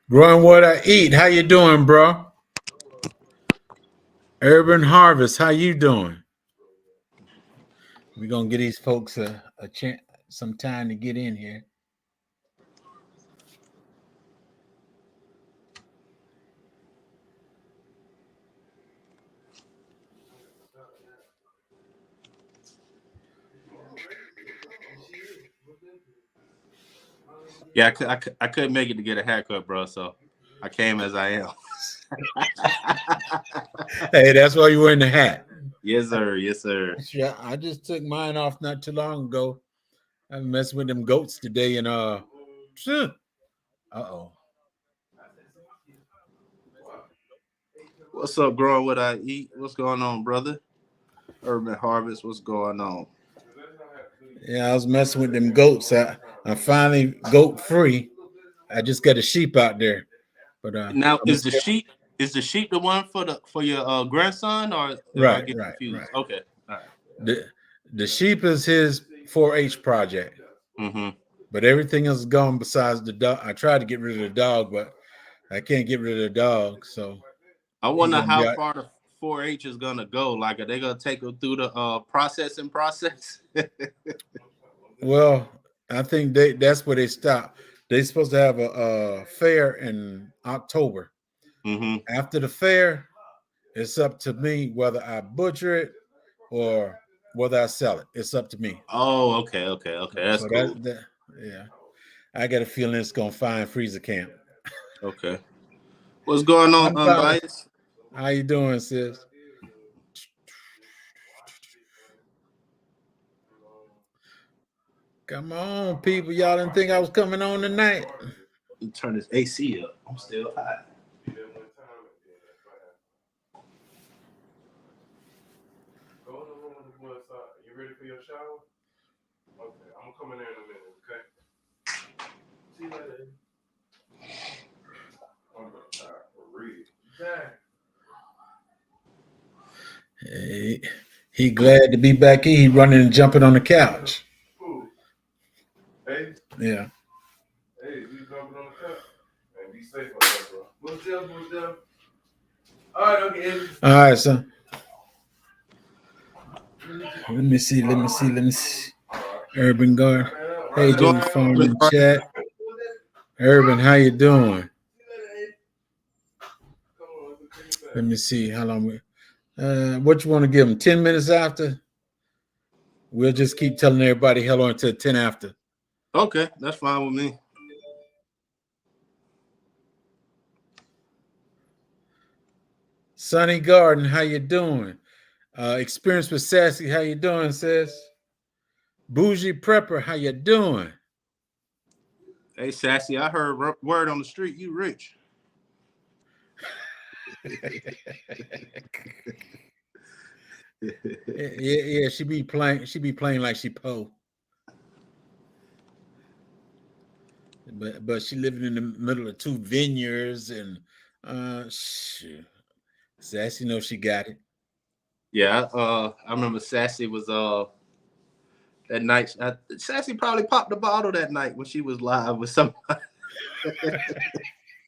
Growing what I eat. How you doing, bro? Urban Harvest. How you doing? We're gonna give these folks a chance, some time to get in here. Yeah, I couldn't make it to get a haircut, bro. So I came as I am. Hey, that's why you wearing the hat. Yes, sir. Yes, sir. Yeah, I just took mine off not too long ago. I messed with them goats today, and uh-oh. What's up, growing what I eat? What's going on, brother? Urban Harvest. What's going on? Yeah, I was messing with them goats. I'm finally goat free. I just got a sheep out there, but Now is the sheep the one for your grandson, or am I getting confused? Right. Okay, all right. The sheep is his 4-H project, but everything else is gone besides the dog. I tried to get rid of the dog, but I can't get rid of the dog. So I wonder how far the 4-H is gonna go. Like, are they gonna take them through the processing process? Well, I think that's where they stop. They're supposed to have a fair in October. After the fair, it's up to me whether I butcher it or whether I sell it. It's up to me. Oh, okay. That's so cool. Yeah. I got a feeling it's gonna find freezer camp. Okay. What's going on, Unbiased? How you doing, sis? Come on, people. Y'all didn't think I was coming on tonight. You turn this AC up. I'm still hot. You ready for your shower? Okay, I'm coming in a minute, okay? See you later. I'm tired for real. Hey, he glad to be back in. He running and jumping on the couch. Ooh. Hey? Yeah. Hey, you jumping on the couch? And be safe out there, bro. What's up? All right, okay. All right, son. Let me see. Urban Guard. Hey, dude, phone in chat. Urban, how you doing? Let me see how long we. What you want to give them? 10 minutes after? We'll just keep telling everybody hello until 10 after. Okay, that's fine with me. Sunny Garden, how you doing? Experience with Sassy, how you doing, sis? Bougie Prepper, how you doing? Hey, Sassy, I heard word on the street you rich. Yeah, she be playing like she po. But she living in the middle of 2 vineyards and shoot. Sassy knows she got it. Yeah, I remember Sassy was that night. Sassy probably popped the bottle that night when she was live with somebody.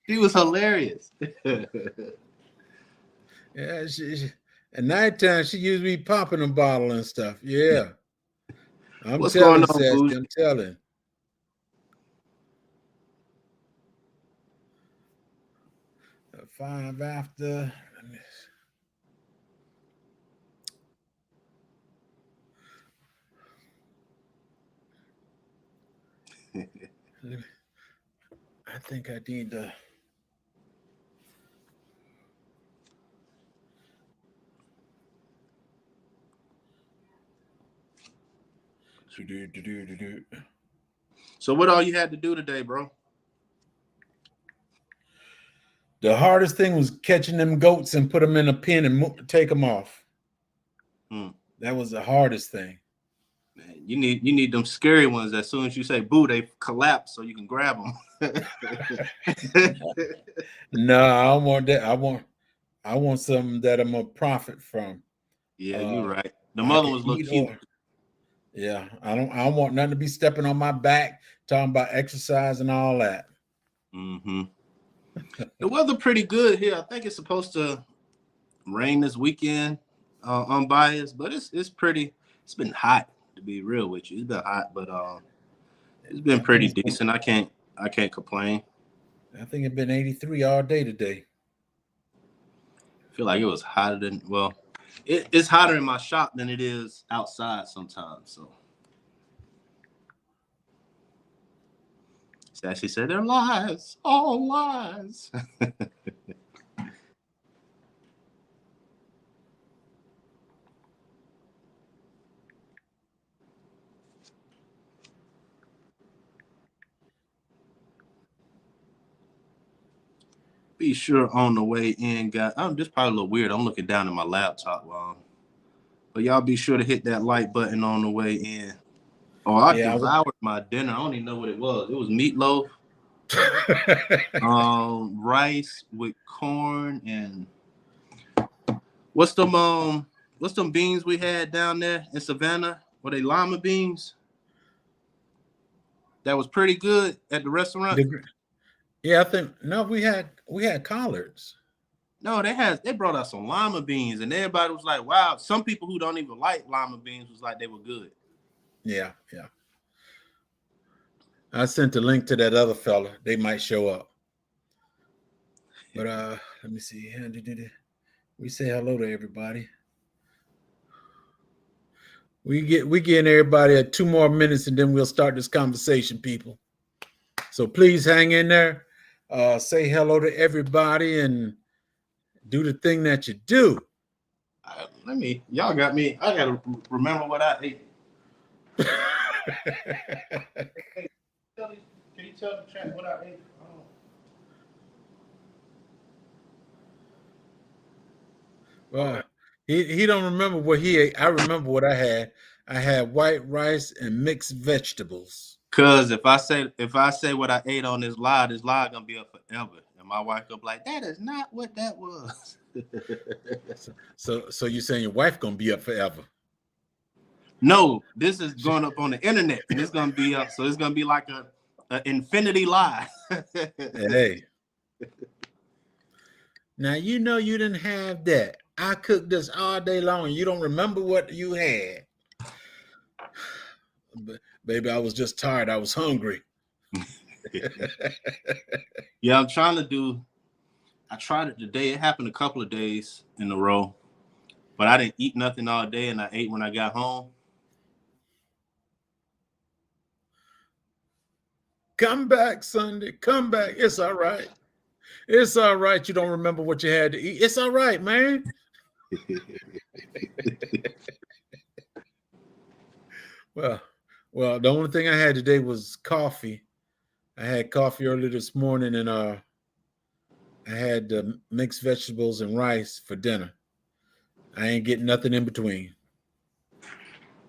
She was hilarious. Yeah, at nighttime she usually be popping a bottle and stuff. Yeah. What's going on, Sassy, Booze? I'm telling. At 5 after. I think I need to. So what all you had to do today, bro? The hardest thing was catching them goats and put them in a pen and take them off. That was the hardest thing. Man, you need them scary ones. As soon as you say boo, they collapse so you can grab them. No, I don't want that. I want something that I'm gonna profit from. Yeah, you're right. The mother was look cute. Yeah, I don't want nothing to be stepping on my back, talking about exercise and all that. Mm-hmm. The weather pretty good here. I think it's supposed to rain this weekend, unbiased, but it's pretty. It's been hot, to be real with you. It's been hot, but it's been pretty decent. I can't complain. I think it's been 83 all day today. I feel like it was hotter than it's hotter in my shop than it is outside sometimes. So Sassy said they're lies, all lies. Be sure on the way in, guys. I'm just probably a little weird. I'm looking down at my laptop, but y'all be sure to hit that like button on the way in. Oh, I devoured my dinner. I don't even know what it was. It was meatloaf, rice with corn, and what's them beans we had down there in Savannah? Were they lima beans? That was pretty good at the restaurant. Yeah, I think we had collards. No, they brought out some lima beans, and everybody was like, "Wow!" Some people who don't even like lima beans was like they were good. Yeah. I sent a link to that other fella. They might show up. But let me see. We say hello to everybody. We getting everybody at 2 more minutes, and then we'll start this conversation, people. So please hang in there. Say hello to everybody and do the thing that you do. Y'all got me. I gotta remember what I ate. Can you tell the chat what I ate? Well, he don't remember what he ate. I remember what I had. I had white rice and mixed vegetables. Cause if I say what I ate on this live gonna be up forever. And my wife gonna be like, that is not what that was. So you're saying your wife gonna be up forever? No, this is going up on the internet and it's gonna be up. So it's gonna be like a infinity lie. Hey. Now you know you didn't have that. I cooked this all day long and you don't remember what you had. Baby, I was just tired. I was hungry. Yeah, I tried it today. It happened a couple of days in a row, but I didn't eat nothing all day and I ate when I got home. Come back, Sunday. Come back. It's all right. It's all right. You don't remember what you had to eat. It's all right, man. Well, the only thing I had today was coffee. I had coffee early this morning, and I had mixed vegetables and rice for dinner. I ain't getting nothing in between.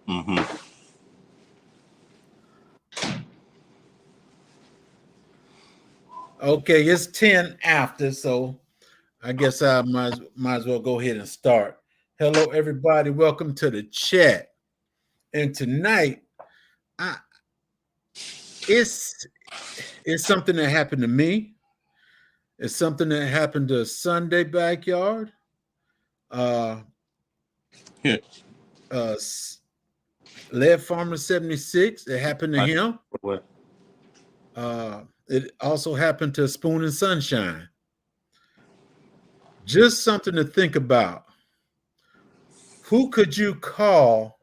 Mm-hmm. Okay, it's 10 after, so I guess I might as well go ahead and start. Hello, everybody. Welcome to the chat. And tonight, it's something that happened to me. It's something that happened to Sunday Backyard. Lead Farmer 76. It happened to him. What? It also happened to Spoon and Sunshine. Just something to think about. Who could you call,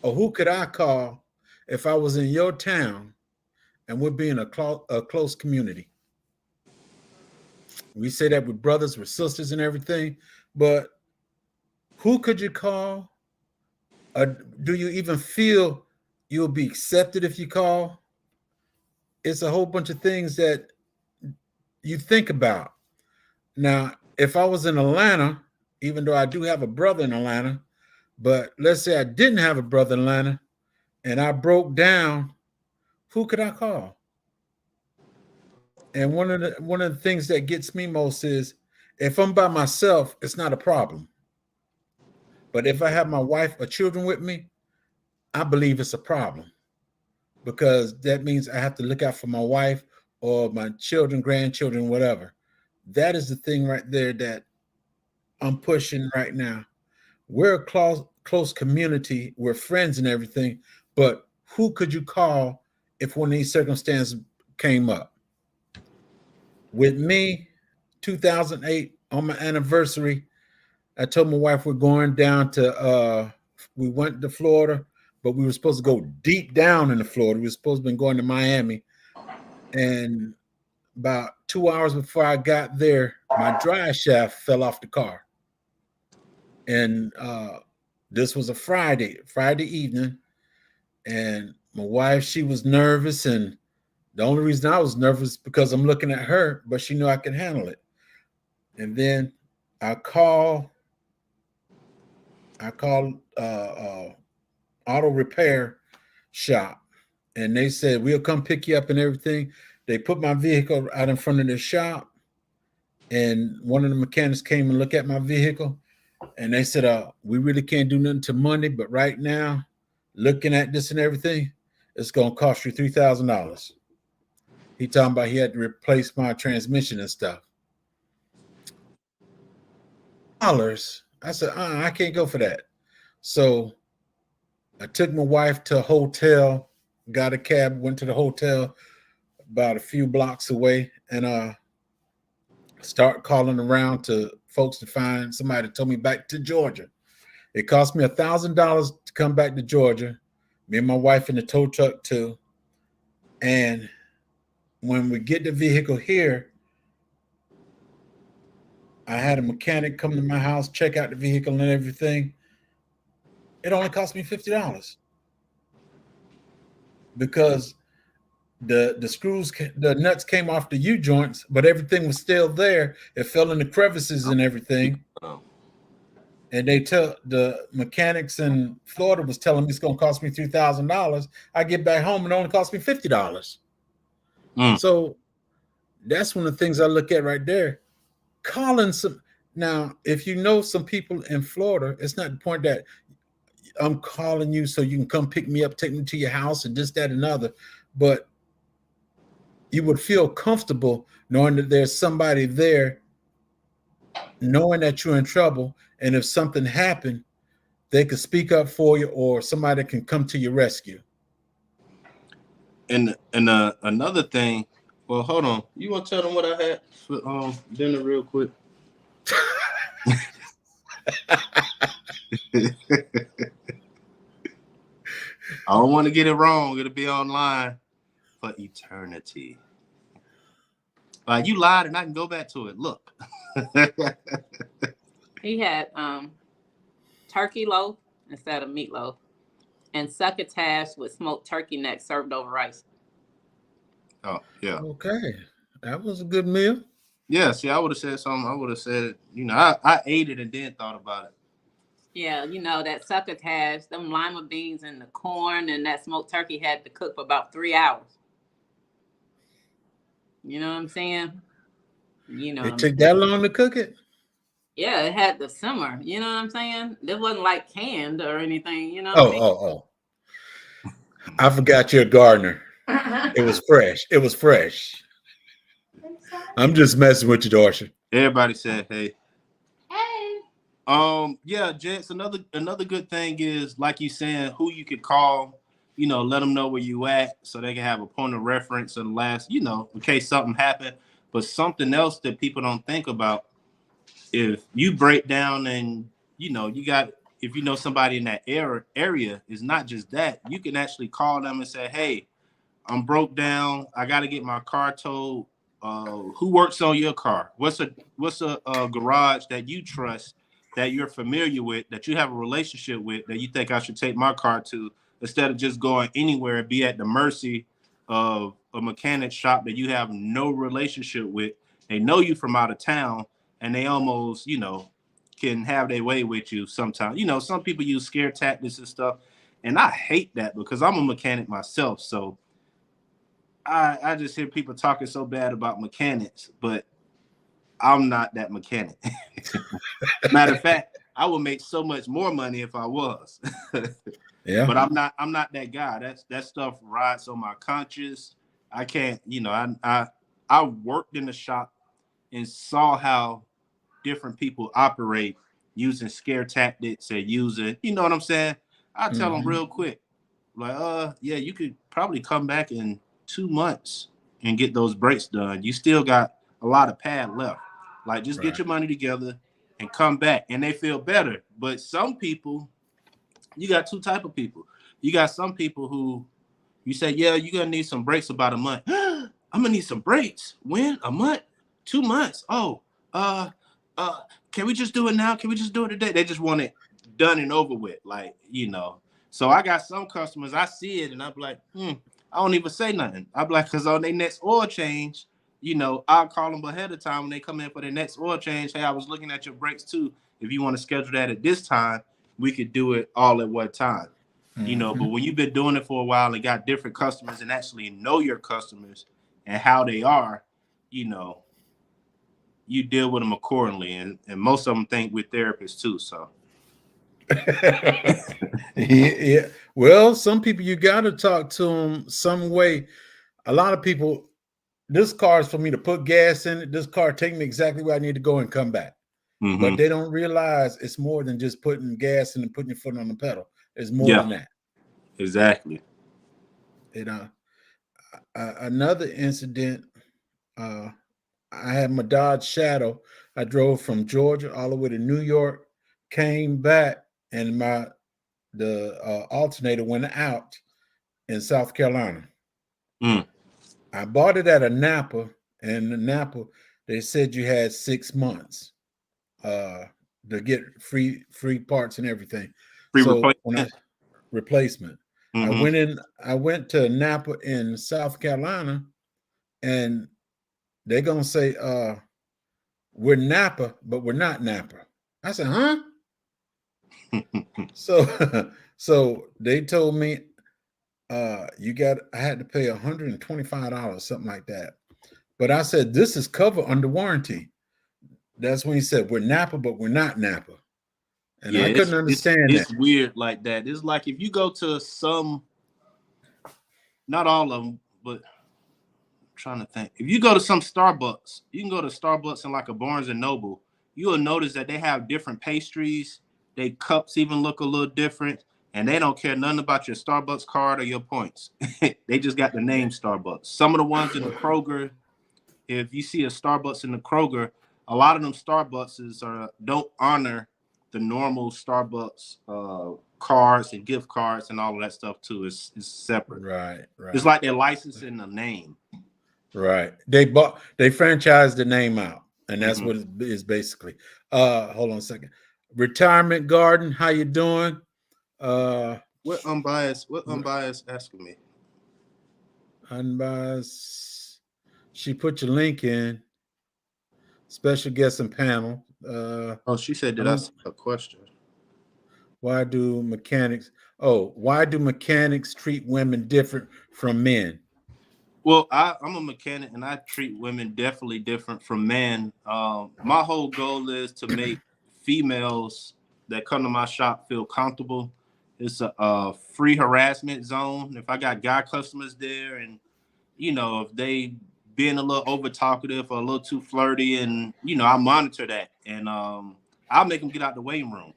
or who could I call if I was in your town and we're being a close community? We say that with brothers, with sisters and everything, but who could you call? Do you even feel you'll be accepted if you call? It's a whole bunch of things that you think about. Now, if I was in Atlanta, even though I do have a brother in Atlanta, but let's say I didn't have a brother in Atlanta and I broke down, who could I call? And one of the things that gets me most is if I'm by myself, it's not a problem. But if I have my wife or children with me, I believe it's a problem because that means I have to look out for my wife or my children, grandchildren, whatever. That is the thing right there that I'm pushing right now. We're a close community. We're friends and everything. But who could you call if one of these circumstances came up? With me, 2008, on my anniversary, I told my wife we're going down to, we went to Florida, but we were supposed to go deep down into Florida. We were supposed to be going to Miami. And about 2 hours before I got there, my drive shaft fell off the car. And this was a Friday evening. And my wife, she was nervous. And the only reason I was nervous because I'm looking at her, but she knew I could handle it. And then I called auto repair shop, and they said we'll come pick you up and everything. They put my vehicle out in front of the shop, and one of the mechanics came and looked at my vehicle, and they said, we really can't do nothing till Monday, but right now, looking at this and everything, it's gonna cost you $3,000. He talking about he had to replace my transmission and stuff. Dollars. I said, I can't go for that. So I took my wife to a hotel, got a cab, went to the hotel about a few blocks away, and start calling around to folks to find somebody to tow me back to Georgia. It cost me $1,000 to come back to Georgia. Me and my wife in the tow truck too. And when we get the vehicle here, I had a mechanic come to my house, check out the vehicle and everything. It only cost me $50 because the screws, the nuts came off the U joints, but everything was still there. It fell in the crevices and everything. And they tell the mechanics in Florida was telling me it's going to cost me $3,000. I get back home and it only cost me $50. So that's one of the things I look at right there. Calling some now, if you know some people in Florida, it's not the point that I'm calling you so you can come pick me up, take me to your house, and this, that, and other. But you would feel comfortable knowing that there's somebody there, knowing that you're in trouble, and if something happened, they could speak up for you, or somebody can come to your rescue. And another thing. Well, hold on. You want to tell them what I had for dinner real quick? I don't want to get it wrong. It'll be online for eternity. You lied, and I can go back to it. Look. He had turkey loaf instead of meatloaf, and succotash with smoked turkey neck served over rice. Oh, yeah. Okay. That was a good meal. Yeah, see, I would have said something. I would have said, I ate it and then thought about it. Yeah, that succotash, them lima beans and the corn and that smoked turkey had to cook for about 3 hours. You know what I'm saying? It took that long to cook it? Yeah, it had to simmer. You know what I'm saying? It wasn't like canned or anything. You know what I mean? Oh. I forgot you're a gardener. It was fresh. It was fresh. I'm just messing with you, Dorsey. Everybody said, hey. Yeah, Jets, another good thing is, like you saying, who you could call, let them know where you at so they can have a point of reference and last, in case something happened. But something else that people don't think about, if you break down and, if you know somebody in that area, it's not just that. You can actually call them and say, hey, I'm broke down. I got to get my car towed. Who works on your car? What's a garage that you trust, that you're familiar with, that you have a relationship with, that you think I should take my car to, instead of just going anywhere and be at the mercy of a mechanic shop that you have no relationship with. They know you from out of town, and they almost, can have their way with you sometimes. Some people use scare tactics and stuff, and I hate that because I'm a mechanic myself. So I just hear people talking so bad about mechanics, but I'm not that mechanic. Matter of fact, I would make so much more money if I was. Yeah. But I'm not that guy. That stuff rides on my conscience. I can't, I worked in the shop and saw how different people operate using scare tactics and using, you know what I'm saying? I tell them real quick, like, yeah, you could probably come back in 2 months and get those brakes done. You still got a lot of pad left. Like, just get your money together and come back, and they feel better. But some people, you got two type of people. You got some people who you say, yeah, you're gonna need some brakes about a month. I'm gonna need some brakes. When? A month? 2 months? Oh, uh, can we just do it now? Can we just do it today? They just want it done and over with, like, So I got some customers, I see it and I'm like, I don't even say nothing. I'm like, because on their next oil change, I'll call them ahead of time when they come in for their next oil change. Hey, I was looking at your brakes too. If you want to schedule that at this time, we could do it all at one time. But when you've been doing it for a while and got different customers and actually know your customers and how they are, you deal with them accordingly. And most of them think we're therapists too. So. Yeah. Well, some people, you got to talk to them some way. A lot of people, this car is for me to put gas in it. This car take me exactly where I need to go and come back. But they don't realize it's more than just putting gas in and putting your foot on the pedal. It's more than that. Exactly. Another incident, I had my Dodge Shadow. I drove from Georgia all the way to New York, came back, and the alternator went out in South Carolina. I bought it at a Napa, and in Napa, they said you had 6 months to get free parts and everything. Replacement. I went to Napa in South Carolina, and they're gonna say, we're Napa, but we're not Napa. I said, huh? So they told me I had to pay $125, something like that. But I said, this is covered under warranty. That's when he said, we're Napa, but we're not Napa. And I couldn't understand that. It's weird like that. It's like if you go to not all of them, but I'm trying to think. If you go to some Starbucks, you can go to Starbucks and like a Barnes & Noble, you will notice that they have different pastries. Their cups even look a little different. And they don't care nothing about your Starbucks card or your points. They just got the name Starbucks. Some of the ones in the Kroger, if you see a Starbucks in the Kroger, a lot of them Starbucks don't honor the normal Starbucks cards and gift cards and all of that stuff too. It's separate. Right. It's like they're licensing the name. Right. They franchised the name out, and that's what it is basically. Hold on a second. Retirement Garden, how you doing? What unbiased asking me? Unbiased. She put your link in. Special guest and panel. She said, did I ask a question? Why do mechanics treat women different from men? Well, I'm a mechanic and I treat women definitely different from men. My whole goal is to make females that come to my shop feel comfortable. It's a free harassment zone. If I got guy customers there and, if they being a little over talkative or a little too flirty and, I monitor that and I'll make them get out the waiting room.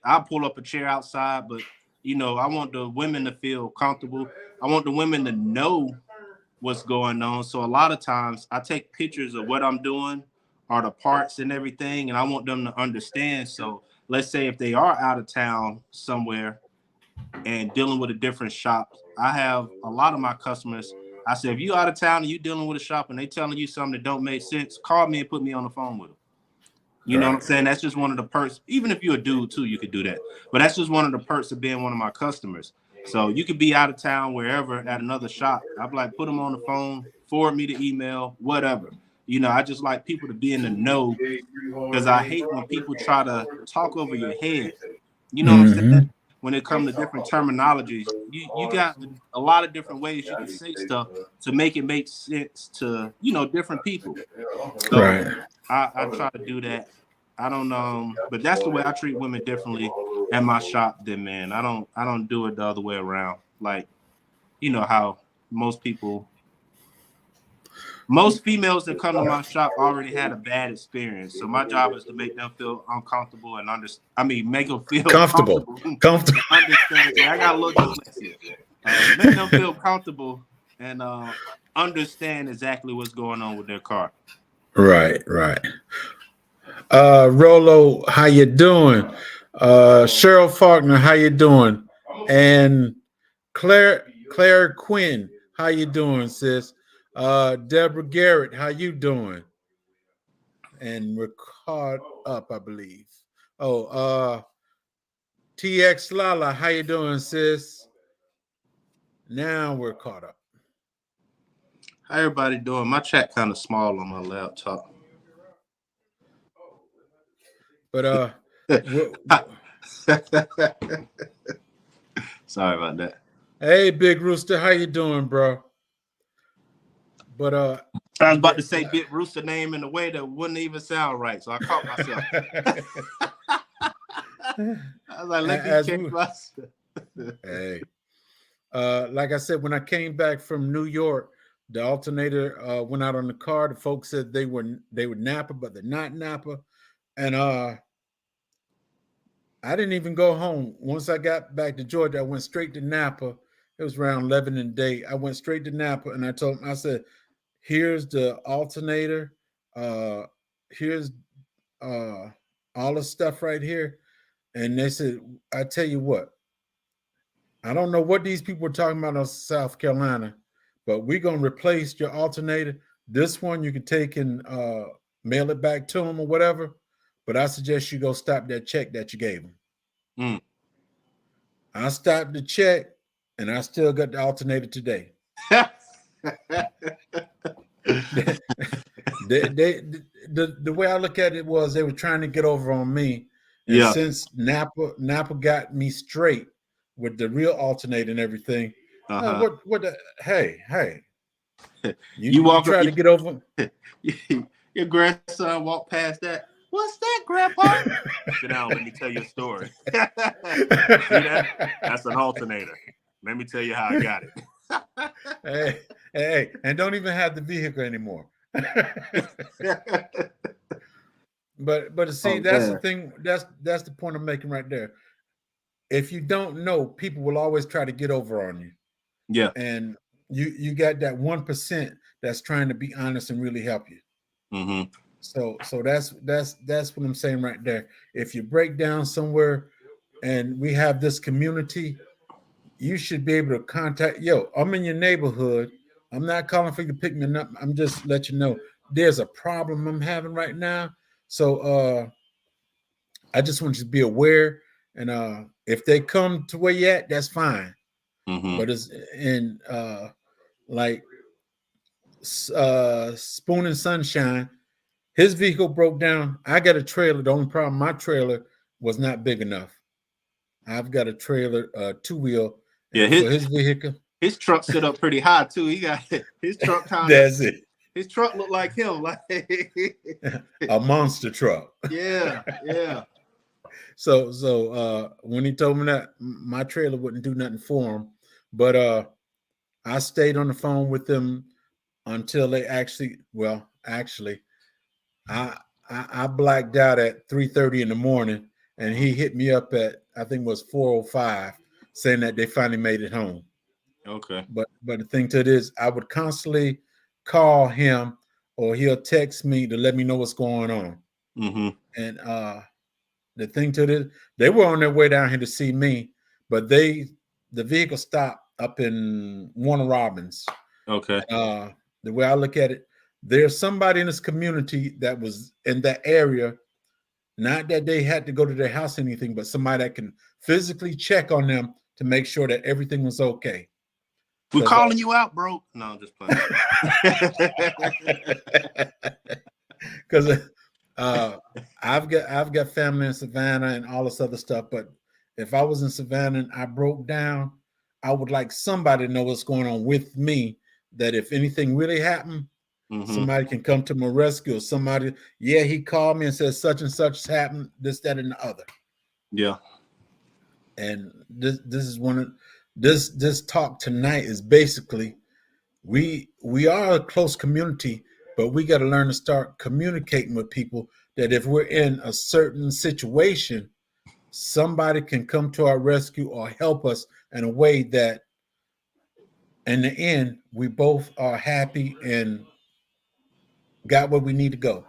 I'll pull up a chair outside, but I want the women to feel comfortable. I want the women to know what's going on. So a lot of times I take pictures of what I'm doing or the parts and everything, and I want them to understand. So let's say if they are out of town somewhere and dealing with a different shop, I have a lot of my customers. I say, if you out of town and you dealing with a shop and they telling you something that don't make sense, call me and put me on the phone with them. You know what I'm saying? That's just one of the perks. Even if you're a dude too, you could do that. But that's just one of the perks of being one of my customers. So you could be out of town, wherever, at another shop. I'd be like, put them on the phone, forward me the email, whatever. I just like people to be in the know because I hate when people try to talk over your head. You know what I'm saying? When it comes to different terminologies, you got a lot of different ways you can say stuff to make it make sense to, different people. So I try to do that. I don't but that's the way I treat women differently at my shop than men. I don't do it the other way around. Like, you know how most females that come to my shop already had a bad experience. So my job is to make them feel uncomfortable and make them feel comfortable. Comfortable. Understand. Yeah, I got a little dyslexia. Make them feel comfortable and understand exactly what's going on with their car. Right. Rolo, how you doing? Cheryl Faulkner, how you doing? And Claire Quinn, how you doing, sis? Deborah Garrett, how you doing? And we're caught up, I believe. Oh, TX Lala, how you doing, sis? Now we're caught up. How everybody doing? My chat kind of small on my laptop. But sorry about that. Hey, Big Rooster, how you doing, bro? But I was about to say Big Rooster name in a way that wouldn't even sound right, so I caught myself. I was like, let me check myself. Hey, like I said, when I came back from New York, the alternator went out on the car. The folks said they were Napa, but they're not Napa, and I didn't even go home. Once I got back to Georgia, I went straight to Napa. It was around 11 in the day. I went straight to Napa, and I told them, I said, here's the alternator. Here's all the stuff right here. And they said, I tell you what, I don't know what these people were talking about in South Carolina, but we're going to replace your alternator. This one you can take and mail it back to them or whatever. But I suggest you go stop that check that you gave them. Mm. I stopped the check, and I still got the alternator today. The way I look at it was they were trying to get over on me. And since Napa got me straight with the real alternator and everything, hey. You try to get over. Your grandson walked past that. What's that, Grandpa? Sit down. Let me tell you a story. See that? That's an alternator. Let me tell you how I got it. Hey, and don't even have the vehicle anymore. But see, that's the thing. That's the point I'm making right there. If you don't know, people will always try to get over on you. Yeah. And you got that 1% that's trying to be honest and really help you. Mm-hmm. So that's what I'm saying right there. If you break down somewhere and we have this community, you should be able to contact. I'm in your neighborhood. I'm not calling for you to pick me up. I'm just let you know there's a problem I'm having right now. So I just want you to be aware. And if they come to where you're at, that's fine. Mm-hmm. But it's in like Spoon and Sunshine. His vehicle broke down. I got a trailer. The only problem, my trailer was not big enough. I've got a trailer, two-wheel. Yeah, for his vehicle. His truck set up pretty high too. He got his truck kind of. That's it. His truck looked like him, like a monster truck. Yeah. So when he told me that, my trailer wouldn't do nothing for him, but I stayed on the phone with them until they actually, I blacked out at 3:30 in the morning, and he hit me up at, I think it was 4:05, saying that they finally made it home. Okay. But the thing to it is, I would constantly call him, or he'll text me to let me know what's going on. Mm-hmm. And the thing to it is, they were on their way down here to see me, but the vehicle stopped up in Warner Robins. Okay. The way I look at it, there's somebody in this community that was in that area. Not that they had to go to their house or anything, but somebody that can physically check on them to make sure that everything was okay. We're calling you out, bro. No, I'm just playing. Because I've got family in Savannah and all this other stuff. But if I was in Savannah and I broke down, I would like somebody to know what's going on with me. That if anything really happened, Somebody can come to my rescue. Or somebody, yeah, he called me and said such and such happened, this, that, and the other. Yeah. And this is one of this talk tonight is basically we are a close community, but we got to learn to start communicating with people that if we're in a certain situation, somebody can come to our rescue or help us in a way that in the end we both are happy and got where we need to go.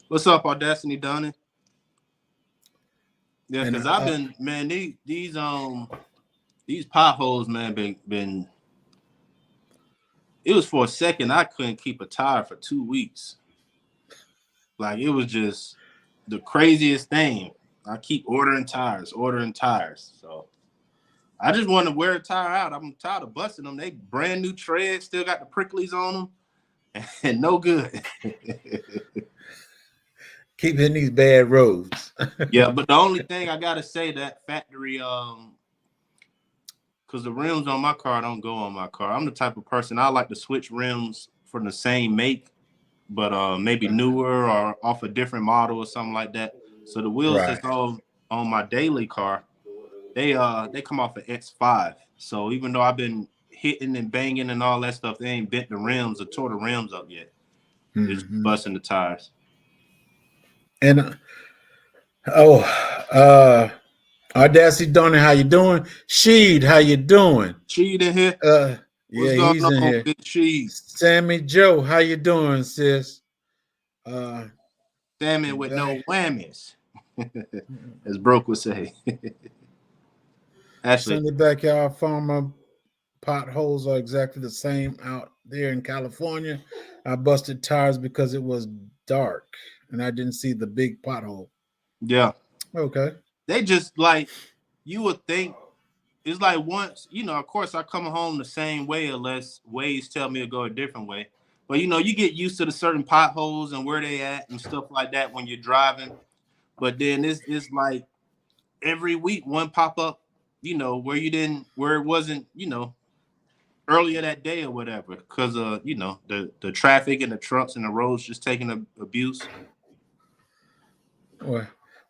What's up, Audacity Donnie? Yeah, And because I've been, man, these potholes, man, been. It was for a second I couldn't keep a tire for 2 weeks. Like it was just the craziest thing. I keep ordering tires. So I just want to wear a tire out. I'm tired of busting them. They brand new treads, still got the pricklies on them, and no good. keep hitting these bad roads. Yeah, but the only thing I gotta say that factory, because the rims on my car don't go on my car. I'm the type of person I like to switch rims from the same make, but maybe newer or off a different model or something like that. So the wheels that's on my daily car, they come off an X5. So even though I've been hitting and banging and all that stuff, they ain't bent the rims or tore the rims up yet. It's busting the tires. And Audacity Donnie, how you doing? Sheed, how you doing? Sheed in here? Yeah, he's in here. Sheed? Sammy Joe, how you doing, sis? Sammy with no whammies, as Broke would say. Actually, Sunday Backyard Farmer potholes are exactly the same out there in California. I busted tires because it was dark and I didn't see the big pothole. Yeah. Okay. They just like, you would think it's like once, of course I come home the same way unless Waze tell me to go a different way. But you get used to the certain potholes and where they at and stuff like that when you're driving. But then it's like every week one pop up, where it wasn't, earlier that day or whatever, because of the traffic and the trucks and the roads just taking abuse.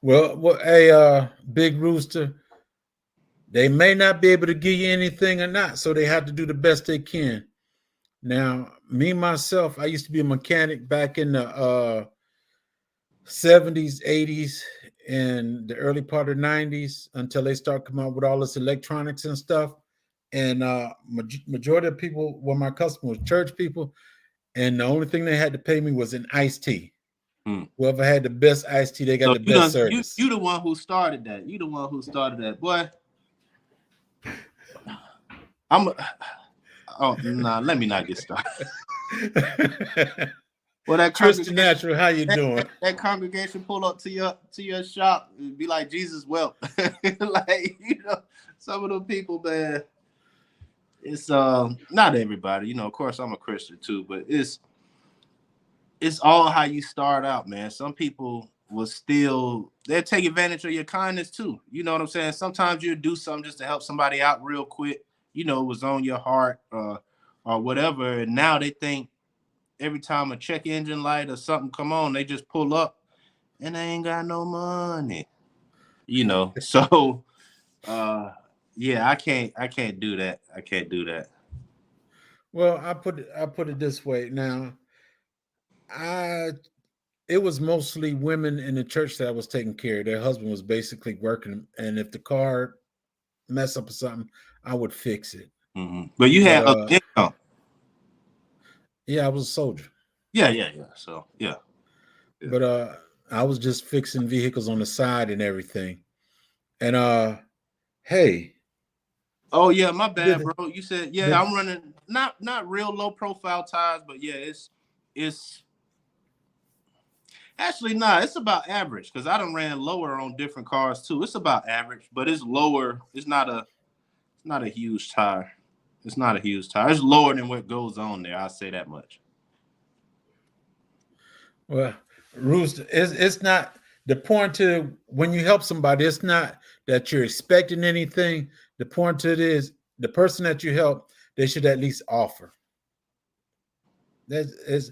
Well, hey, Big Rooster, they may not be able to give you anything or not, so they have to do the best they can. Now, me myself, I used to be a mechanic back in the 70s, 80s, and the early part of the 90s until they start coming out with all this electronics and stuff. And majority of people were my customers, church people, and the only thing they had to pay me was an iced tea. Whoever had the best iced tea, they got the best service. You the one who started that. Boy. Let me not get started. Well, that Christian Natural, how you doing? That congregation pull up to your shop and be like, Jesus wept. Like, some of the people, man, it's not everybody. Of course I'm a Christian too, but it's all how you start out, man. Some people they'll take advantage of your kindness too. You know what I'm saying? Sometimes you'll do something just to help somebody out real quick. It was on your heart or whatever. And now they think every time a check engine light or something come on, they just pull up and they ain't got no money. So yeah, I can't do that. I can't do that. Well, I put it this way. Now, it was mostly women in the church that I was taking care of. Their husband was basically working, and if the car mess up or something, I would fix it. But you had income. Yeah, I was a soldier. Yeah. So yeah. But I was just fixing vehicles on the side and everything. And hey. Oh yeah, my bad, bro. You said I'm running not real low profile tires, but yeah, it's actually it's about average because I done ran lower on different cars too. It's about average, but it's lower. It's not a huge tire. It's not a huge tire. It's lower than what goes on there. I'll say that much. Well, Rooster, it's not the point to when you help somebody, it's not that you're expecting anything. The point to it is the person that you help, they should at least offer. That's is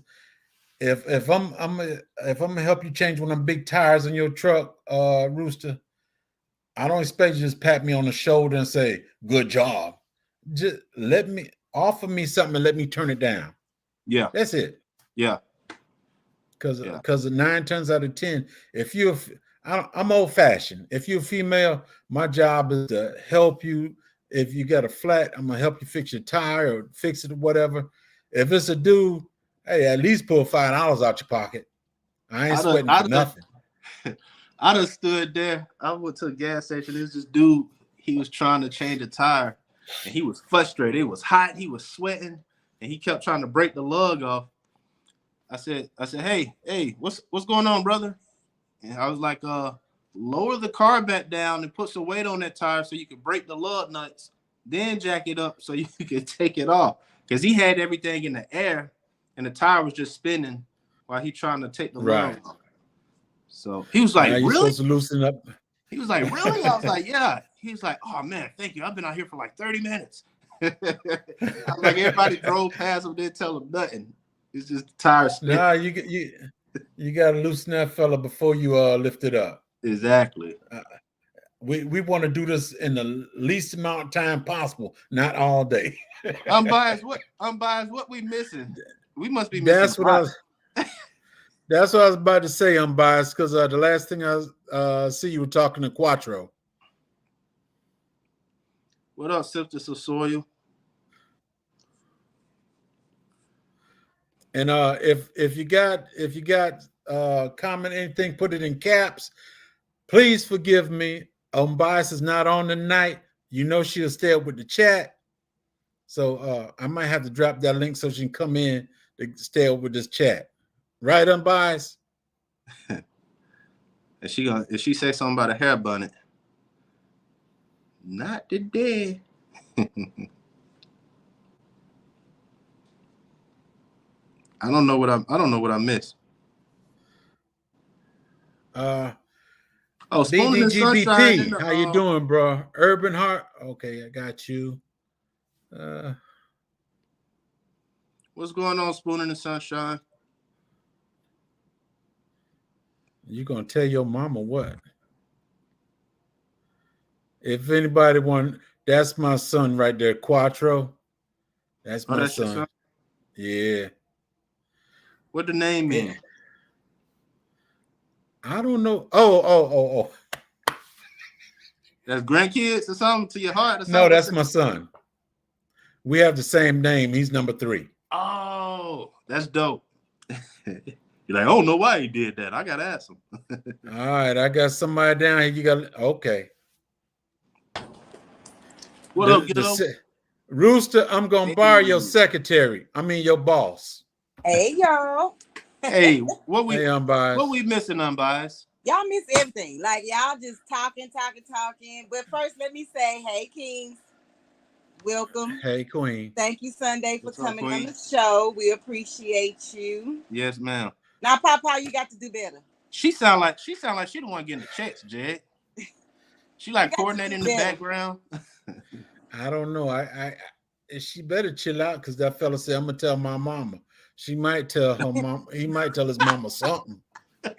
if I'm gonna help you change one of them big tires in your truck, Rooster, I don't expect you to just pat me on the shoulder and say, good job. Just let me offer me something and let me turn it down. Yeah. That's it. Yeah. Because 9 times out of 10, if you're, I'm old fashioned. If you're a female, my job is to help you. If you got a flat, I'm gonna help you fix your tire or fix it or whatever. If it's a dude, hey, at least pull $5 out your pocket. I ain't sweating for nothing. I done stood there. I went to a gas station. There's this dude. He was trying to change a tire, and he was frustrated. It was hot. He was sweating, and he kept trying to break the lug off. I said, hey, what's going on, brother? And I was like, lower the car back down and put some weight on that tire so you can break the lug nuts, then jack it up so you can take it off. Because he had everything in the air, and the tire was just spinning while he trying to take the lug off. So he was like, now really? You're supposed to loosen up. He was like, really? I was like, yeah. He was like, oh, man, thank you. I've been out here for like 30 minutes. I was like, everybody drove past him, didn't tell him nothing. It's just the tire spinning. Nah, you got to loosen that fella before you lift it up. Exactly. We want to do this in the least amount of time possible, not all day. Unbiased, what we missing? We must be missing. That's what I was about to say, Unbiased, because the last thing I see you were talking to Quattro. What up, Sister Sosoyo? And if you got comment anything, put it in caps. Please forgive me. Unbiased is not on tonight. You know she'll stay up with the chat. So I might have to drop that link so she can come in to stay up with this chat. Right, Unbiased? If she say something about a hair bonnet, not today. I don't know what I missed. Spoon in the Sunshine. How you doing, bro? Urban Heart. Okay, I got you. What's going on, Spoon in the Sunshine? You gonna tell your mama what? If anybody want, that's my son right there, Quattro. That's my son. Yeah. What the name mean? I don't know. Oh. That's grandkids or something to your heart or something? No, that's my son. We have the same name. He's number 3. Oh, that's dope. You're like, I don't know why he did that. I gotta ask him. All right, I got somebody down here. You got okay. What up, Gillo? Rooster, I'm gonna borrow your secretary. I mean your boss. Hey y'all. Hey, what we missing, Unbiased? Y'all miss everything. Like y'all just talking. But first, let me say, hey, Kings. Welcome. Hey, Queen. Thank you, Sunday, for coming on the show. We appreciate you. Yes, ma'am. Now, Papa, you got to do better. She sound like she the one getting the checks, Jed. She like coordinating in the background. I don't know. I she better chill out because that fella said, I'm gonna tell my mama. She might tell her mom. He might tell his mama something. Okay.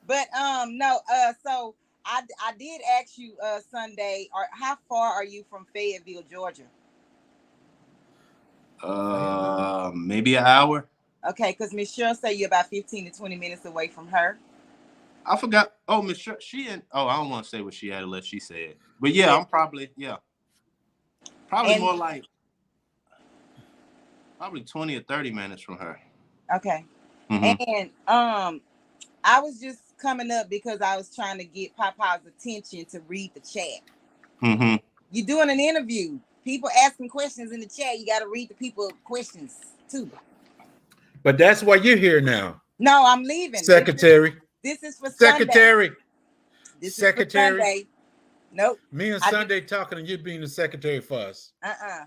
But no. So I did ask you Sunday. Or how far are you from Fayetteville, Georgia? Maybe an hour. Okay, because Miss Cheryl say you're about 15 to 20 minutes away from her. I forgot. Oh, Miss Cheryl, I don't want to say what she had unless she said. But yeah, I'm probably more like 20 or 30 minutes from her. Okay. Mm-hmm. And I was just coming up because I was trying to get Papa's attention to read the chat. Mm-hmm. You're doing an interview. People asking questions in the chat. You got to read the people questions too. But that's why you're here now. No, I'm leaving. Secretary. This is for Secretary. Sunday. This secretary. Is for Sunday. Nope. Me and Sunday talking and you being the secretary for us.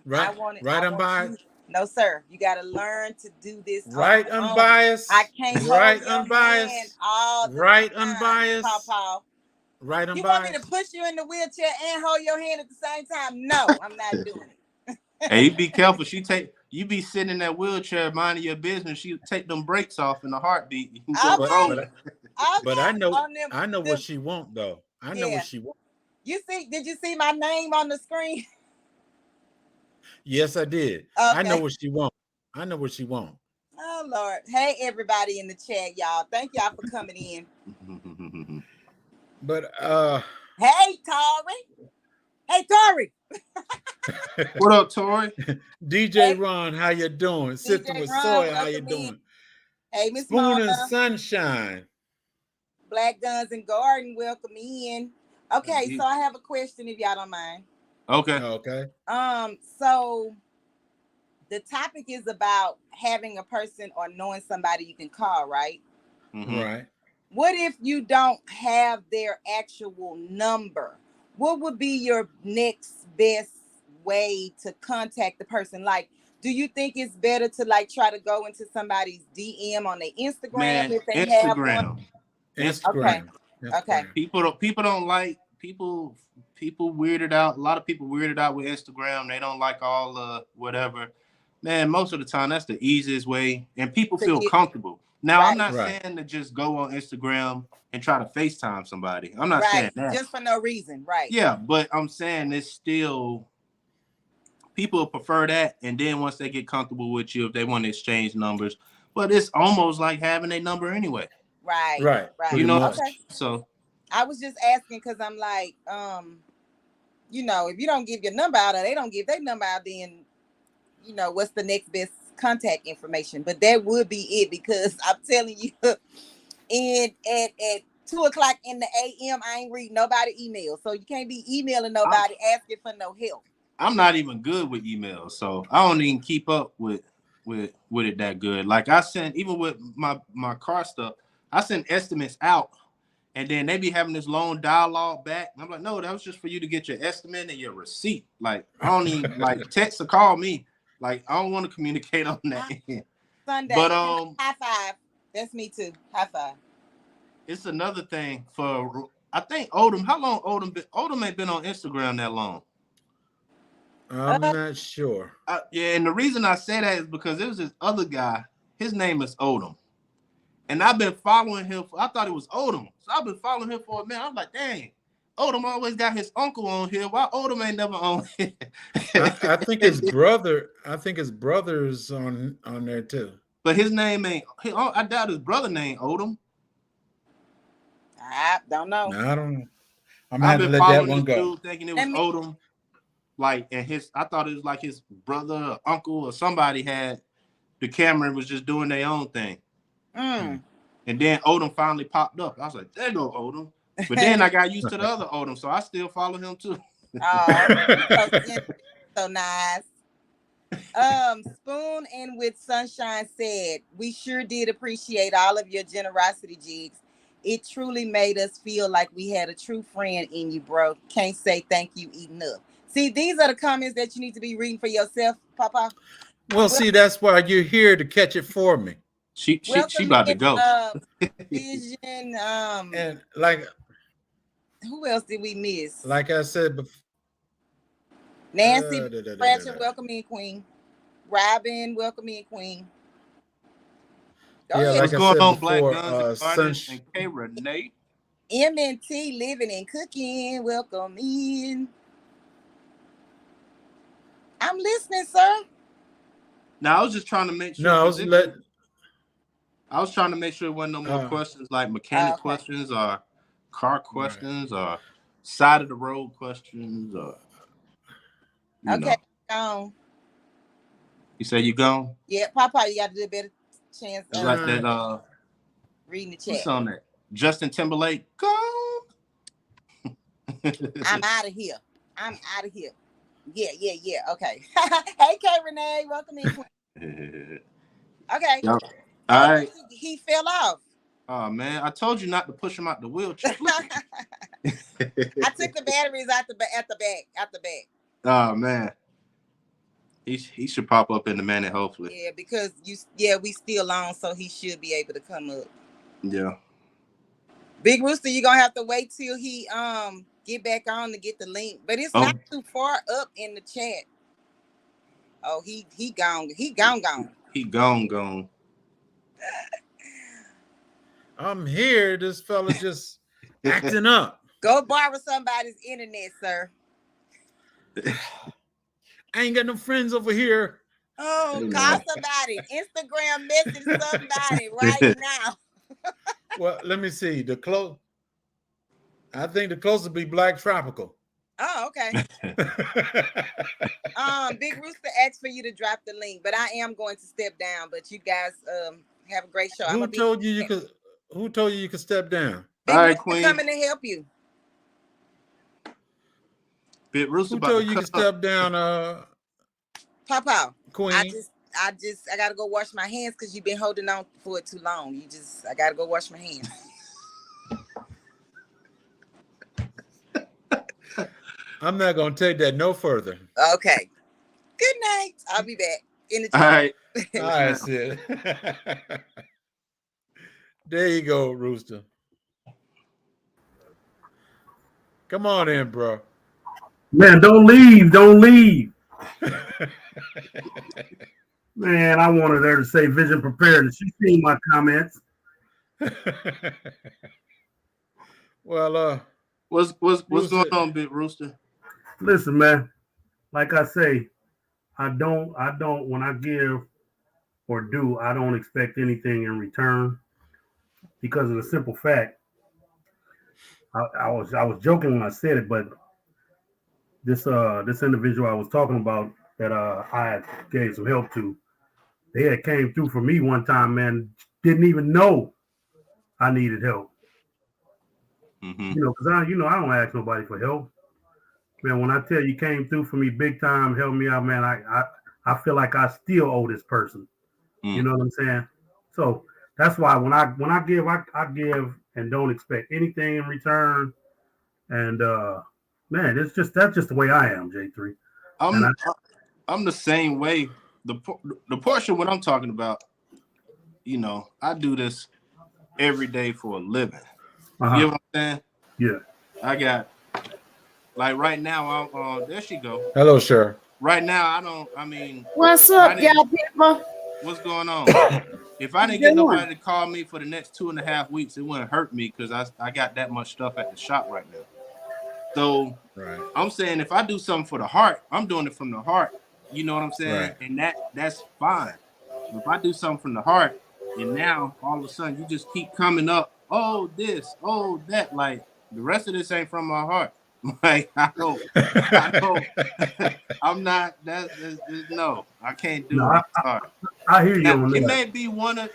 Right. Right, Unbiased? No, sir. You got to learn to do this. Right, Unbiased. I can't hold your hand all the time, Unbiased. Papa. Right, Unbiased. You want me to push you in the wheelchair and hold your hand at the same time? No, I'm not doing it. Hey, you be careful. You be sitting in that wheelchair minding your business. She take them brakes off in a heartbeat. You can go But Okay. rolling. but I know On them, I know what she want though. I know what yeah. she want. You see? Did you see my name on the screen? Yes, I did. I know Okay. what she want. I know what she want. Oh Lord. Hey everybody in the chat, y'all. Thank y'all for coming in. But Hey Tori. Hey Tori. What up, Tori? DJ Hey Ron, how you doing? Sister DJ with Ron, Soil, how you welcome in. doing? Hey Miss Spoon Mona. and Sunshine. Black Guns and Garden, welcome in. Okay, so I have a question if y'all don't mind. Okay. Okay. So the topic is about having a person or knowing somebody you can call, right? Mm-hmm. Right. What if you don't have their actual number? What would be your next best way to contact the person? Like, do you think it's better to like try to go into somebody's DM on their Instagram Man, if they have one? Instagram. Okay. Okay. People don't like people weirded out. A lot of people weirded out with Instagram. They don't like all whatever. Man, most of the time that's the easiest way, and people To feel get comfortable. Now, I'm right. not Right. saying to just go on Instagram and try to FaceTime somebody. I'm not saying Right. that. Just for no reason. Right. Yeah, but I'm saying it's still people prefer that, and then once they get comfortable with you, if they want to exchange numbers, but it's almost like having a number anyway. Right. Right. Right. You Pretty know, Okay. much. so I was just asking because I'm like, you know, if you don't give your number out or they don't give their number out, then you know what's the next best contact information. But that would be it because I'm telling you, and at 2:00 in the AM, I ain't reading nobody email. So you can't be emailing nobody asking for no help. I'm not even good with emails, so I don't even keep up with it that good. Like I sent, even with my car stuff, I send estimates out, and then they be having this long dialogue back. And I'm like, no, that was just for you to get your estimate and your receipt. Like I don't even like text or call me. Like I don't want to communicate on that end. Sunday, But high five. That's me too. High five. it's another thing for I think Odom. How long Odom been? Odom ain't been on Instagram that long. I'm not sure. Yeah, and the reason I say that is because there was this other guy. His name is Odom, and I've been following him. I thought it was Odom, so I've been following him for a minute. I'm like, dang, Odom always got his uncle on here. Why Odom ain't never on here? I think his brother. I think his brother's on there too. But his name ain't. I doubt his brother name Odom. I don't know. No, I don't know. I'm gonna I've have to been let that following one this go. dude thinking it was Odom. Like, and I thought it was like his brother, or uncle, or somebody had the camera and was just doing their own thing. Mm. And then Odom finally popped up. I was like, there go Odom. But then I got used to the other Odom, so I still follow him too. Oh, so nice. Spoon and with Sunshine said, we sure did appreciate all of your generosity, Jigs. It truly made us feel like we had a true friend in you, bro. Can't say thank you enough. See, these are the comments that you need to be reading for yourself, Papa. Well, see, that's why you're here to catch it for me. She Welcome about to in, go. Vision. And like Who else did we miss? I said before, Nancy Pratchett, welcome in, Queen. Robin, welcome in, Queen. Go ahead. What's like I going said on, Black before, Guns and Gardens and K Renee? MNT living and cooking, welcome in. I'm listening, sir. Now I was just trying to make sure. No, I was trying to make sure there wasn't no more questions like mechanic questions or car questions or side of the road questions or. Okay, gone. You say you gone? Yeah, Papa, you got to do a better chance It's of like that. reading the chat. Who's on that? Justin Timberlake. Gone. I'm out of here. Yeah. Okay. Hey, K Renee, welcome in. Okay. Yep. All right. He fell off. Oh man, I told you not to push him out the wheelchair. I took the batteries out the back. Oh man, he should pop up in a minute, hopefully. Yeah, because we still on, so he should be able to come up. Yeah. Big Rooster, you're gonna have to wait till he get back on to get the link, but it's not too far up in the chat. Oh, he gone. He gone. He gone. I'm here. This fella just acting up. Go borrow somebody's internet, sir. I ain't got no friends over here. Oh, Hey, call man. somebody. Instagram message somebody right now. Well, let me see. I think the closest would be Black Tropical. Oh, okay. Big Rooster asked for you to drop the link, but I am going to step down. But you guys have a great show. Who told you could step down? Big All right, Rooster Queen. coming to help you. Big Rooster Who about told to you could cut up. step down, Papa. Queen? I gotta go wash my hands because you've been holding on for it too long. I gotta go wash my hands. I'm not gonna take that no further. Okay. Good night. I'll be back in the All chat. right. All right, Sid. There you go, Rooster. Come on in, bro. Man, don't leave. Man, I wanted her to say vision preparedness. She's seen my comments. Well, What's Rooster. going on, Big Rooster? Listen, man, like I say, I don't when I give or do, I don't expect anything in return because of the simple fact. I was joking when I said it, but this individual I was talking about that I gave some help to, they had came through for me one time, man, didn't even know I needed help. Mm-hmm. Because I don't ask nobody for help. Man, when I tell you came through for me big time, help me out, man, I feel like I still owe this person. You know what I'm saying? So that's why when I give, I give and don't expect anything in return. And man, that's just the way I am, J3. I'm the same way. The portion what I'm talking about, I do this every day for a living. You know what I'm saying? Yeah. I got like right now. There she go. Hello, sir. Right now, What's up, y'all people? What's going on? If I didn't get nobody to call me for the next 2.5 weeks, it wouldn't hurt me because I got that much stuff at the shop right now. So I'm saying if I do something for the heart, I'm doing it from the heart. You know what I'm saying? Right. And that's fine. If I do something from the heart, and now all of a sudden you just keep coming up, oh this, oh that, like the rest of this ain't from my heart. Like I don't. I'm not. That's no. I can't do it. I hear you. Now, it may be one or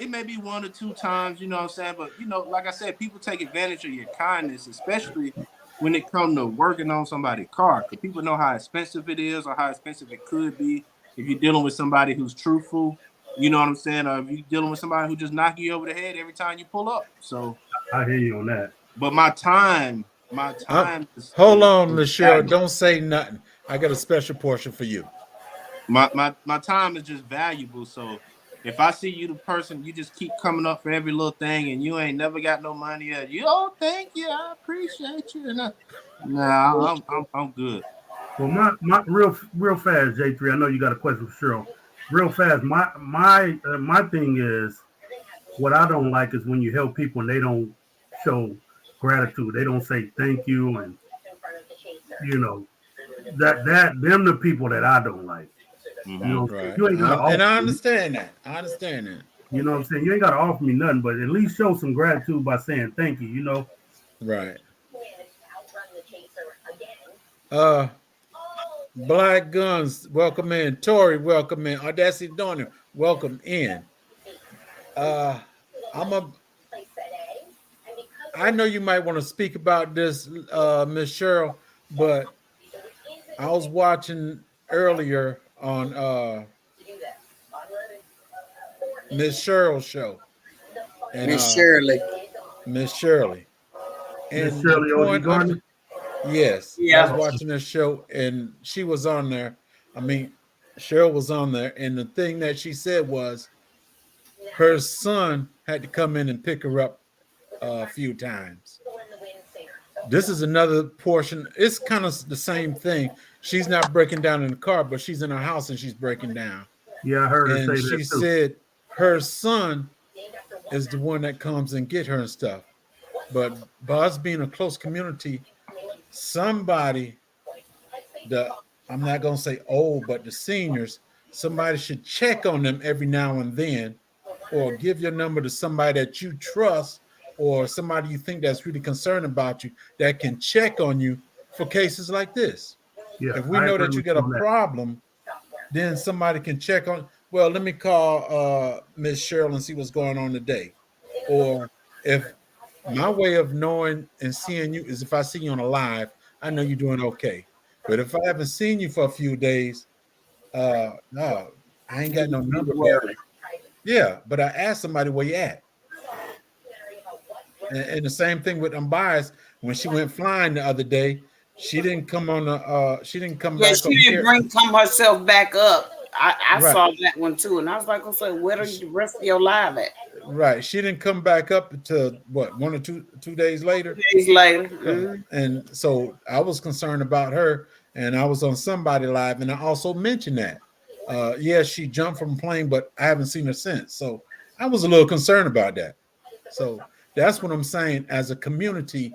two times. You know what I'm saying? But like I said, people take advantage of your kindness, especially when it comes to working on somebody's car, because people know how expensive it is or how expensive it could be if you're dealing with somebody who's truthful. You know what I'm saying? Or if you're dealing with somebody who just knock you over the head every time you pull up. So I hear you on that. But my time hold on, Michelle. Don't say nothing. I got a special portion for you. My time is just valuable. So if I see you the person, you just keep coming up for every little thing and you ain't never got no money. Thank you. I appreciate you. Nah, I'm good. Well, my real fast, J3. I know you got a question for Cheryl. Real fast, my thing is, what I don't like is when you help people and they don't show gratitude. They don't say thank you, and that them the people that I don't like. Right. You ain't gotta and I understand that. You know what I'm saying? You ain't gotta offer me nothing, but at least show some gratitude by saying thank you. Right. Black Guns, welcome in. Tori, welcome in. Audacity Donor, welcome in. I know you might want to speak about this, Miss Cheryl, but I was watching earlier on Miss Cheryl's show. And, Miss Shirley. Miss Shirley. And Miss Shirley O.G. Gardner? Yes. Yeah. I was watching this show and she was on there. Cheryl was on there. And the thing that she said was her son had to come in and pick her up a few times. This is another portion. It's kind of the same thing. She's not breaking down in the car, but she's in her house and she's breaking down. Yeah, I heard her And say that she too. said her son is the one that comes and get her and stuff. But by us being a close community, somebody, the I'm not gonna say old, but the seniors, somebody should check on them every now and then, or give your number to somebody that you trust, or somebody you think that's really concerned about you that can check on you for cases like this. Yeah, If we I know agree that you with got you a on that. problem, then somebody can check on. Well, let me call Miss Cheryl and see what's going on today. Or if my way of knowing and seeing you is if I see you on a live, I know you're doing okay. But if I haven't seen you for a few days, no, I ain't got no number there. Yeah, but I asked somebody where you at. And the same thing with Unbiased. When she went flying the other day, she didn't come on the she didn't come Yeah, back she on here. didn't come herself back up. I Right. saw that one too, and I was like, "I said, where are the rest of your live at?" Right. She didn't come back up until what, 1 or 2 days later. Days later. And so I was concerned about her, and I was on somebody live, and I also mentioned that. Yeah, she jumped from a plane, but I haven't seen her since. So I was a little concerned about that. So that's what I'm saying. As a community,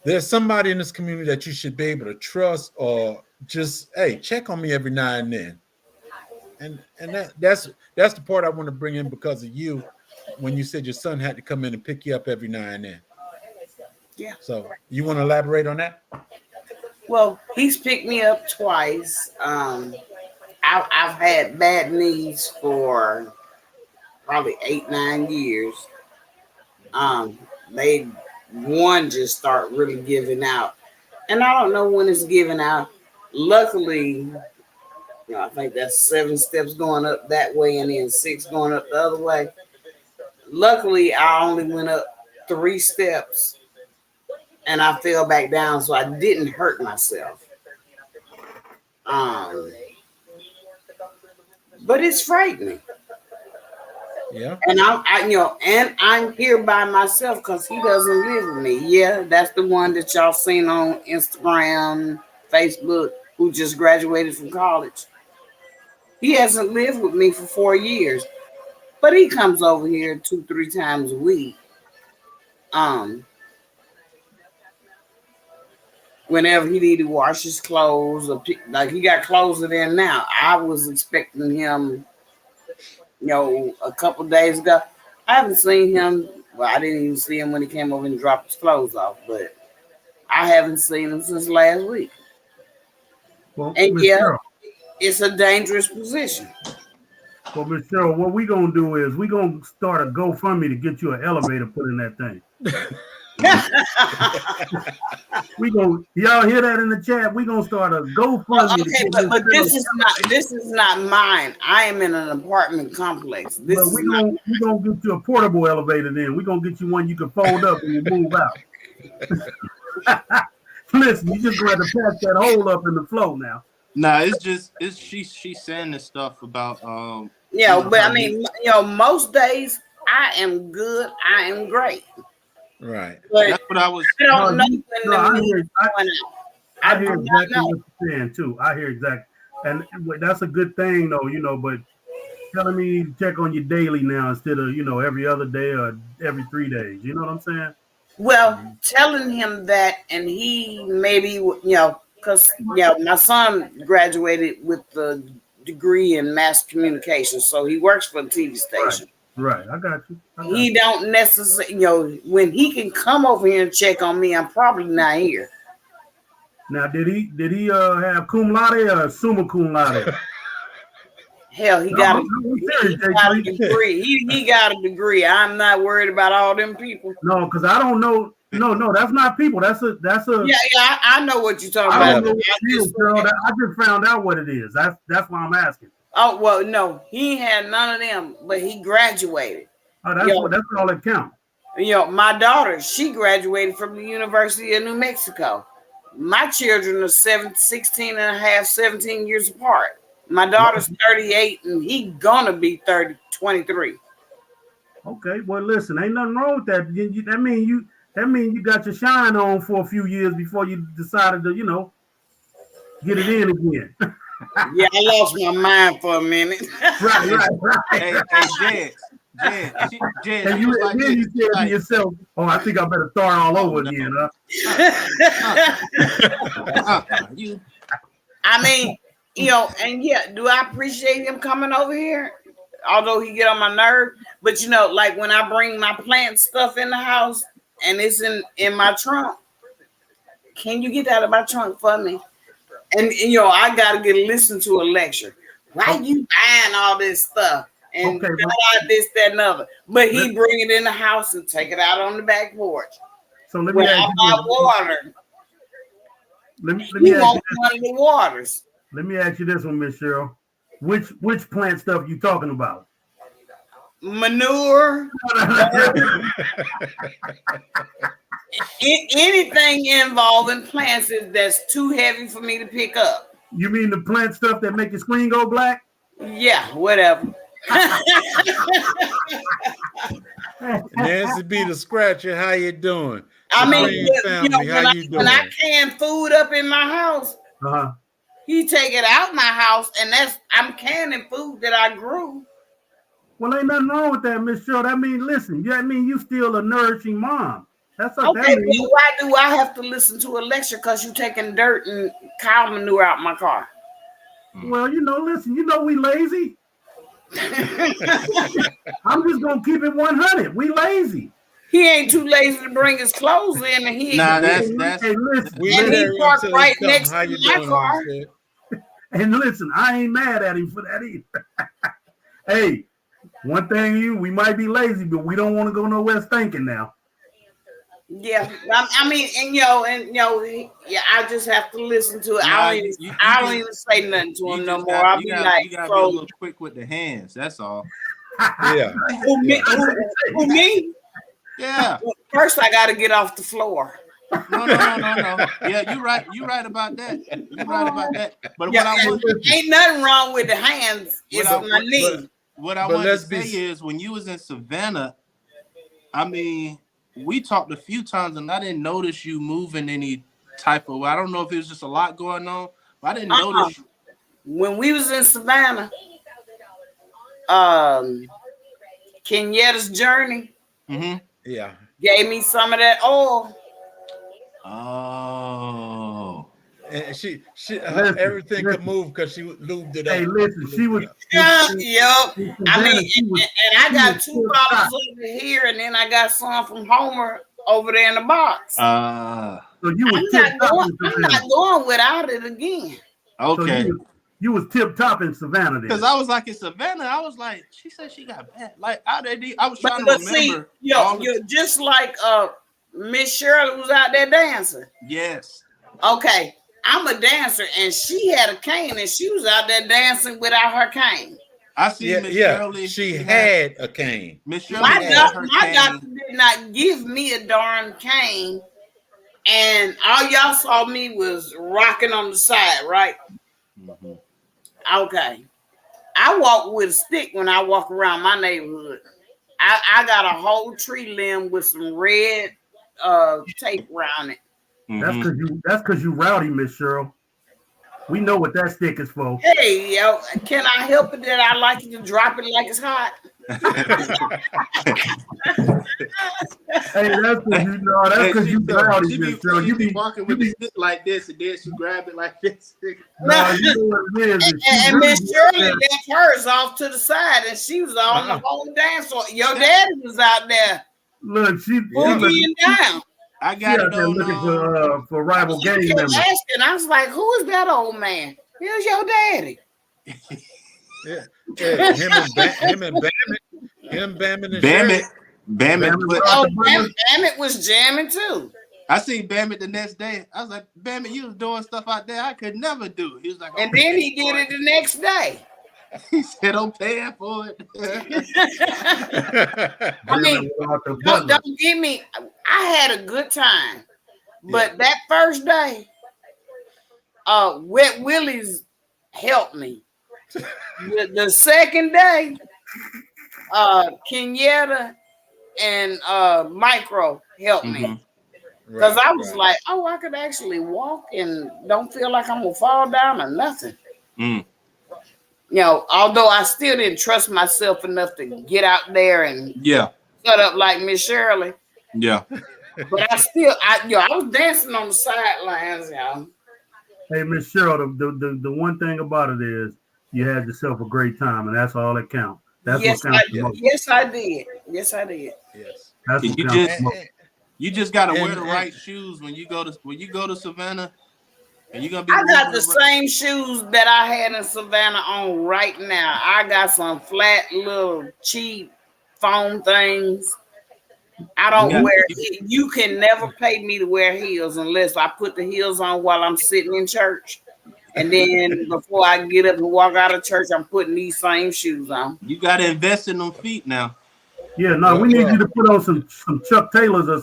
there's somebody in this community that you should be able to trust, or just, hey, check on me every now and then. And that's the part I want to bring in because of you, when you said your son had to come in and pick you up every now and then. Yeah. So you want to elaborate on that? Well, he's picked me up twice. I've had bad knees for probably 8, 9 years. They one just start really giving out, and I don't know when it's giving out. Luckily, I think that's 7 steps going up that way, and then 6 going up the other way. Luckily, I only went up 3 steps, and I fell back down, so I didn't hurt myself. Um, but it's frightening. Yeah. And I'm here by myself because he doesn't live with me. Yeah, that's the one that y'all seen on Instagram, Facebook, who just graduated from college. He hasn't lived with me for 4 years, but he comes over here 2, 3 times a week. Um, Whenever he need to wash his clothes, or like he got clothes in there now. I was expecting him, a couple days ago. I haven't seen him. Well, I didn't even see him when he came over and dropped his clothes off, but I haven't seen him since last week. Well, And Miss yeah, Cheryl. it's a dangerous position. Well, Miss Cheryl, what we gonna do is we gonna start a GoFundMe to get you an elevator put in that thing. Y'all hear that in the chat? We gonna start a GoFundMe. Okay, but this is not mine. I am in an apartment complex. We gonna get you a portable elevator. Then we gonna get you one you can fold up when you move out. Listen, you just gonna have to patch that hole up in the floor now. Nah, it's she's saying this stuff about but I mean, most days I am good. I am great. Right. But that's what I was. I don't know when the meeting's going out. I hear exactly what you're saying too. I hear exactly, and that's a good thing though. But telling me to check on you daily now instead of every other day or every 3 days. You know what I'm saying? Well, telling him that, and he maybe because my son graduated with the degree in mass communication, so he works for a TV station. Right. I got you. He don't necessarily, when he can come over here and check on me, I'm probably not here. Now, did he have cum laude or summa cum laude? Hell, he got a degree. He got a degree. I'm not worried about all them people. No, because I don't know. No, that's not people. That's a. Yeah. I know what you're talking about. I don't know what it is, girl. I just found out what it is. That's why I'm asking. Oh well, no, he had none of them, but he graduated. Oh, that's all that counts. My daughter, she graduated from the University of New Mexico. My children are 16 and a half, 17 years apart. My daughter's 38 and he gonna be 23. Okay, well listen, ain't nothing wrong with that. I mean, That means you got your shine on for a few years before you decided to, get it in again. Yeah, I lost my mind for a minute. right. Hey, Jed, And she was like then this. you She said to like, yourself, "Oh, I think I better start all over no. again." Huh? You. I mean, and yeah, do I appreciate him coming over here? Although he get on my nerve, but like when I bring my plant stuff in the house and it's in my trunk, can you get out of my trunk for me? And I gotta listen to a lecture. Why you buying all this stuff and Okay, out this, that, and other? But he bring it in the house and take it out on the back porch. So let me ask you water. Let me He ask you wants one of the waters. Let me ask you this one, Miss Cheryl. Which plant stuff you talking about? Manure. Anything involving plants that's too heavy for me to pick up. You mean the plant stuff that make your screen go black? Yeah, whatever. Nancy B. the Scratcher, how you doing? I mean, family, how you doing? When I can food up in my house, he take it out my house, and I'm canning food that I grew. Well, ain't nothing wrong with that, Miss Cheryl. That mean, listen, that mean you still a nourishing mom. That's what okay. That means. But why do I have to listen to a lecture because you taking dirt and cow manure out my car? Well, listen, we lazy. I'm just gonna keep it 100. We lazy. He ain't too lazy to bring his clothes in, and he that's. Hey, listen, and he parked right next to my car. And listen, I ain't mad at him for that either. Hey, one thing we might be lazy, but we don't want to go nowhere stinking now. Yeah, I mean, yeah, I just have to listen to it. I don't even say nothing to him no more. I'll be like, you gotta be a little quick with the hands. That's all. Yeah. Who me? Yeah. First, I got to get off the floor. No. Yeah, you're right. You're right about that. But ain't nothing wrong with the hands. It's my knee. What I want to say is, when you was in Savannah, I mean, we talked a few times, and I didn't notice you moving any type of. I don't know if it was just a lot going on, but I didn't notice. When we was in Savannah, Kenyatta's Journey. Mm-hmm. Yeah. Gave me some of that oil. Oh. And she everything could move because she lubed it up. Hey, listen, she was. Yep. I mean, and I got 2 bottles over here, and then I got some from Homer over there in the box. So you was I'm not going without it again. Okay. So you was tip top in Savannah then. Because I was like in Savannah, I was like, she said she got bad. Like I was trying to remember. See, you're just like Miss Shirley was out there dancing. Yes. Okay. I'm a dancer, and she had a cane, and she was out there dancing without her cane. I see Miss Shirley. She had a cane. Miss Shirley my doctor did not give me a darn cane, and all y'all saw me was rocking on the side, right? Mm-hmm. Okay. I walk with a stick when I walk around my neighborhood. I got a whole tree limb with some red tape around it. Mm-hmm. That's because you rowdy, Miss Cheryl. We know what that stick is for. Hey, can I help it that I like you to drop it like it's hot? Hey, that's because you rowdy, Miss Cheryl. You be walking with the stick like this, and then she grab it like this. No, you know what it is. And Miss Shirley left hers off to the side, and she was on the whole dance floor. Your daddy was out there. Look, she down. I got it on looking for rival gang members. Asking, I was like, "Who is that old man?" Here's your daddy. Bammit was jamming too. I seen Bammit the next day. I was like, Bammit, you was doing stuff out there I could never do. He was like, and then he did it the next day. He said, I'm paying for it. I mean, don't give me. I had a good time, but that first day, Wet Willie's helped me. The second day, Kenyatta and Micro helped me. Because I was like, oh, I could actually walk and don't feel like I'm going to fall down or nothing. Mm. You know, although I still didn't trust myself enough to get out there and Yeah. cut up like Miss Shirley. Yeah. But I was dancing on the sidelines, y'all. Hey, Miss Cheryl, the one thing about it is you had yourself a great time, and that's all that counts. That's Yes, what counts the most. yes, I did. Yes, I did. Yes. That's what You counts just the most. you just gotta wear the And right shoes when you go to Savannah, and you're gonna be I got moving the around. same shoes that I had in Savannah on right now. I got some flat little cheap foam things. I You don't got wear. You can never pay me to wear heels unless I put the heels on while I'm sitting in church, and then before I get up and walk out of church, I'm putting these same shoes on. you gotta invest in them feet now. Yeah, no, we need you well, to put on some Chuck Taylors or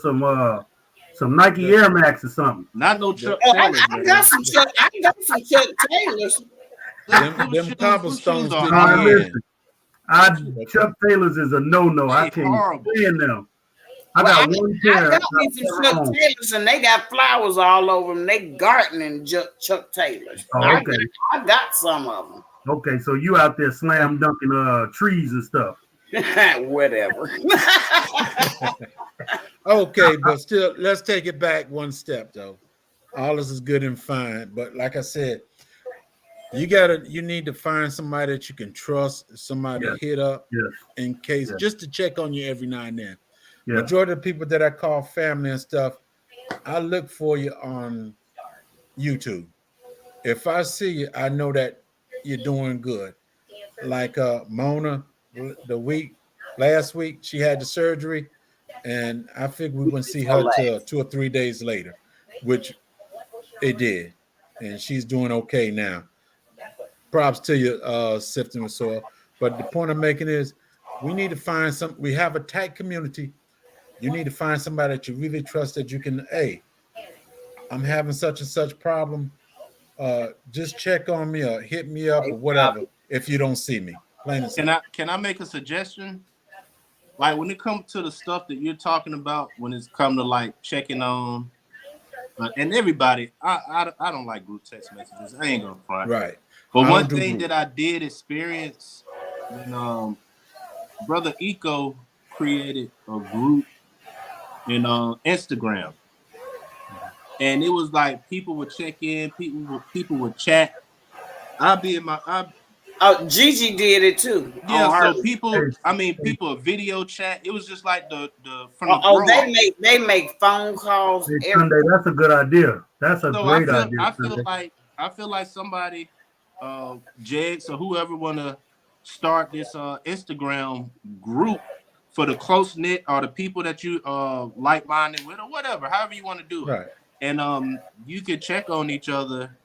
some Nike the, Air Max or something. Not no the, Chuck Oh, Taylors, I got man. some Chuck. I got some Chuck Taylors. them Them shoes cobblestones are do All right, you hard. listen, in. Chuck Taylors is a no. I They can't horrible. stand them. I Well, got one I pair got me I've some ever Chuck owned. Taylors, and they got flowers all over them. They gardening Chuck Taylors. Oh, okay. I got some of Okay, so you out there slam dunking trees and stuff. them. Whatever. Okay, but still, let's take it back one step though. All this is good and fine, but like I said, you need to find somebody that you can trust, somebody Yes, to hit up yes, in case, yes, just to check on you every now and then. yes. Majority of the people that I call family and stuff, I look for you on YouTube. If I see you, I know that you're doing good. Like Mona, last week, she had the surgery, and I figured we wouldn't see her till 2 or 3 days later, which it did, and she's doing okay now. Props to you, Sifting with Soil. But the point I'm making is, we need to find some. We have a tight community. You need to find somebody that you really trust that you can. Hey, I'm having such and such problem. Just check on me or hit me up or whatever if you don't see me. Plain and simple. Can I make a suggestion? Like when it comes to the stuff that you're talking about, when it's come to like checking on and everybody, I don't like group text messages. I ain't gonna front. Right. But I one don't do thing group. that I did experience when Brother Eco created a group in Instagram, and it was like people would check in, people would chat. I'd be in my Oh, Gigi did it too. yeah, On so her. people, I mean, Hey, people video chat. It was just like the from the Oh, grow up. they make phone calls. hey, Sunday, that's a good idea. That's a So great idea, Sunday. I feel like somebody, Jegs or whoever want to start this Instagram group for the close knit or the people that you like minded with or whatever, however you want to do it. Right. And you can check on each other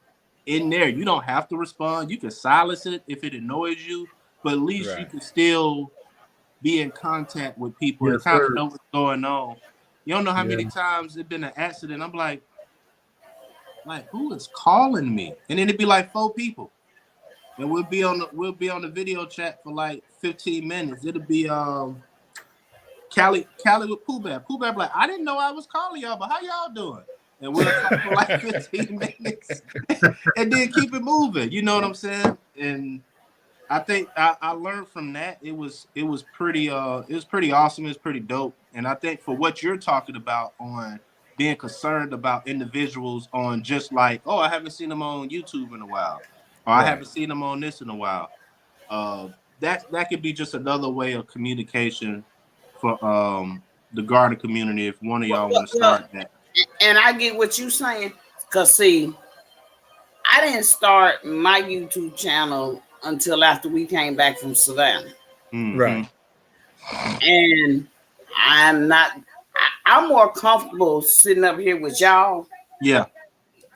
in there. You don't have to respond. You can silence it if it annoys you, but at least you Right. can still be in contact with people and Yes, kind of sir. know what's going on. You don't know how Yeah. many times it's been an accident. I'm like who is calling me? And then it'd be like 4 people, and we'll be on the video chat for like 15 minutes. It'll be Callie with Pooh Bear. Pooh Bear be like, I didn't know I was calling y'all, but how y'all doing? And we'll talk for like 15 minutes and then keep it moving. You know what I'm saying? And I think I learned from that. It was pretty awesome. It was pretty dope. And I think for what you're talking about on being concerned about individuals on just like, oh, I haven't seen them on YouTube in a while, or I haven't seen them on this in a while. That could be just another way of communication for the garden community if one of y'all want to start that. And I get what you're saying. Cause see, I didn't start my YouTube channel until after we came back from Savannah. Mm-hmm. Right. And I'm more comfortable sitting up here with y'all Yeah.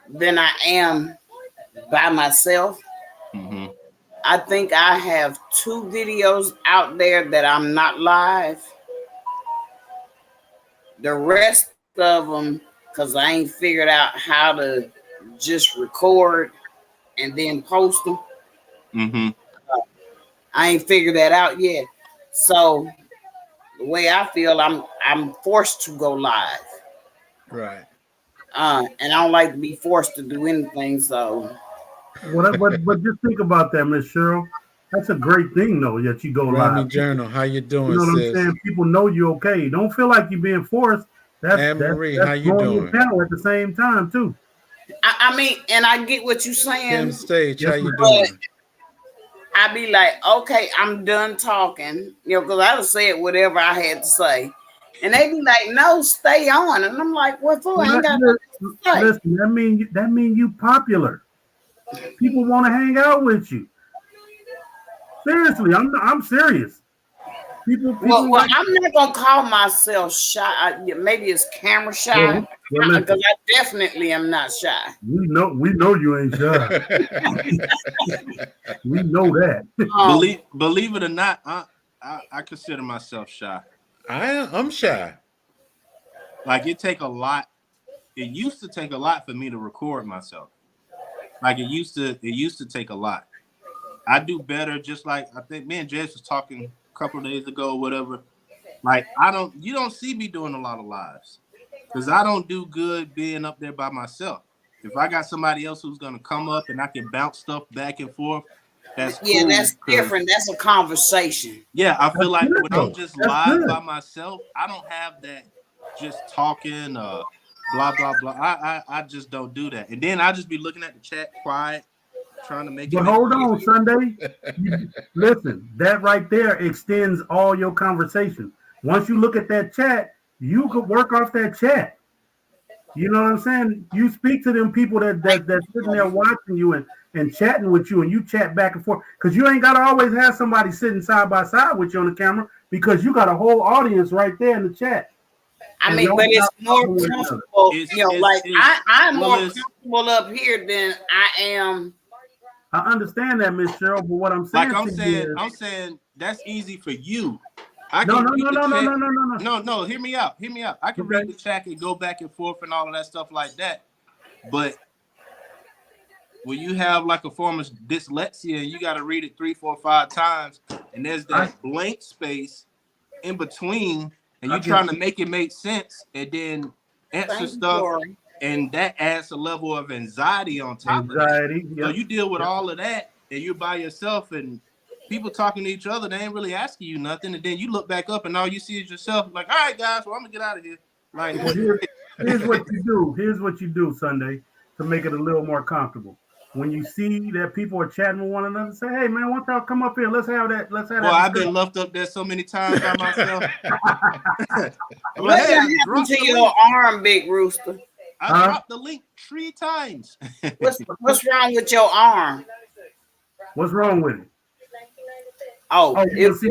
than I am by myself. Mm-hmm. I think I have 2 videos out there that I'm not live. The rest of them, because I ain't figured out how to just record and then post them. Mm-hmm. I ain't figured that out yet. So the way I feel, I'm forced to go live. Right. And I don't like to be forced to do anything. So, but just think about that, Miss Cheryl. That's a great thing, though, that you go Granny live. Journal, how you You doing, know what I'm sis? saying? People know you're okay. Don't feel like you're being forced. Anne Marie, how you growing your doing? talent at the same time too. I mean, and I get what you're Kim saying, Stage, how Yes, you ma'am. but doing? I be like, okay, I'm done talking, because I done said whatever I had to say. And they be like, no, stay on. And I'm like, what for? I ain't got nothing to say. Listen, that mean you popular. People want to hang out with you. Seriously, I'm serious. People Well, like. I'm not gonna call myself shy. Maybe it's camera shy, because I definitely am not shy. We know you ain't shy. We know that. Believe it or not, I consider myself shy. I'm shy. Like it used to take a lot for me to record myself. Like it used to take a lot. I do better, just like I think me and Jess was talking a couple of days ago, whatever. Like you don't see me doing a lot of lives because I don't do good being up there by myself. If I got somebody else who's gonna come up and I can bounce stuff back and forth, that's cool. Yeah, that's different. That's a conversation. Yeah, I feel like when I'm just live by good. myself, I don't have that just talking, blah blah blah. I just don't do that, and then I just be looking at the chat quiet, trying to make it. But hold on, Sunday. Listen, that right there extends all your conversation. Once you look at that chat, you could work off that chat. You know what I'm saying? You speak to them people that sitting there watching you and chatting with you, and you chat back and forth. Because you ain't got to always have somebody sitting side by side with you on the camera, because you got a whole audience right there in the chat. I mean, but it's more comfortable. I'm more comfortable up here than I am. I understand that, Miss Cheryl, but what I'm saying, I'm saying that's easy for you. No. Hear me out. I can read the chat and go back and forth and all of that stuff like that. But when you have like a form of dyslexia and you got to read it 3, 4, 5 times, and there's that blank space in between, and you're trying to make it make sense, and then answer stuff, and that adds a level of anxiety on top of that. So you deal with all of that, and you're by yourself, and people talking to each other, they ain't really asking you nothing, and then you look back up, and all you see is yourself. Like, all right, guys, well, I'm gonna get out of here. Like, here's what you do. Here's what you do, Sunday, to make it a little more comfortable. When you see that people are chatting with one another, say, "Hey, man, why don't y'all come up here? Let's have that. Well, I've been left up there so many times by myself. What happened to your arm, Big Rooster? I dropped the link 3 times. What's wrong with your arm? What's wrong with it? Oh, it was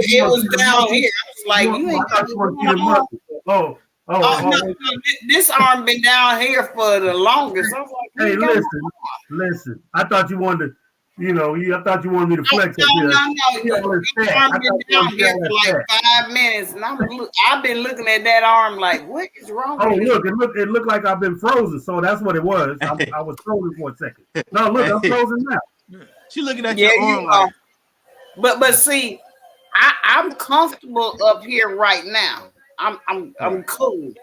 down here. I was like, you ain't got to no, this arm been down here for the longest. I was like, hey, listen. I thought you wanted to, I thought you wanted me to flex up here. No. Your arm been down here for like 5 minutes, and I've been looking at that arm like, what is wrong with it looked like I've been frozen, so that's what it was. I was frozen for a second. No, look, I'm frozen now. She looking at your arm like. But see, I'm comfortable up here right now. I'm cool,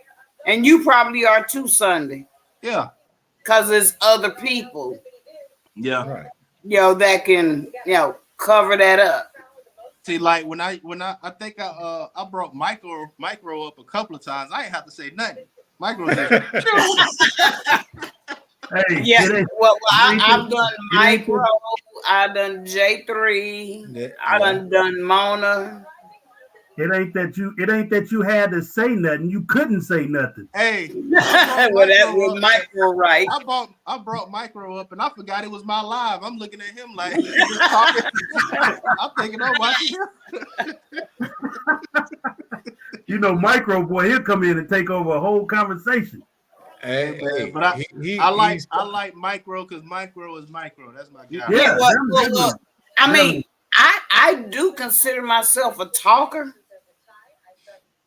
and you probably are too, Sunday. Yeah, because there's other people. Yeah, right. That can cover that up. See, like when I think I brought micro up a couple of times. I ain't have to say nothing. Micro just. Hey, yeah, well, I've done micro. I done J3. I done Mona. It ain't that you had to say nothing. You couldn't say nothing. Hey, well, that was micro, right? I brought micro up, and I forgot it was my live. I'm looking at him like he's talking. I'm thinking, oh, watching him. Micro boy, he'll come in and take over a whole conversation. Hey, but I like micro because micro is micro. That's my guy. Yeah, well, I mean, I do consider myself a talker.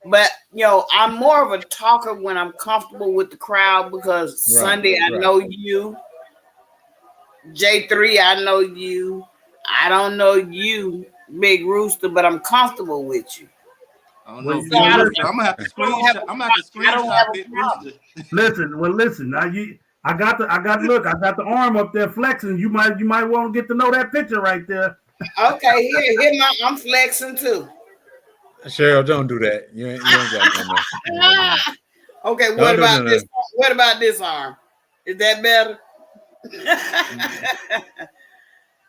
But I'm more of a talker when I'm comfortable with the crowd because Sunday I know you, J3 I know you, I don't know you, Big Rooster, but I'm comfortable with you. I don't know. Well, Big well, Rooster. I'm gonna have to screenshot Big Rooster. listen. Now I got the arm up there flexing. You might want to get to know that picture right there. Okay, here I'm flexing too. Cheryl, don't do that. You ain't got no. Okay, Don't do none of this? that. What about this arm? Is that better?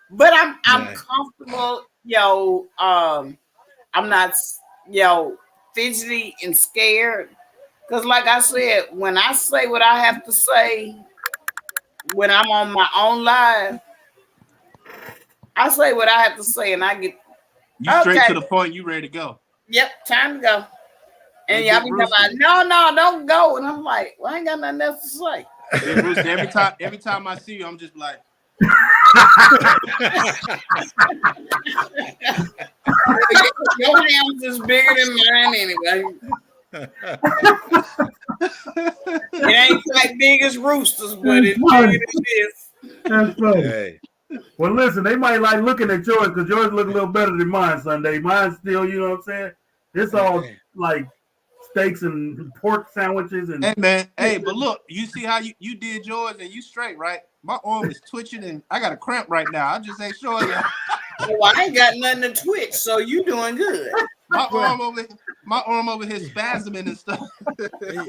But I'm Nah. comfortable, I'm not, fidgety and scared. Cause like I said, when I say what I have to say, when I'm on my own live, I say what I have to say, and I get You straight to the point. You ready to go? Yep, time to go. And Hey, y'all Big be talking Rooster. about, no, don't go. And I'm like, well, I ain't got nothing else to say. Big Rooster. Every time I see you, I'm just like, Your hands is bigger than mine anyway. It ain't quite big as Roosters, but it's bigger than this. That's funny. Hey. Well, listen, they might like looking at yours because yours look a little better than mine Sunday. Mine's still, you know what I'm saying? It's all like steaks and pork sandwiches and. hey man, hey, but look, you see how you did yours and you straight, right? My arm is twitching and I got a cramp right now. I just ain't showing you. Well, I ain't got nothing to twitch, so you doing good. My arm over here spasming and stuff.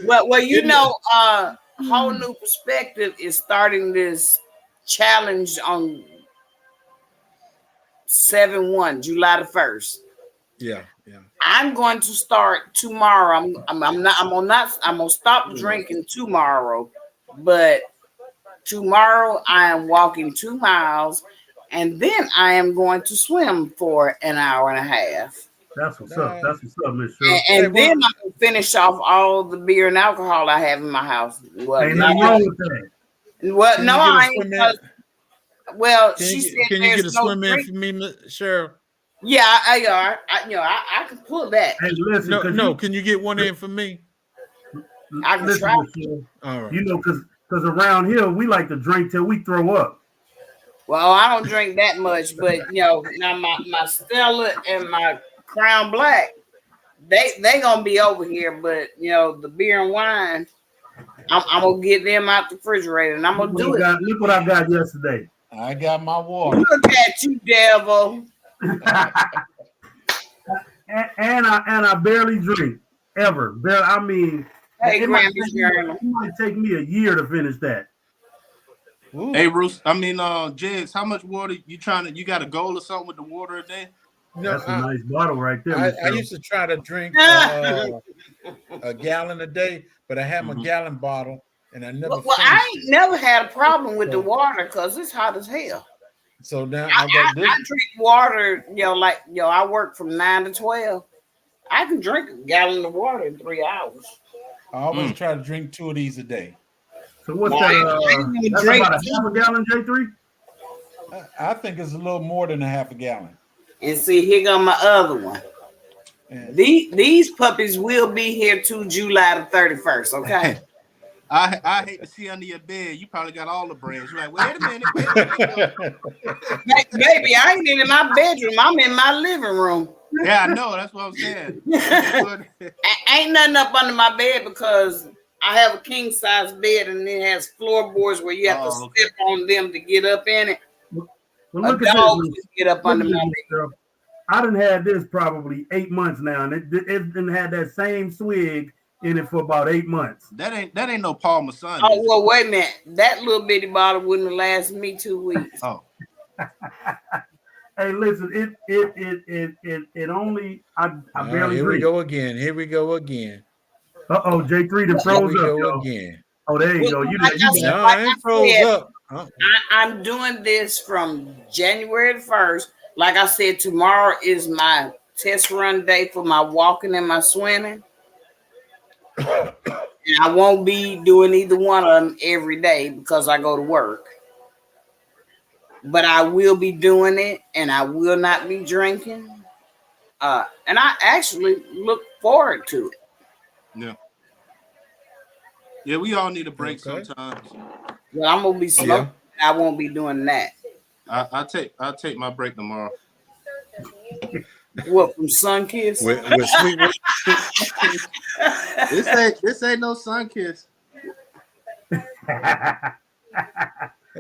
Well, whole new perspective is starting this challenge on 7/1, July the 1st. Yeah. I'm going to start tomorrow. I'm gonna stop drinking tomorrow, but tomorrow I am walking 2 miles, and then I am going to swim for an hour and a half. That's what's up. That's what's up, Miss Shirley. And then I'm gonna finish off all the beer and alcohol I have in my house. Well, ain't nothing wrong with that. Well, no, I ain't. Well, she said, "Can you get a swim in for me, Cheryl?" Yeah, I can pull that. Hey, listen, no. Can you get one in for me? I can try. All right. You know, because around here we like to drink till we throw up. Well, I don't drink that much, but now my Stella and my Crown Black, they gonna be over here. But the beer and wine, I'm gonna get them out the refrigerator and I'm gonna do it. Look what I got yesterday. I got my water. Look at you, devil. and I barely drink ever. I mean, hey, it might take me a year to finish that. Ooh. Hey, Bruce. I mean, Jigs, how much water you got a goal or something with the water a day? No, that's a nice bottle right there. I used to try to drink a gallon a day, but I have my gallon bottle and I never. Well, I ain't never had a problem with the water because it's hot as hell. So now I drink water. I work from 9 to 12. I can drink a gallon of water in 3 hours. I always try to drink 2 of these a day. So what's that? That's about a half a gallon, J3? I think it's a little more than a half a gallon. And see, here go my other one. Yeah. These puppies will be here to July the 31st, okay? I hate to see under your bed. You probably got all the brands. You're like, wait a minute. Baby, I ain't in my bedroom. I'm in my living room. Yeah, I know. That's what I'm saying. Ain't nothing up under my bed because I have a king size bed and it has floorboards where you have to step on them to get up in it. Well, look at this. Get up under my bed. I done had this probably 8 months now, and it didn't have that same swig in it for about 8 months. That ain't no Paul Masson. Oh well, wait a minute. That little bitty bottle wouldn't have lasted me 2 weeks. Oh. Hey, listen, it only I barely. Here we go again. J3 the froze up, y'all. Again. Oh, there you go. I ain't froze up. I'm doing this from January 1st. Like I said, tomorrow is my test run day for my walking and my swimming. And I won't be doing either one of them every day because I go to work. But I will be doing it and I will not be drinking. And I actually look forward to it. Yeah. Yeah, we all need a break sometimes. Well, I'm gonna be smoking. Yeah. I won't be doing that. I'll take my break tomorrow. What from Sunkiss? with sweet water. This ain't no sun kiss. I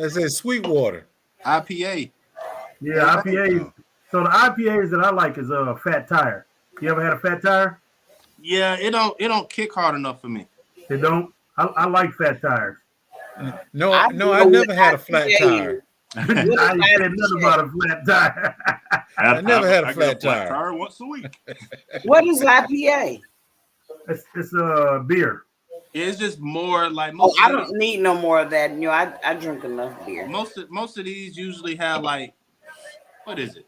said sweet water. IPA. Yeah, IPAs. So the IPAs that I like is Fat Tire. You ever had a Fat Tire? Yeah, it don't kick hard enough for me. They don't. I like Fat Tires. No, I I know never what had a flat IPA tire. I ain't said nothing about a flat tire. I never had a I flat get a tire. once a week. What is IPA? It's a beer. It's just more like Oh, most. I of don't need no more of that. You know, I drink enough beer. most of these usually have like, what is it,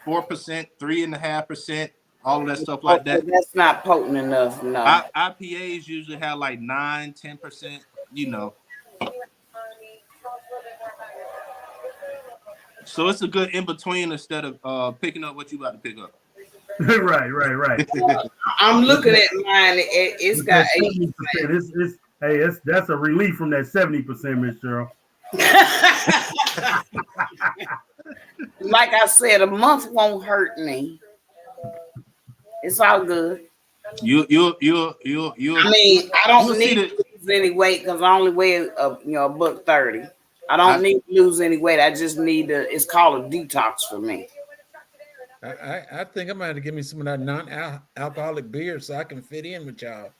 4%, 3.5%, all of that stuff like that. That's not potent enough. No. IPAs usually have like 9, 10%. You know. So it's a good in between instead of picking up what you about to pick up. right. I'm looking at mine. It's got 70%. That's a relief from that 70%, Miss Cheryl. Like I said, a month won't hurt me. It's all good. You. I mean, I don't need to lose any weight because I only weigh $130. I don't need to lose any weight. I just need to. It's called a detox for me. I think I'm gonna have to give me some of that non-alcoholic beer so I can fit in with y'all.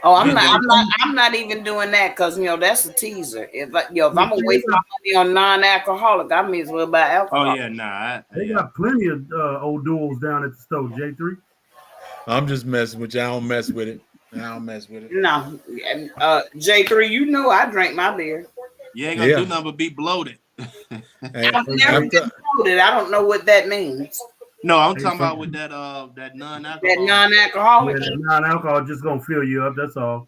Oh, I'm not even doing that because that's a teaser. If I'm gonna waste my money on non-alcoholic, I may as well buy alcohol. Oh yeah, nah. They got plenty of old duels down at the store, J3. I'm just messing with you. I don't mess with it. No, J3, I drink my beer. You ain't gonna do nothing but be bloated. I've never been bloated. I don't know what that means. No, I'm talking about with that non-alcohol. That non-alcoholic. Yeah, non-alcohol just gonna fill you up. That's all.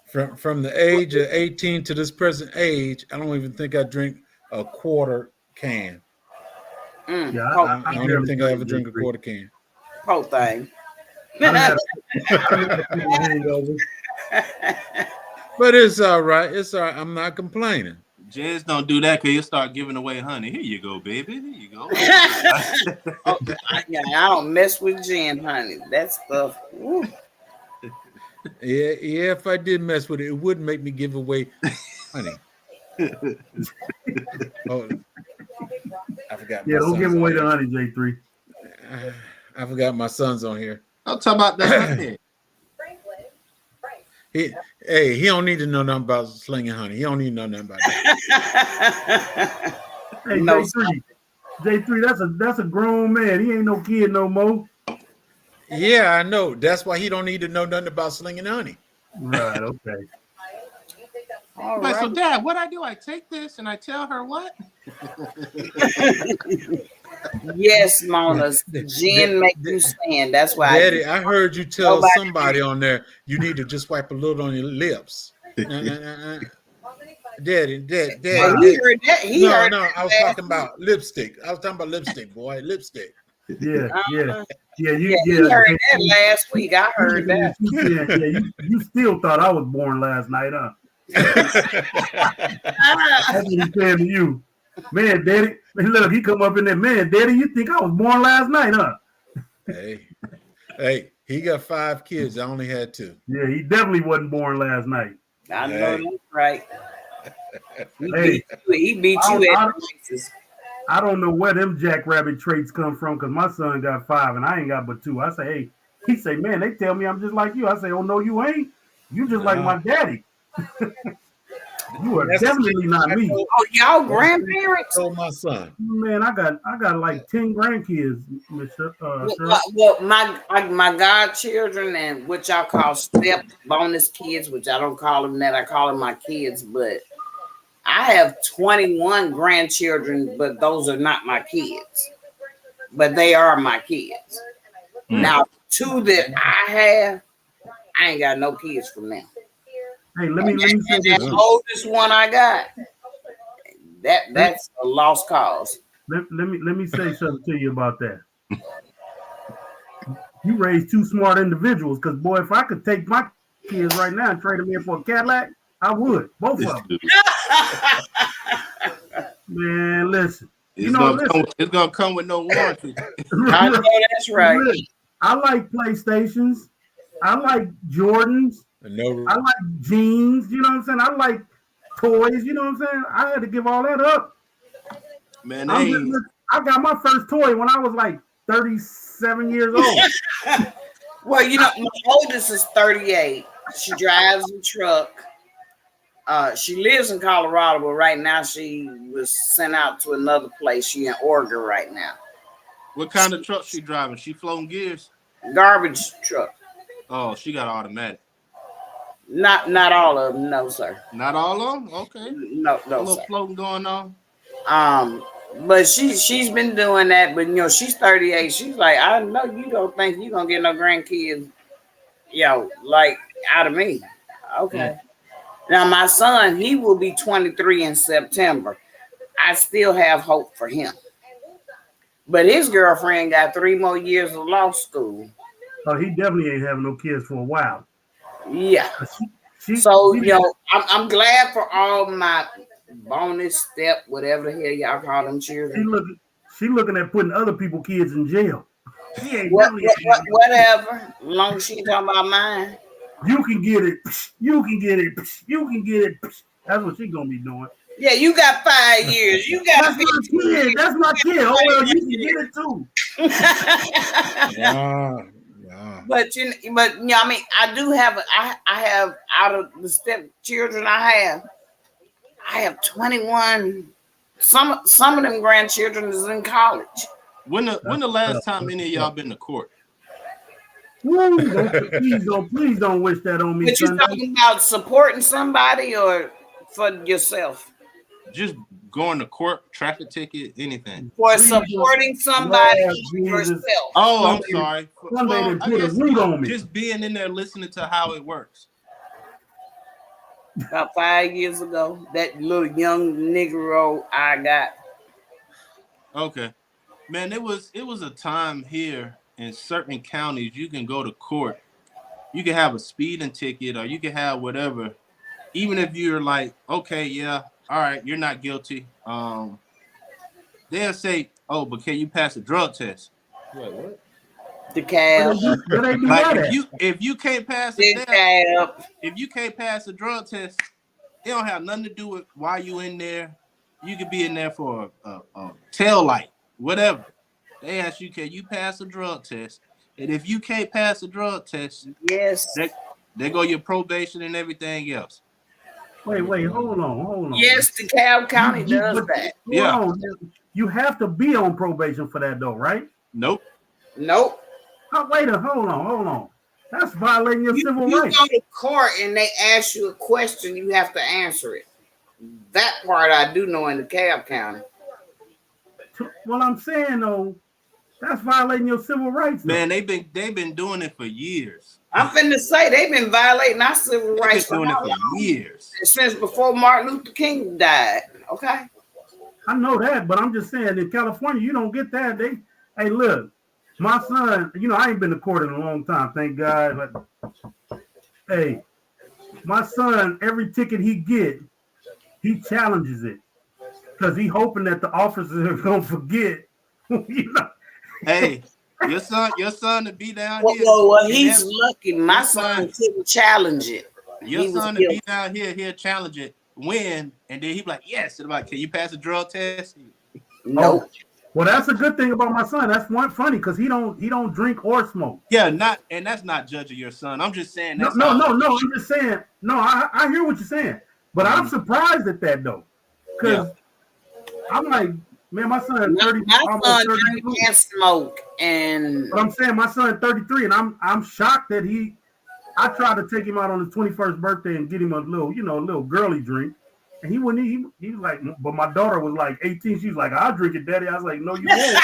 From the age of 18 to this present age, I don't even think I drink a quarter can. Yeah, I don't even think I ever drink a quarter can. Whole thing. But it's all right. It's all right. I'm not complaining. Jez don't do that because he'll start giving away honey. Here you go, baby. Here you go. I don't mess with gin, honey. That stuff. Woo. Yeah. If I did mess with it, it wouldn't make me give away honey. Oh, I forgot. Yeah, don't give away the honey, J3. I forgot my son's on here. I'm talking about the honey. He don't need to know nothing about slinging honey. He don't need to know nothing about that. Hey, no. J3, that's a grown man. He ain't no kid no more. Yeah, I know. That's why he don't need to know nothing about slinging honey. Right. Okay. All Wait, right. so Dad, what I do? I take this and I tell her what? Yes, Mona. Gin make you stand. That's why. Daddy, I heard you tell somebody on there you need to just wipe a little on your lips. Daddy. Well, he heard that. He heard no. I was talking about lipstick. Boy, lipstick. Yeah. He heard that last week. I heard that. You still thought I was born last night, huh? That's what he's saying to you. Man, Daddy. Look, he come up in there. Man, Daddy, you think I was born last night, huh? Hey, he got 5 kids. I only had 2. Yeah, he definitely wasn't born last night. I know that's right. He beat you at races. I don't know where them jackrabbit traits come from because my son got 5 and I ain't got but 2. I say, hey, he say, man, they tell me I'm just like you. I say, oh, no, you ain't. You just like my daddy. You are definitely not me. Oh, y'all grandparents? Told my son. Man, I got like 10 grandkids, Mr. Well, my godchildren and what y'all call step bonus kids, which I don't call them that. I call them my kids, but I have 21 grandchildren, but those are not my kids. But they are my kids. Now, 2 that I have, I ain't got no kids from them. Hey, let me say this. That oldest one I got, that's a lost cause. Let me say something to you about that. You raised 2 smart individuals, because boy, if I could take my kids right now and trade them in for a Cadillac, I would. Both of them. Man, listen. It's gonna come with no warranty. I know that's right. Listen, I like PlayStations. I like Jordans. No, I like jeans. You know what I'm saying? I like toys. You know what I'm saying? I had to give all that up. Man, I got my first toy when I was like 37 years old. Well, you know, my oldest is 38. She drives a truck. She lives in Colorado, but right now she was sent out to another place. She in Oregon right now. what kind of truck she driving? She floating gears? Garbage truck. Oh, she got automatic. Not all of them, no, sir. Not all of them? Okay. No, A little sir. floating going on. But she's been doing that, but you know, she's 38. She's like, I know you don't think you're gonna get no grandkids, like out of me. Okay. Now my son, he will be 23 in September. I still have hope for him. But his girlfriend got 3 more years of law school. Oh, he definitely ain't having no kids for a while. Yeah. She I'm glad for all my bonus step, whatever the hell y'all call them children. She looking at putting other people's kids in jail. She ain't Whatever. As long as she ain't talking about mine. You can get it. You can get it. You can get it. That's what she gonna be doing. Yeah, you got 5 years. You got 15 years. That's my kid. Oh well, you can get it too. yeah. But I mean, I do have. I have out of the step children I have 21. Some of them grandchildren is in college. When the last time any of y'all been to court? Woo, please don't wish that on me. But you talking about supporting somebody or for yourself? Just going to court, traffic ticket, anything. For supporting somebody yourself. Oh, I'm sorry. Well, I guess on me. Just being in there listening to how it works. About 5 years ago, that little young Negro I got. Okay. Man, it was a time here in certain counties you can go to court. You can have a speeding ticket or you can have whatever. Even if you're like, okay, yeah, all right, you're not guilty. They'll say, oh, but can you pass a drug test? You're like, what? The cab. Like if you can't pass if you can't pass a drug test, it don't have nothing to do with why you in there. You could be in there for a tail light, whatever. They ask you, can you pass a drug test? And if you can't pass a drug test, yes, they go your probation and everything else. Wait, hold on. Yes, DeKalb County does that. Yeah. You have to be on probation for that though, right? Nope. Oh, hold on. That's violating your civil rights. You go to court and they ask you a question, you have to answer it. That part I do know in DeKalb County. Well, I'm saying though, that's violating your civil rights. Man, they've been doing it for years. I'm finna say they've been violating our civil rights for years. Since before Martin Luther King died. Okay. I know that, but I'm just saying in California, you don't get that. Hey, look, my son, I ain't been to court in a long time, thank God. But hey, my son, every ticket he get, he challenges it. Because he hoping that the officers are gonna forget. Hey, your son to be down here. Well, he's lucky. My son couldn't challenge it. Your son to be down here, he'll challenge it, win, and then he be like, yes. And I'm like, can you pass a drug test? Nope. Well, that's a good thing about my son. That's one funny because he don't drink or smoke. Yeah, and that's not judging your son. I'm just saying No. I'm just saying. No, I hear what you're saying, but I'm surprised at that though, because I'm like, man, my son 30. My son drink and smoke, but I'm saying my son 33, and I'm shocked that I tried to take him out on his 21st birthday and get him a little girly drink. And he wouldn't. He was like, but my daughter was like 18. She was like, "I'll drink it, Daddy." I was like, "No, you won't."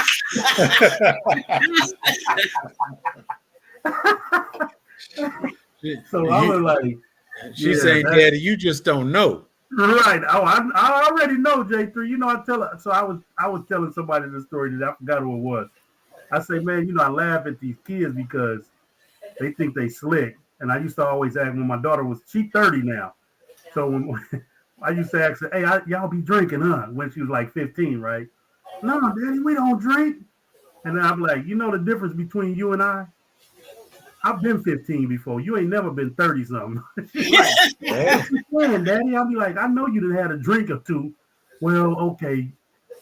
So I was like, "She's saying, Daddy, you just don't know." Right? Oh, I already know, J3. I tell her. So I was telling somebody the story that I forgot who it was. I say, man, I laugh at these kids because they think they slick. And I used to always ask when my daughter she's 30 now. So when I used to ask her, hey, y'all be drinking, huh? When she was like 15, right? No, Daddy, we don't drink. And then I'm like, you know the difference between you and I? I've been 15 before. You ain't never been 30 something. She's like, Hey, what you saying, Daddy? I'll be like, I know you done had a drink or two. Well, okay.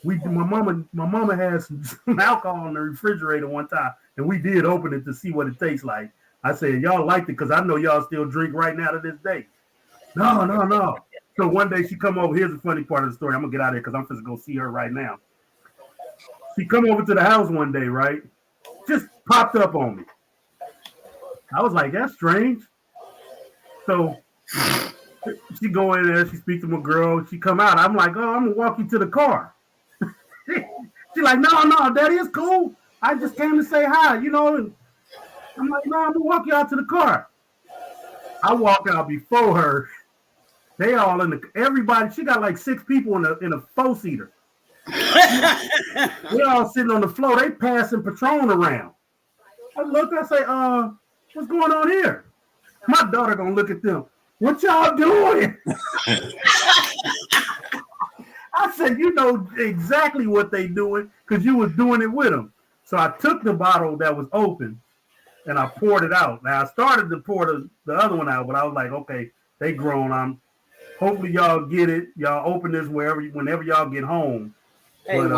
My mama had some alcohol in the refrigerator one time, and we did open it to see what it tastes like. I said, y'all liked it because I know y'all still drink right now to this day. No. So one day she come over. Here's the funny part of the story. I'm gonna get out of here because I'm supposed to go see her right now. She come over to the house one day, right? Just popped up on me. I was like, that's strange. So she go in there, she speaks to my girl, she come out. I'm like, oh, I'm gonna walk you to the car. She's like, no, Daddy, it's cool. I just came to say hi, you know. And I'm like, no, I'm gonna walk you out to the car. I walk out before her. They all everybody. She got like 6 people in a 4-seater. They all sitting on the floor. They passing Patron around. I look. I say, what's going on here? My daughter gonna look at them. What y'all doing? I said, you know exactly what they doing because you was doing it with them. So I took the bottle that was open and I poured it out. Now I started to pour the other one out, but I was like, okay, they grown. Hopefully y'all get it. Y'all open this whenever y'all get home. But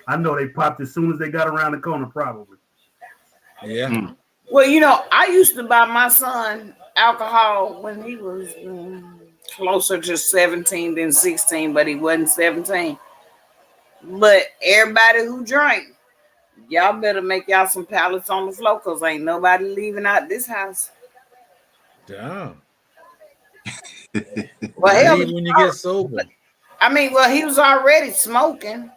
I know they popped as soon as they got around the corner, probably. yeah. Well, you know, I used to buy my son alcohol when he was closer to 17 than 16, but he wasn't 17. But everybody who drank, y'all better make y'all some pallets on the floor because ain't nobody leaving out this house. Damn. Well, hell, Leave when you get sober. I mean, well, he was already smoking.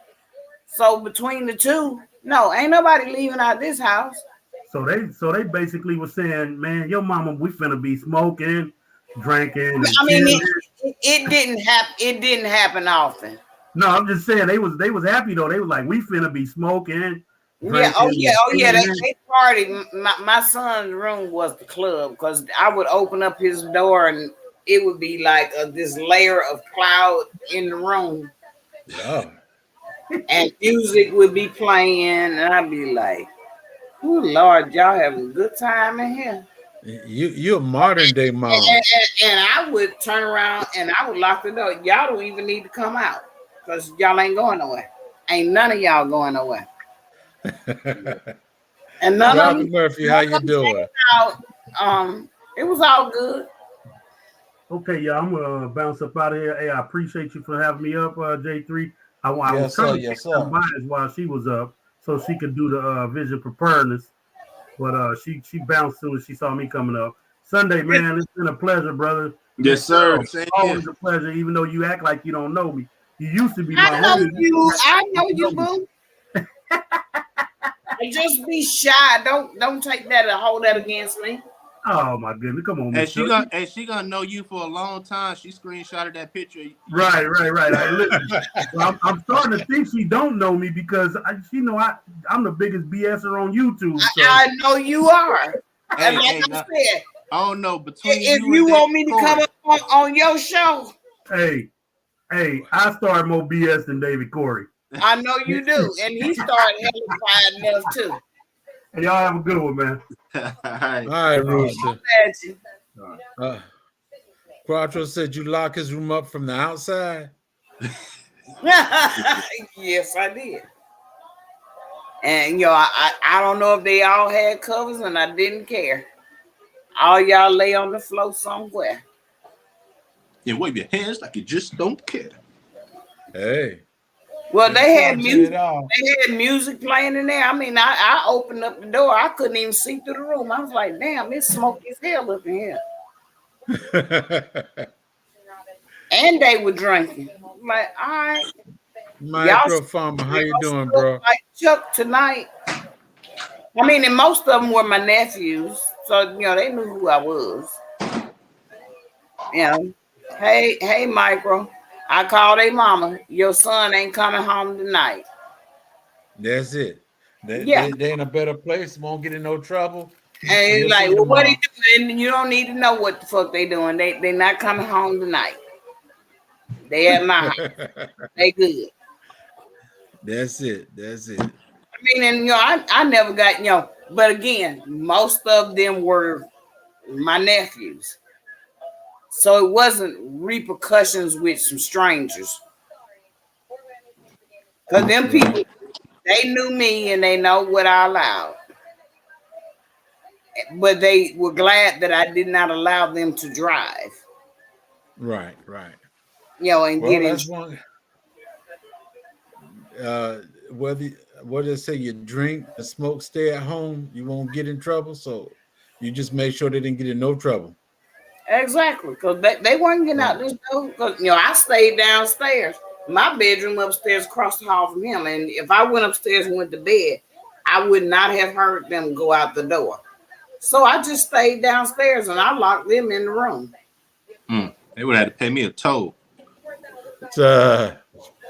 So between the two, no, ain't nobody leaving out this house. So they basically were saying, man, your mama, we finna be smoking, drinking, and I mean, chilling. it didn't happen. It didn't happen often. No, I'm just saying they was happy though. They was like, we finna be smoking, Yeah. drinking. Oh yeah. They party. My son's room was the club because I would open up his door and it would be like this layer of cloud in the room. Lord. And music would be playing, and I'd be like, "Oh Lord, y'all having a good time in here." You're a modern day mom. And I would turn around and I would lock the door. Y'all don't even need to come out because y'all ain't going nowhere. Ain't none of y'all going nowhere. And none of them, Murphy, how you doing? out. It was all good. Okay, y'all, I'm gonna bounce up out of here. Hey, I appreciate you for having me up, J3. I was trying to get Unbiased while she was up so she could do the vision preparedness. But she bounced soon as she saw me coming up. Sunday, man, it's been a pleasure, brother. Yes, sir. Always a pleasure, even though you act like you don't know me. You used to be my I know homie. you. I know you, boo. Just be shy. Don't take that and hold that against me. Oh my goodness, come on, and she gonna know you for a long time. She screenshotted that picture. Right. Listen, I'm starting to think she don't know me because I'm the biggest BSer on YouTube. So. I know you are. Hey, and like I said, I don't know between if you want me to come up on your show. Hey, I start more BS than David Corey. I know you do, and he started hella quiet enough too. Hey, y'all have a good one, man. All right, Rooster. Quattro said you lock his room up from the outside. Yes, I did. And I don't know if they all had covers, and I didn't care. All y'all lay on the floor somewhere. And wave your hands like you just don't care. Hey. Well, they had music. They had music playing in there. I mean, I opened up the door. I couldn't even see through the room. I was like, "Damn, it's smoky as hell up in here." And they were drinking. I'm like, all right. Micro Farmer, how you doing, bro? Like Chuck tonight. I mean, and most of them were my nephews, so they knew who I was. Hey, Micro. I called a mama. Your son ain't coming home tonight. That's it. They in a better place. Won't get in no trouble. And he's like, well, what are you doing? You don't need to know what the fuck they doing. They not coming home tonight. They at my house. They good. That's it. That's it. I mean, and I never got, but again, most of them were my nephews. So it wasn't repercussions with some strangers. Because them people, they knew me and they know what I allowed. But they were glad that I did not allow them to drive. Right, right. And Well, get in. that's one. Whether what they say, you drink and smoke, stay at home, you won't get in trouble. So you just make sure they didn't get in no trouble. Exactly. Because they weren't getting out Right. this door. Because, I stayed downstairs. My bedroom upstairs across the hall from him. And if I went upstairs and went to bed, I would not have heard them go out the door. So I just stayed downstairs and I locked them in the room. They would have had to pay me a toll. They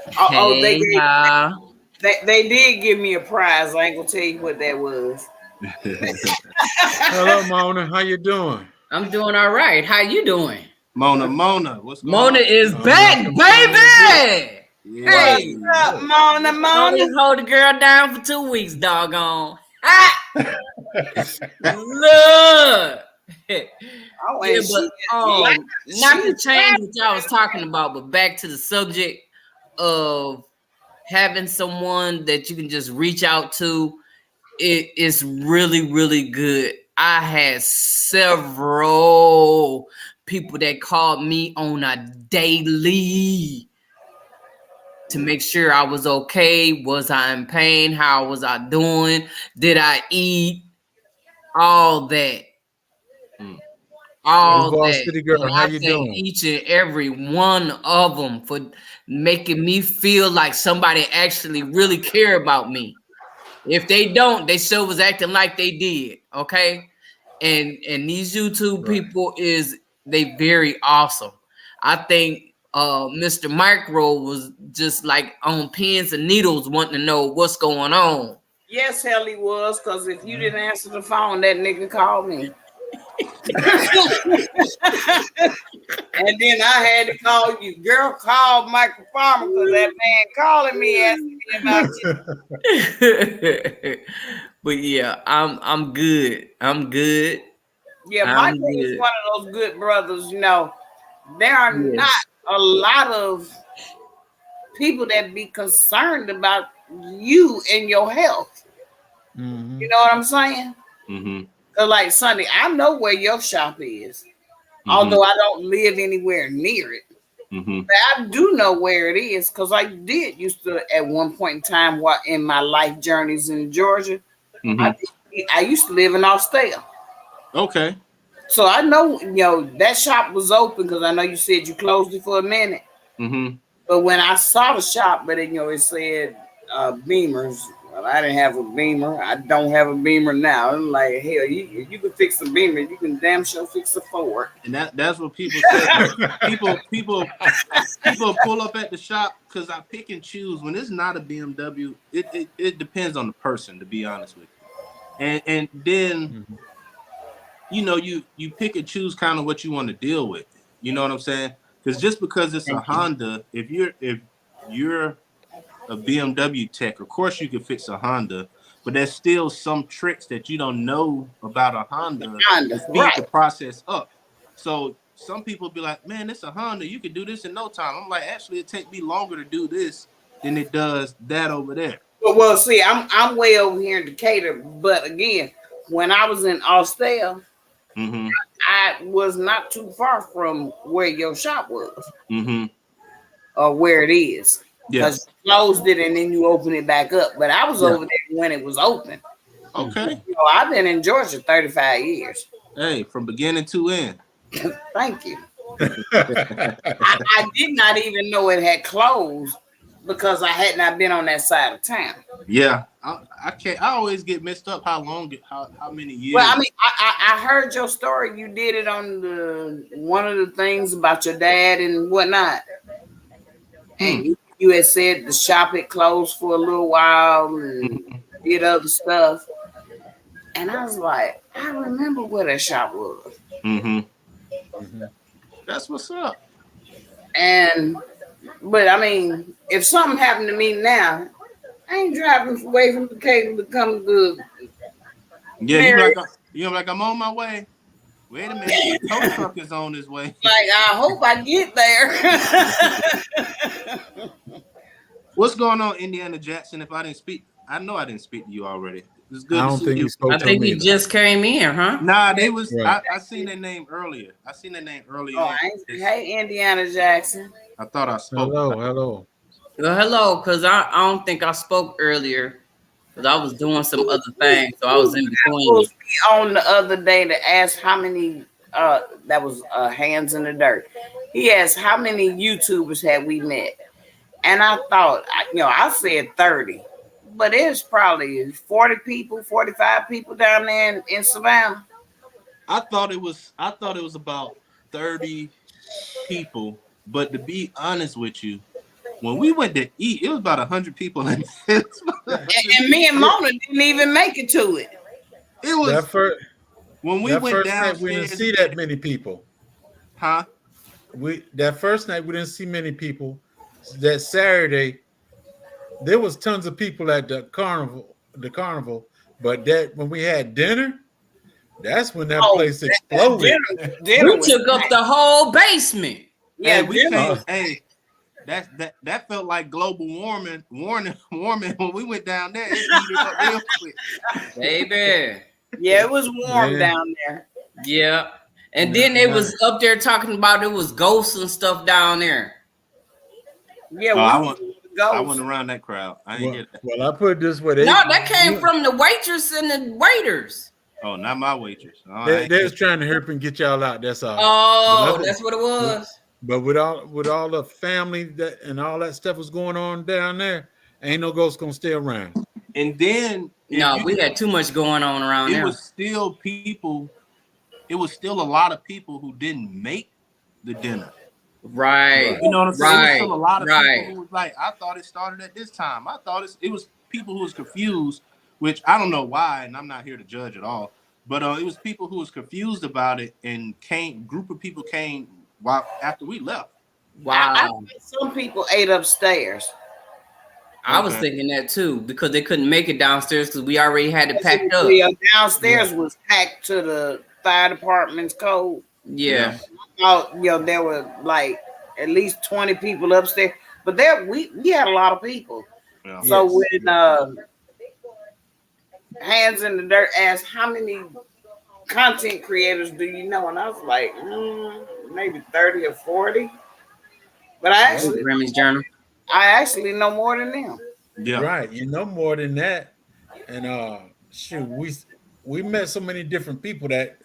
Hey, y'all. they did give me a prize. I ain't gonna tell you what that was. Hello, Mona. How you doing? I'm doing all right. How you doing? Mona, what's going Mona on? is back, baby. Yeah. Hey, What's up, Mona? only hold the girl down for 2 weeks, doggone. Look. Yeah, but not to change what y'all was talking about, but back to the subject of having someone that you can just reach out to. It is really, really good. I had several people that called me on a daily to make sure I was okay. Was I in pain? How was I doing? Did I eat? All that. All Duval that. City girl, And how I you thank doing? each and every one of them for making me feel like somebody actually really care about me. If they don't, they still was acting like they did. Okay. And these YouTube people they very awesome. I think Mr. Micro was just like on pins and needles wanting to know what's going on. Yes, hell he was, because if you didn't answer the phone, that nigga called me. And then I had to call you. Girl, call Michael Farmer because that man calling me asking me about you. But yeah, I'm good. I'm good. Yeah, Michael is one of those good brothers. There are not a lot of people that be concerned about you and your health. Mm-hmm. You know what I'm saying? Mm-hmm. Like Sonny, I know where your shop is, although I don't live anywhere near it. But I do know where it is because I did used to at one point in time while in my life journeys in Georgia. I used to live in Austell. Okay. So I know, that shop was open because I know you said you closed it for a minute. But when I saw the shop, but it said Beamers. Well, I didn't have a Beamer. I don't have a Beamer now. I'm like, hell, you can fix a Beamer. You can damn sure fix a Ford. And that's what people say. people pull up at the shop because I pick and choose. When it's not a BMW, it depends on the person, to be honest with you. And then you pick and choose kind of what you want to deal with. You know what I'm saying? Because just because it's a Honda, if you're a BMW tech, of course you can fix a Honda, but there's still some tricks that you don't know about a Honda to speed the process up. So some people be like, man, it's a Honda, you can do this in no time. I'm like, actually, it take me longer to do this than it does that over there. Well, see, I'm way over here in Decatur, but again, when I was in Austell, I was not too far from where your shop was, or where it is. Because you closed it and then you open it back up. But I was over there when it was open. Okay. I've been in Georgia 35 years. Hey, from beginning to end. Thank you. I did not even know it had closed because I had not been on that side of town. Yeah, I can't. I always get messed up how many years. Well, I mean, I heard your story. You did it on one of the things about your dad and whatnot. And you had said the shop had closed for a little while and did other stuff. And I was like, I remember where that shop was. That's what's up. But I mean, if something happened to me now, I ain't driving away from the cable to come to Yeah, Mary. you like I'm on my way. Wait a minute, the tow truck is on his way. Like, I hope I get there. What's going on, Indiana Jackson? If I didn't speak, I know I didn't speak to you already. It's good I to don't see think you. you spoke I to think me. he just came in, huh? Nah, they was. Right. I seen their name earlier. Oh, hey, Indiana Jackson. I thought I spoke. Hello. Well, hello, because I don't think I spoke earlier because I was doing some other things, so I was in between. Was on the other day to ask how many. That was Hands in the Dirt. He asked how many YouTubers had we met, and I thought, I said 30, but it's probably 40 people, 45 people down there in Savannah. I thought it was about 30 people, but to be honest with you, when we went to eat, it was about 100 people in this. And me and Mona didn't even make it to it. It was when we went first downstairs. night we didn't see that many people. Huh? That first night we didn't see many people. That Saturday, there was tons of people at the carnival. But that when we had dinner, that's when that place exploded. Dinner we took up the whole basement. Yeah, hey, we came. Hey, that felt like global warming when we went down there. It heated up real quick, baby. Yeah, it was warm down there. Yeah, and then they was up there talking about it was ghosts and stuff down there. Yeah, I went around that crowd. I didn't hear that. Well, I put it this way. That came from the waitress and the waiters. Oh, not my waitress. They was trying to help and get y'all out. That's all. Oh, that's what it was. But with all the family and all that stuff was going on down there, ain't no ghost gonna stay around. And then we had too much going on around there. It was still a lot of people who didn't make the dinner. Right. You know what I'm saying? Right. There was still a lot of people who was like, I thought it started at this time. I thought it was people who was confused, which I don't know why, and I'm not here to judge at all. But it was people who was confused about it, and group of people came after we left. Wow. I think some people ate upstairs. I was thinking that too, because they couldn't make it downstairs because we already had it packed up. Downstairs was packed to the fire department's code. Yeah. There were like at least 20 people upstairs, but we had a lot of people. Yeah. So when Hands in the Dirt asked how many content creators do you know, and I was like, maybe 30 or 40. But I actually know more than them. Yeah, right. You know more than that, and shoot, we met so many different people that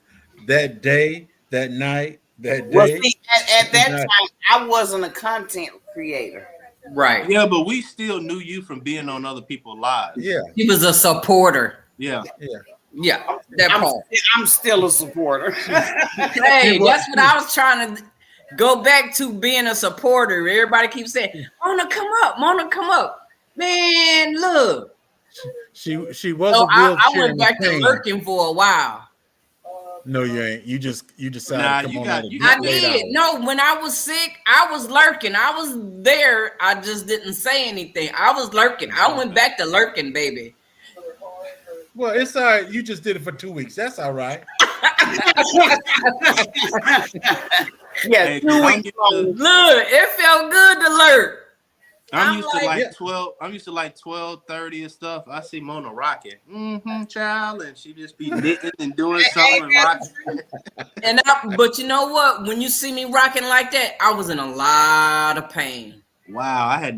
day, that night, that day. Well, see, at that time, I wasn't a content creator. Right. Yeah, but we still knew you from being on other people's lives. Yeah. He was a supporter. Yeah. Yeah. That part. I'm still a supporter. Hey, that's what I was trying to go back to, being a supporter. Everybody keeps saying, Mona, come up. Man, look. She was a So wheelchair. I went back to lurking for a while. No, you ain't. You decided to come on. I did. No, when I was sick, I was lurking. I was there. I just didn't say anything. I was lurking. I went back to lurking, baby. Well, it's all right. You just did it for 2 weeks. That's all right. Yeah, 2 weeks. Look, it felt good to lurk. I'm used to like 12:30 and stuff. I see Mona rocking. Child, and she just be knitting and doing something and rocking. But you know what? When you see me rocking like that, I was in a lot of pain. Wow, I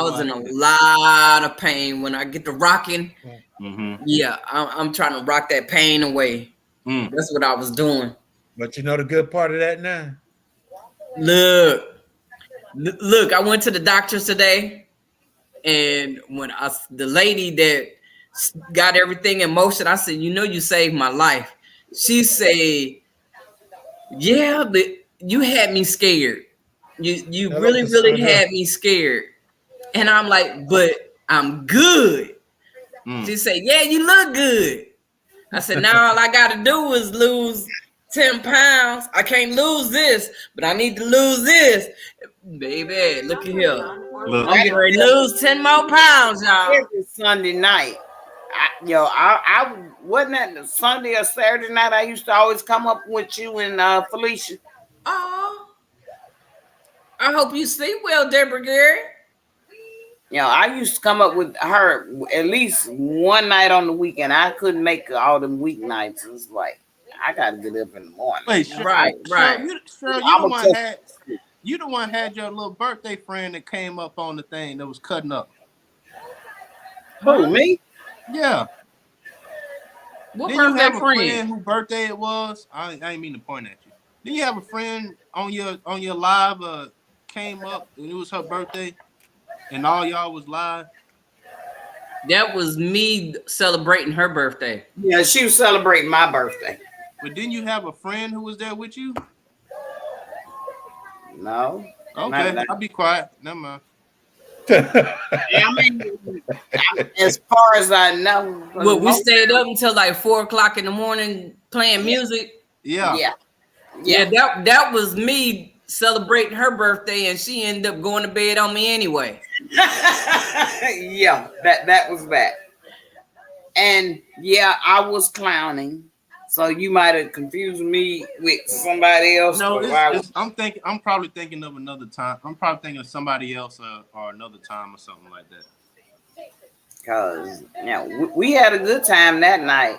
was in a lot of pain when I get to rocking. Mm-hmm. Yeah, I'm trying to rock that pain away. That's what I was doing. But you know the good part of that now? Look, I went to the doctor's today, and when the lady that got everything in motion, I said, you saved my life. She said, yeah, but you had me scared. You really had me scared. And I'm like, but I'm good. She said, yeah, you look good. I said, now all I got to do is lose 10 pounds. I can't lose this, but I need to lose this. Baby, look at here. Look, I'm getting ready to lose 10 more pounds, y'all. Every Sunday night. I wasn't that the Sunday or Saturday night. I used to always come up with you and Felicia. Oh, I hope you sleep well, Deborah Gary. I used to come up with her at least one night on the weekend. I couldn't make all them weeknights. It was like I gotta get up in the morning. wait, Cheryl, Right. You the one had your little birthday friend that came up on the thing that was cutting up. Who, me? Yeah. What Didn't you birthday have a friend? friend whose birthday it was? I ain't mean to point at you. Didn't you have a friend on your live came up and it was her birthday and all y'all was live? That was me celebrating her birthday. Yeah, she was celebrating my birthday. But didn't you have a friend who was there with you? No. Okay, I'll be quiet. Never mind. I mean, as far as I know. Well, we stayed up until like 4 o'clock in the morning playing music. Yeah. Yeah, that was me celebrating her birthday, and she ended up going to bed on me anyway. Yeah, that was that. And yeah, I was clowning. So you might have confused me with somebody else. No, I'm probably thinking of another time. I'm probably thinking of somebody else or another time or something like that. Because we had a good time that night.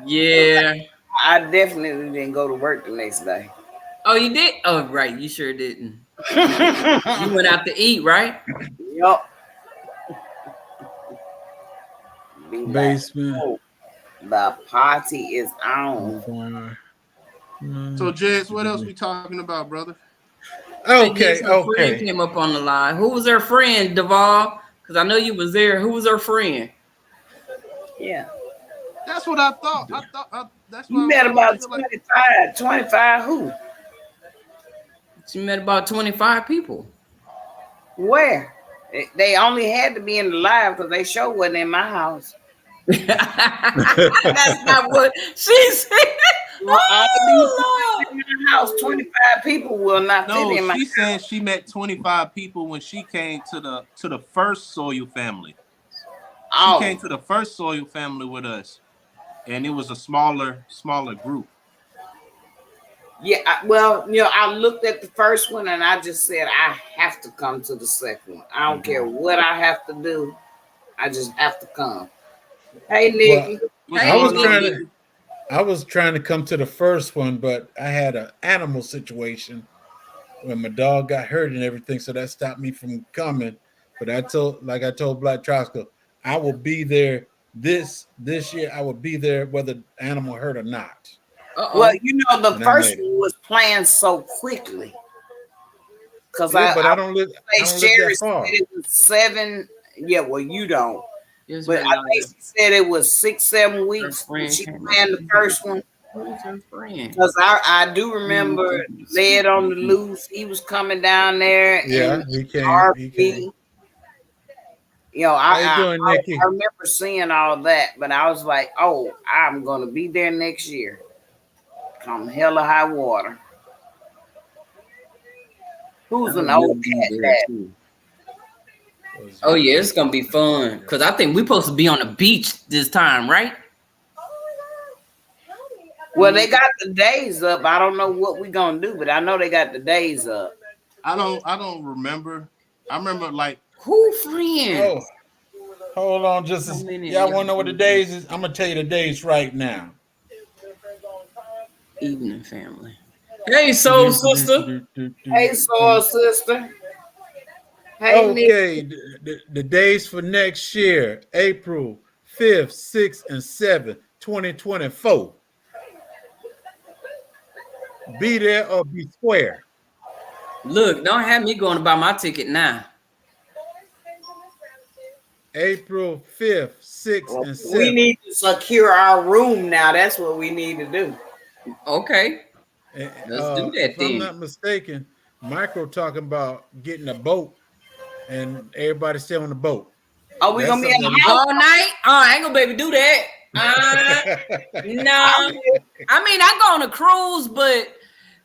Yeah. I definitely didn't go to work the next day. Oh, you did? Oh, right. You sure didn't. You went out to eat, right? Yup. Basement. Like, the party is on. So, Jez, what else we talking about, brother? Okay. Friend came up on the line. Who was her friend, Duval? Because I know you was there. Who was her friend? Yeah. That's what I thought. That's what you met about 25 who? She met about 25 people. Where? They only had to be in the live because they show wasn't in my house. That's not what she said. Oh, Lord. In my house, 25 people will not fit in my house. She said she met 25 people when she came to the first Sawyer family. She came to the first Sawyer family with us, and it was a smaller group. Yeah, I looked at the first one and I just said I have to come to the second one. I don't care what I have to do. I just have to come. Hey, Nikki. Well, I was trying to come to the first one, but I had an animal situation when my dog got hurt and everything, so that stopped me from coming. But I told Black Trosco, I will be there this year. I will be there whether the animal hurt or not. Well, the first one was planned so quickly. Because I don't live that far. It was 7. Yeah, well, you don't. Yes, but I think she said it was 6-7 weeks when she planned the first one. Because I do remember Led on the Loose. He was coming down there. Yeah, and he came. RP. How you doing, Nikki? I remember seeing all that, but I was like, oh, I'm going to be there next year. Come hell or high water. Who's an old cat dad? Oh yeah, it's gonna be fun. Cause I think we're supposed to be on the beach this time, right? Well, they got the days up. I don't know what we're gonna do, but I know they got the days up. I don't remember. I remember like who friends? Oh, hold on just a minute. Y'all wanna know what the days is? I'm gonna tell you the days right now. Evening family. Hey, soul sister. Hey, soul sister. Hey, okay, the days for next year, April 5th, 6th, and 7th, 2024. Be there or be square. Look, don't have me going to buy my ticket now. April 5th, 6th, and 7th. We need to secure our room now. That's what we need to do. Okay. Let's do that if I'm not mistaken, Micro talking about getting a boat and everybody stay on the boat. Are we gonna be in the house all night? I ain't gonna be able to do that. No. I mean, I go on a cruise, but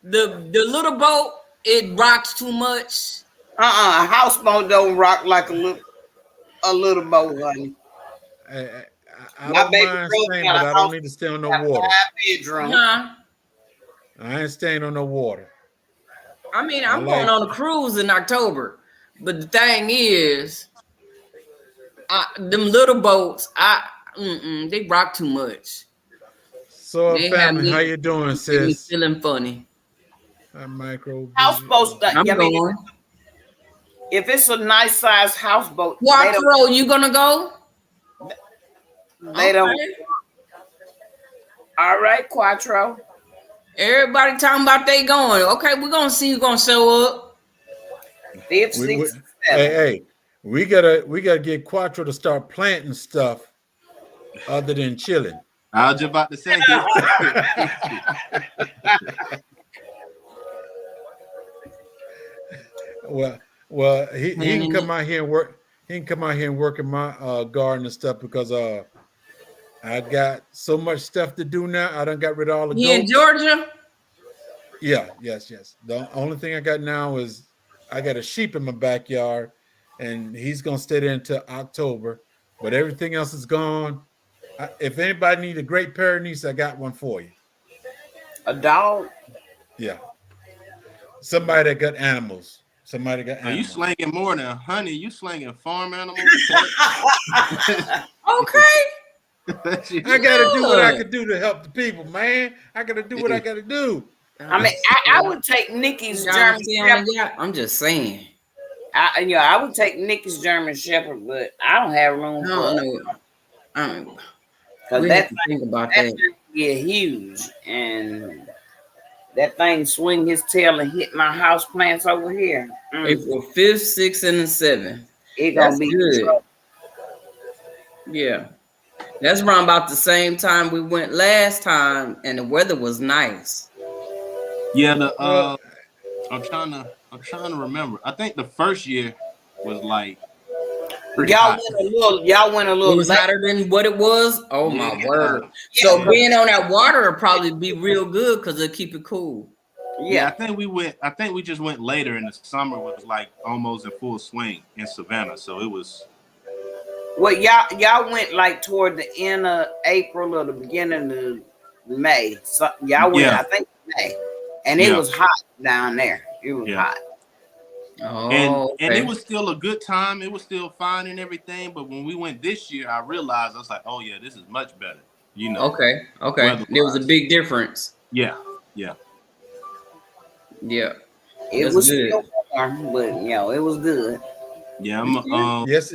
the little boat, it rocks too much. A houseboat don't rock like a little boat, honey. I My don't baby mind girl staying, got a but I don't house, need to stay on no got water. 5 bedrooms. Huh? I ain't staying on no water. I mean, I I'm going like on a cruise in October, but the thing is, them little boats, they rock too much. so They have family. How me, you doing, get me sis? feeling funny. Micro. Houseboats, I'm I mean, going. if it's a nice size houseboat, Quattro, you gonna go? they don't. Okay. All right, Quattro. Everybody talking about they going. Okay, we're gonna see who's gonna show up. 5th, We, 6th, hey, 7th. hey, we gotta get Quattro to start planting stuff other than chilling. I was just about to say. well, he can Planning come it. out here and work. He can come out here and work in my garden and stuff because I got so much stuff to do now. I done got rid of all the He in goats. Georgia? Yeah, yes. The only thing I got now is I got a sheep in my backyard, and he's gonna stay there until October. But everything else is gone. If anybody need a Great Pyrenees, I got one for you. A dog. Yeah, somebody that got animals. Somebody got Are you animals. slanging more than honey? You slanging farm animals? Okay. I gotta do what I can do to help the people, man. I gotta do what I gotta do. I mean, I would take Nikki's German Shepherd. I'm just saying. I would take Nikki's German Shepherd, but I don't have room for it. We Because have to think about that. get huge, and that thing swing his tail and hit my house plants over here. April 5th, 6th, and the 7th. It gonna be good. Yeah. That's around about the same time we went last time, and the weather was nice. Yeah, I'm trying to remember. I think the first year was like pretty hot. Y'all went a little. It was hotter than what it was. Oh my word! Yeah. So being on that water would probably be real good because it'll keep it cool. Yeah, I think we just went later in the summer. Was like almost in full swing in Savannah, so it was. Well, y'all went like toward the end of April or the beginning of May. So y'all went, I think, May, and it was hot down there. It was hot. Oh, and it was still a good time. It was still fine and everything. But when we went this year, I realized I was like, oh yeah, this is much better. You know. Okay. There was a big difference. Yeah. It was still warm, but it was good. Yeah. Yes.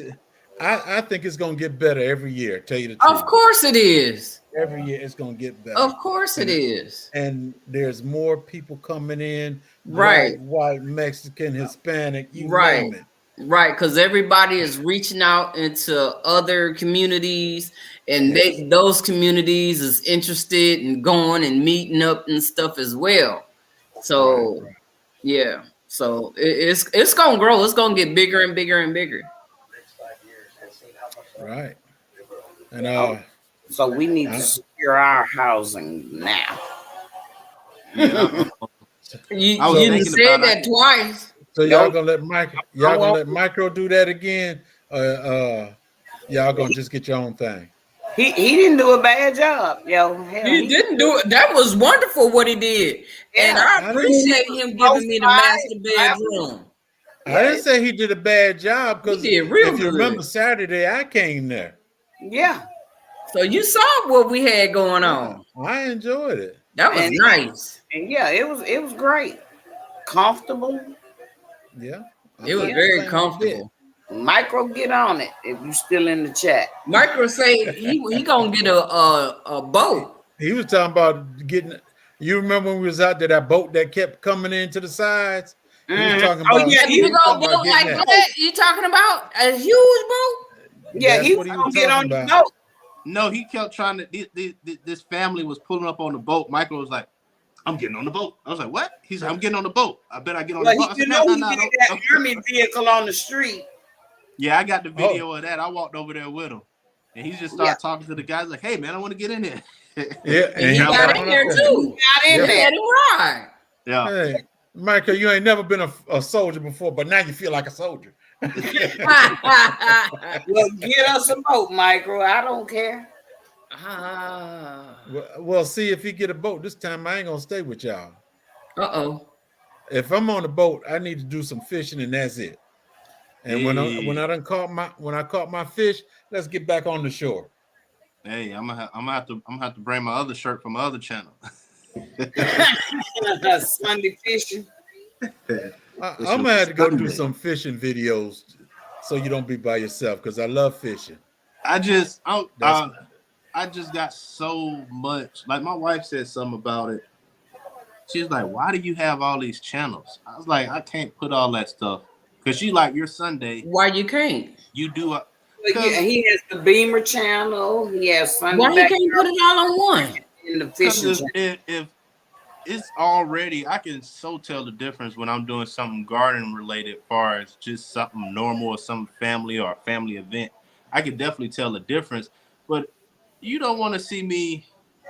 I think it's gonna get better every year. Tell you the truth. Of course it is. Every year it's gonna get better. Of course it is. And there's more people coming in. Right. Black, white, Mexican, Hispanic. You right. name it. Right, because everybody is reaching out into other communities, and those communities is interested in going and meeting up and stuff as well. So, yeah, so it's gonna grow. It's gonna get bigger and bigger and bigger. Right. And so we need to secure our housing now. Yeah. You said that twice. So y'all gonna let Micro do that again? Y'all gonna just get your own thing? He didn't do a bad job, yo. Hell, he didn't do it. That was wonderful what he did, and I appreciate him giving me the master bedroom. I didn't say he did a bad job because he did real if you good. remember Saturday, I came there. Yeah. So you saw what we had going on. I enjoyed it. That was nice. And yeah, it was great, comfortable. Yeah, it was very comfortable. Micro, get on it if you still in the chat. Micro say he gonna get a boat. He was talking about getting. You remember when we was out there, that boat that kept coming into the sides? He was talking about. Oh yeah, you gonna boat like that? You talking about a huge boat? Yeah, he was gonna get on the boat. No, he kept trying to. This family was pulling up on the boat. Michael was like, "I'm getting on the boat." I was like, "What?" He's like, "I'm getting on the boat. I bet I get on the boat." You know, he did that army vehicle on the street. Yeah, I got the video of that. I walked over there with him, and he just started talking to the guys like, "Hey, man, I want to get in there." Yeah, and he got in there too. Got in there. Right. Yeah. Hey, Michael, you ain't never been a soldier before, but now you feel like a soldier. Well, get us a boat, Micro. I don't care. Well, see, if you get a boat this time, I ain't gonna stay with y'all. Uh-oh. If I'm on the boat, I need to do some fishing, and that's it. And when I caught my fish, let's get back on the shore. Hey, I'm gonna have to bring my other shirt from my other channel. Sunday fishing. I'm gonna have to go do some fishing videos so you don't be by yourself, because I love fishing. I just got so much. Like, my wife said something about it. She's like, "Why do you have all these channels?" I was like, "I can't put all that stuff." Because she like, your Sunday. Why you can't? You do. He has the Beamer channel. He has Sunday. Why you can't put it all on one? In the fishing channel. If it's already, I can so tell the difference when I'm doing something garden related, as far as just something normal or some family or a family event. I can definitely tell the difference. But you don't want to see me.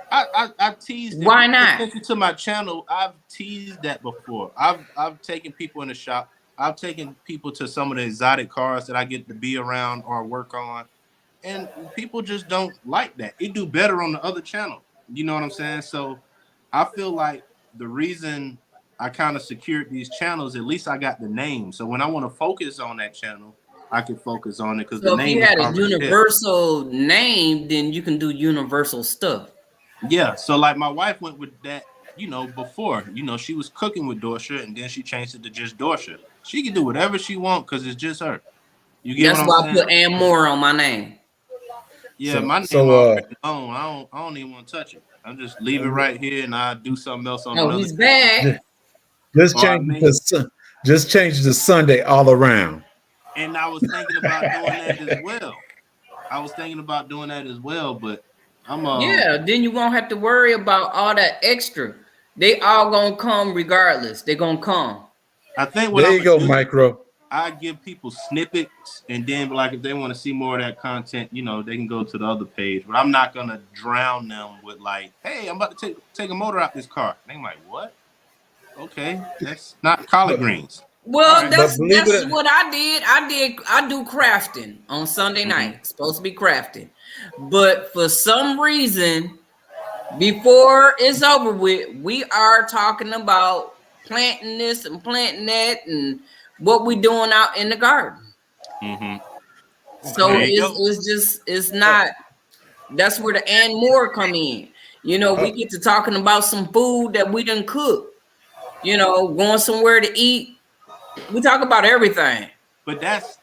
I teased. Why not? To my channel, I've teased that before. I've taken people in the shop. I've taken people to some of the exotic cars that I get to be around or work on, and people just don't like that. It do better on the other channel. You know what I'm saying? So I feel like the reason I kind of secured these channels, at least I got the name. So when I want to focus on that channel, I can focus on it because the name. If you had a universal name, then you can do universal stuff. Yeah. So like my wife went with that, before, she was cooking with Dorsha, and then she changed it to just Dorsha. She can do whatever she wants because it's just her. You get That's why I put Manure on my name. Yeah, my name already on. I don't even want to touch it. I'll just leave it right here, and I'll do something else on. Oh, he's back. Just change the Sunday all around. And I was thinking about doing that as well. But I'm yeah. Then you won't have to worry about all that extra. They all gonna come regardless. They're gonna come. I think there you go, Micro. I give people snippets, and then like if they want to see more of that content, they can go to the other page. But I'm not gonna drown them with like, "Hey, I'm about to take a motor out this car." And they're like, "What? Okay, that's not collard greens." Well, right. that's what I did. I do crafting on Sunday night. It's supposed to be crafting, but for some reason, before it's over with, we are talking about planting this and planting that and what we doing out in the garden. So it's not. That's where the and more come in. We get to talking about some food that we didn't cook. Going somewhere to eat. We talk about everything. But that's.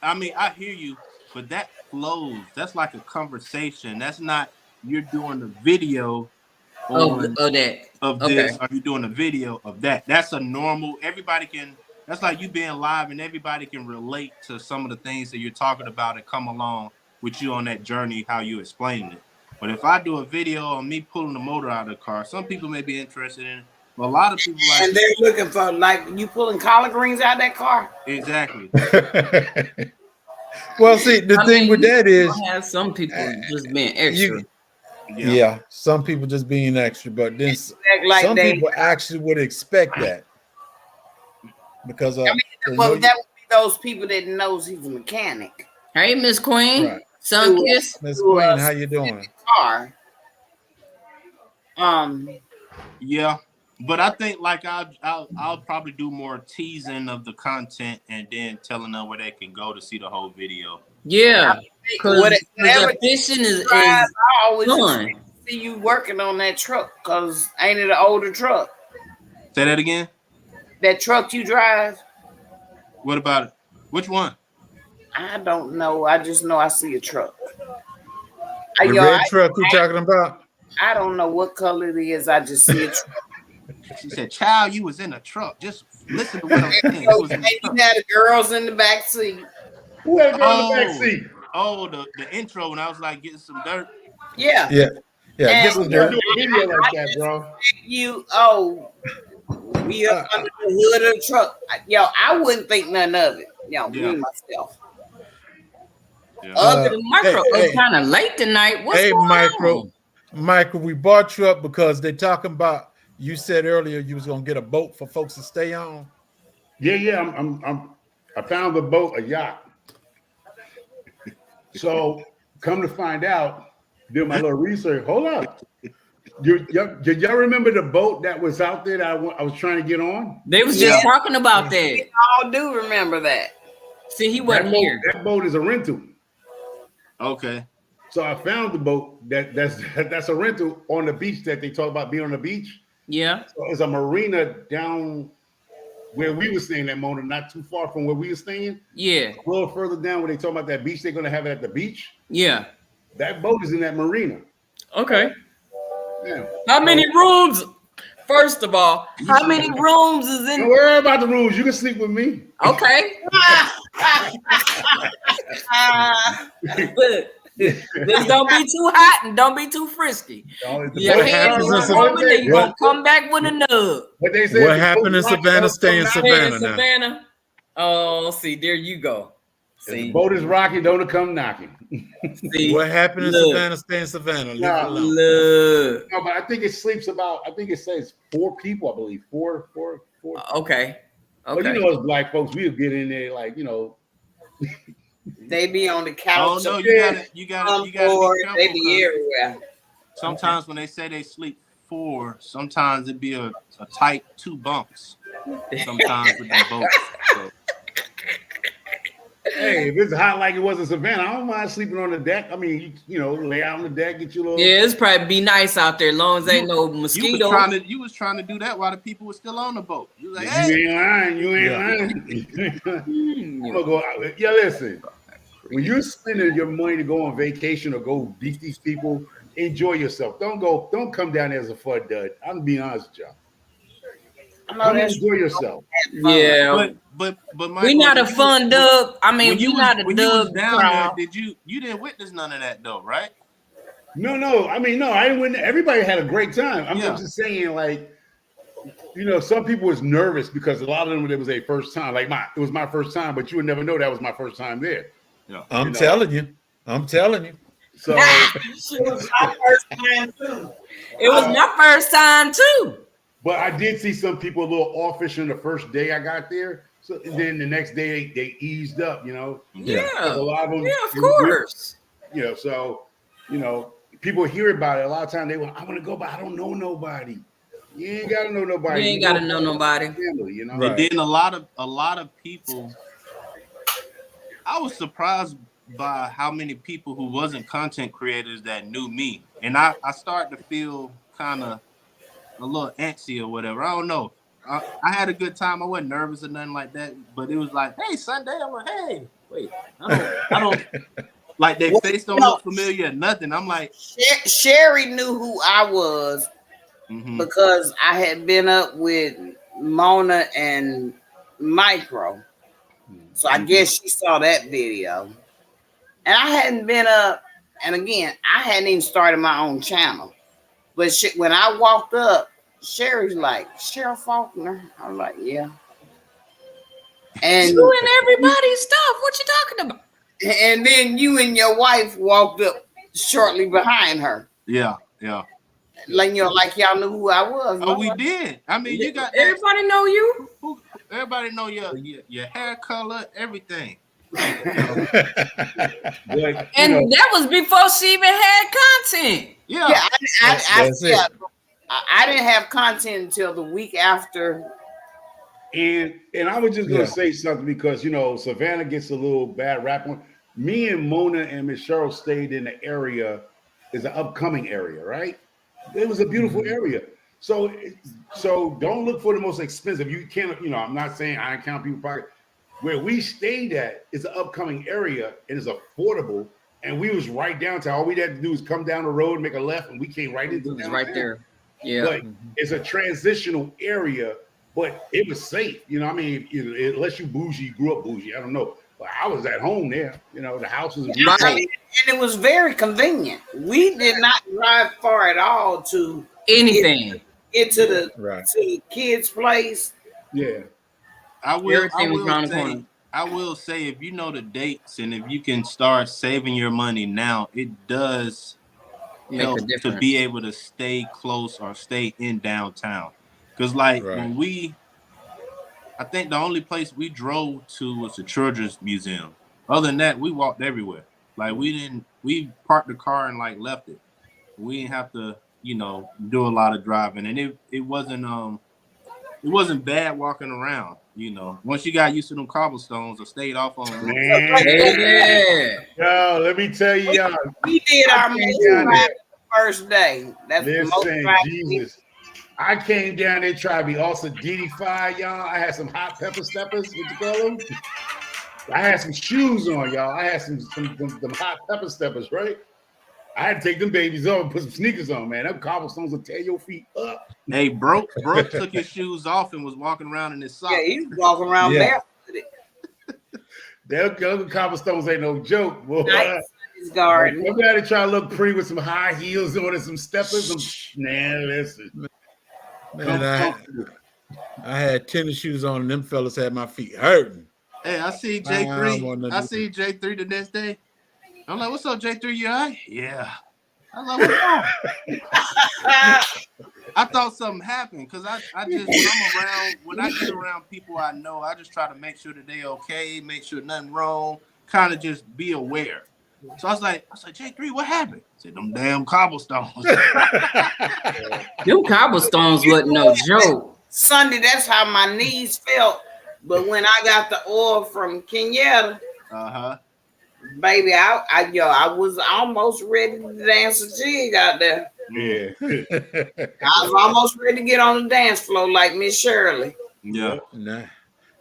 I mean, I hear you, but that flows. That's like a conversation. That's not you're doing a video of this. Or you doing a video of that. That's a normal. Everybody can. That's like you being live, and everybody can relate to some of the things that you're talking about and come along with you on that journey, how you explain it. But if I do a video on me pulling the motor out of the car, some people may be interested in it. But a lot of people and they're looking for like you pulling collard greens out of that car. Exactly. Well, see, the thing with that is have some people just being extra. Yeah, some people just being extra, but then some people actually would expect that. Because that would be those people that knows he's a mechanic. Hey, Miss Queen, right. Sunkiss. Miss Queen, how you doing? Car. Yeah, but I think like I'll probably do more teasing of the content and then telling them where they can go to see the whole video. Yeah, because the fishing is I always fun. See you working on that truck because ain't it an older truck? Say that again. That truck you drive. What about it? Which one? I don't know. I just know I see a truck. The red truck you talking about? I don't know what color it is. I just see a truck. She said, "Child, you was in a truck. Just listen to what I'm saying." You had the girls in the back seat. Who had a girl in the back seat? Oh, the intro when I was like getting some dirt. Yeah. Get some dirt. Do a video like that, bro. We up under the hood of the truck. I wouldn't think nothing of it. Me myself. Micro, it's kind of late tonight. What's going on? Micro, we bought you up because they're talking about you said earlier you was gonna get a boat for folks to stay on. Yeah. I found the boat, a yacht. So come to find out, did my little research. Hold up. Did y'all remember the boat that was out there that I was trying to get on? They was Yeah. just talking about that. We all do remember that. See, he wasn't here. That boat is a rental. Okay. So I found the boat that's a rental on the beach that they talk about being on the beach. Yeah. So it's a marina down where we were staying that moment, not too far from where we were staying. Yeah. A little further down where they talk about that beach, they're gonna have it at the beach. Yeah. That boat is in that marina. Okay. Yeah. How many rooms? First of all, how many rooms is Don't in? worry about the rooms. You can sleep with me. Okay. Look, just don't be too hot and don't be too frisky. Your hands happens are in open, then you're gonna come back with a nub. What they say? What happened in Savannah, stay in Savannah now. Savannah. Oh, see, there you go. If the See, boat is rocking, don't come knocking. see. What happened in Look. Savannah, stay in Savannah. Leave Nah. it alone. Look. No, but I think it sleeps about. I think it says 4 people. I believe four. Okay. But Okay. you know, as black folks, we'll get in there like They be on the Oh couch. no, you gotta be They careful. be everywhere. Sometimes when they say they sleep 4, sometimes it be a tight 2 bunks. Sometimes with the boats. So, Hey, if it's hot like it was in Savannah, I don't mind sleeping on the deck. I mean, you know, lay out on the deck, get you a little. Yeah, it's probably be nice out there, as long as ain't no mosquitoes. you was trying to do that while the people were still on the boat. You was like, You hey, ain't lying. You ain't lying. I'm gonna go out. Yeah, listen. When you're spending your money to go on vacation or go beat these people, enjoy yourself. Don't come down there as a FUD dud. I'm being honest with y'all. Come enjoy yourself. Yeah, but we not a fun dub. I mean, we not a when you was dub down crowd. there, you didn't witness none of that though, right? No. I mean, no, I didn't win. Everybody had a great time. I'm Yeah. just saying, like, you know, some people was nervous because a lot of them it was their first time. Like it was my first time, but you would never know that was my first time there. Yeah. I'm telling you. So It was my first time too. It was my first time too. but I did see some people a little offish on the first day I got there. So then the next day they eased up, you know. Yeah, A lot of them, yeah, of course. You know, so you know, people hear about it. A lot of times they want, I want to go, but I don't know nobody. You ain't gotta know nobody. You ain't gotta know nobody. Family, you know. And then a lot of people. I was surprised by how many people who wasn't content creators that knew me, and I started to feel kind of a little antsy or whatever. I don't know. I had a good time. I wasn't nervous or nothing like that, but it was like, hey, Sunday. I'm like, hey, wait, I don't like their face don't look familiar or nothing. I'm like, Sherry knew who I was because I had been up with Mona and Micro. So I guess she saw that video. And I hadn't been up, and again, I hadn't even started my own channel. But when I walked up, Sherry's like, Cheryl Faulkner. I was like, yeah. And You and everybody's stuff. What you talking about? And then you and your wife walked up shortly behind her. Yeah. Like like y'all knew who I was. Oh, we did. I mean, you got everybody know you. Everybody know your hair color, everything. And that was before she even had content. Yeah. I didn't have content until the week after. And I was just gonna say something because you know Savannah gets a little bad rap. Me and Mona and Miss Cheryl stayed in the area, is an upcoming area, right? It was a beautiful area. So don't look for the most expensive. You can't, you know, I'm not saying I count people pocket. Where we stayed at is an upcoming area and it's affordable. And we was right downtown. All we had to do is come down the road, make a left, and we came right into it. Right there. Yeah. But it's a transitional area, but it was safe. You know, I mean, unless you bougie, grew up bougie, I don't know. But I was at home there. You know, the house was beautiful. Right. And it was very convenient. We did not drive far at all to anything. Get to the kids' place. Yeah. I will say if you know the dates and if you can start saving your money now, it does help to be able to stay close or stay in downtown. Because like I think the only place we drove to was the Children's Museum. Other than that, we walked everywhere. Like we parked the car and like left it. We didn't have to, do a lot of driving, and it wasn't bad walking around. Once you got used to them cobblestones or stayed off on them. Man, yo, let me tell you, y'all. We did our most driving first day. That's the most driving. Jesus. I came down there trying to be also DD5, y'all. I had some hot pepper steppers, what you call them? I had some shoes on, y'all. I had some hot pepper steppers, right? I had to take them babies off and put some sneakers on, man. Them cobblestones will tear your feet up. Hey, Broke took his shoes off and was walking around in his socks. Yeah, he was walking around barefooted. Them cobblestones ain't no joke, boy. Nice garden. I'm going to try to look pretty with some high heels on and some steppers. Man, listen. Man, I had tennis shoes on, and them fellas had my feet hurting. Hey, I see J3. I see J3 the next day. I'm like, "What's up, J3? You all right?" Yeah. I'm like, "What's wrong?" I thought something happened because I just when I get around people I know, I just try to make sure that they okay, make sure nothing wrong, kind of just be aware. So I was like, J3, what happened? I said, them damn cobblestones. Them cobblestones wasn't no joke. Sunday, that's how my knees felt. But when I got the oil from Kenyatta, baby, I was almost ready to dance a jig out there. Yeah. I was almost ready to get on the dance floor like Miss Shirley. Yeah. Nah.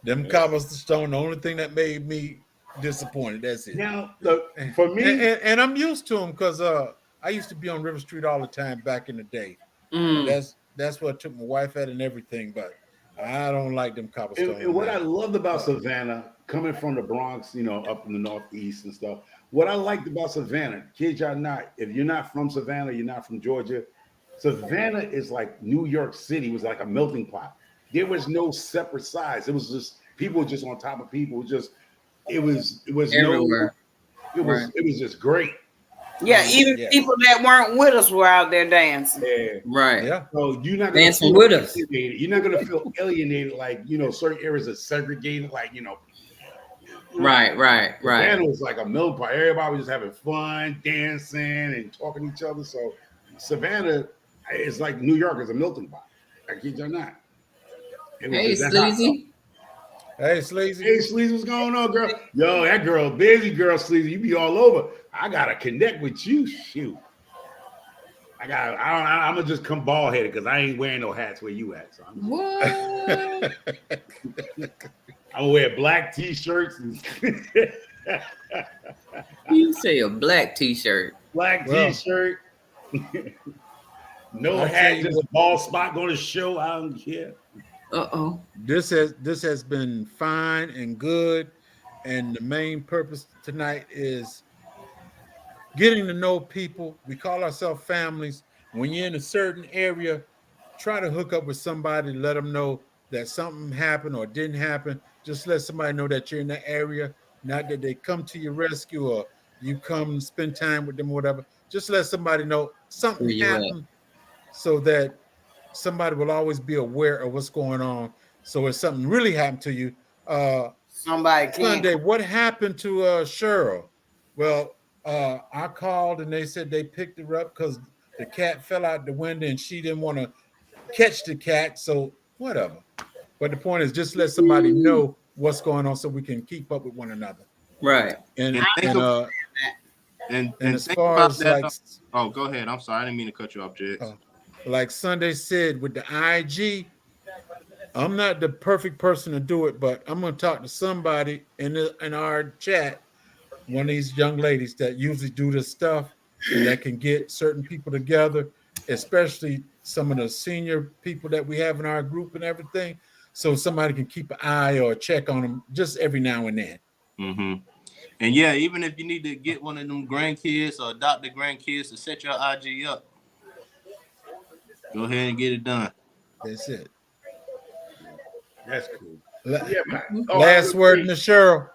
Them cobblestone, the only thing that made me disappointed. That's it. Now, look, for me, and I'm used to them because I used to be on River Street all the time back in the day. That's what I took my wife at and everything, but I don't like them cobblestones. And what I loved about Savannah, coming from the Bronx, up in the Northeast and stuff, what I liked about Savannah, kids y'all not, if you're not from Savannah, you're not from Georgia, Savannah is like New York City, was like a melting pot. There was no separate sides. It was just people were just on top of people. It was everywhere. It was just great. Yeah, even people that weren't with us were out there dancing. Yeah. Right. Yeah. So you're not gonna dancing with us. You're not gonna feel alienated, like certain areas are segregated, like Right. Savannah was like a melting pot. Everybody was just having fun, dancing and talking to each other. So Savannah is like New York is a melting pot. I kid you not. Hey, Sleazy. Hey, Sleazy. Hey, Sleazy, what's going on, girl? Yo, that girl, busy girl, Sleazy. You be all over. I gotta connect with you. Shoot. I'm gonna just come bald headed because I ain't wearing no hats where you at. So What? I'm gonna wear black t-shirts. You say a black t-shirt. Black t-shirt. No hat, just a bald spot going to show. I don't care. This has been fine and good, and the main purpose tonight is getting to know people. We call ourselves families. When you're in a certain area, try to hook up with somebody, let them know that something happened or didn't happen. Just let somebody know that you're in that area, not that they come to your rescue or you come spend time with them or whatever. Just let somebody know something happened so that somebody will always be aware of what's going on. So if something really happened to you, somebody Sunday, what happened to Cheryl? Well, I called and they said they picked her up because the cat fell out the window and she didn't want to catch the cat. So whatever. But the point is just let somebody know what's going on so we can keep up with one another. Right. And as far as that, like, oh, go ahead. I'm sorry. I didn't mean to cut you off, Jigs. Like Sunday said with the IG, I'm not the perfect person to do it, but I'm going to talk to somebody in our chat, one of these young ladies that usually do this stuff that can get certain people together, especially some of the senior people that we have in our group and everything, so somebody can keep an eye or check on them just every now and then. Mm-hmm. And yeah, even if you need to get one of them grandkids or adopt the grandkids to set your IG up, go ahead and get it done. That's it. That's cool. Last word, Miss Cheryl.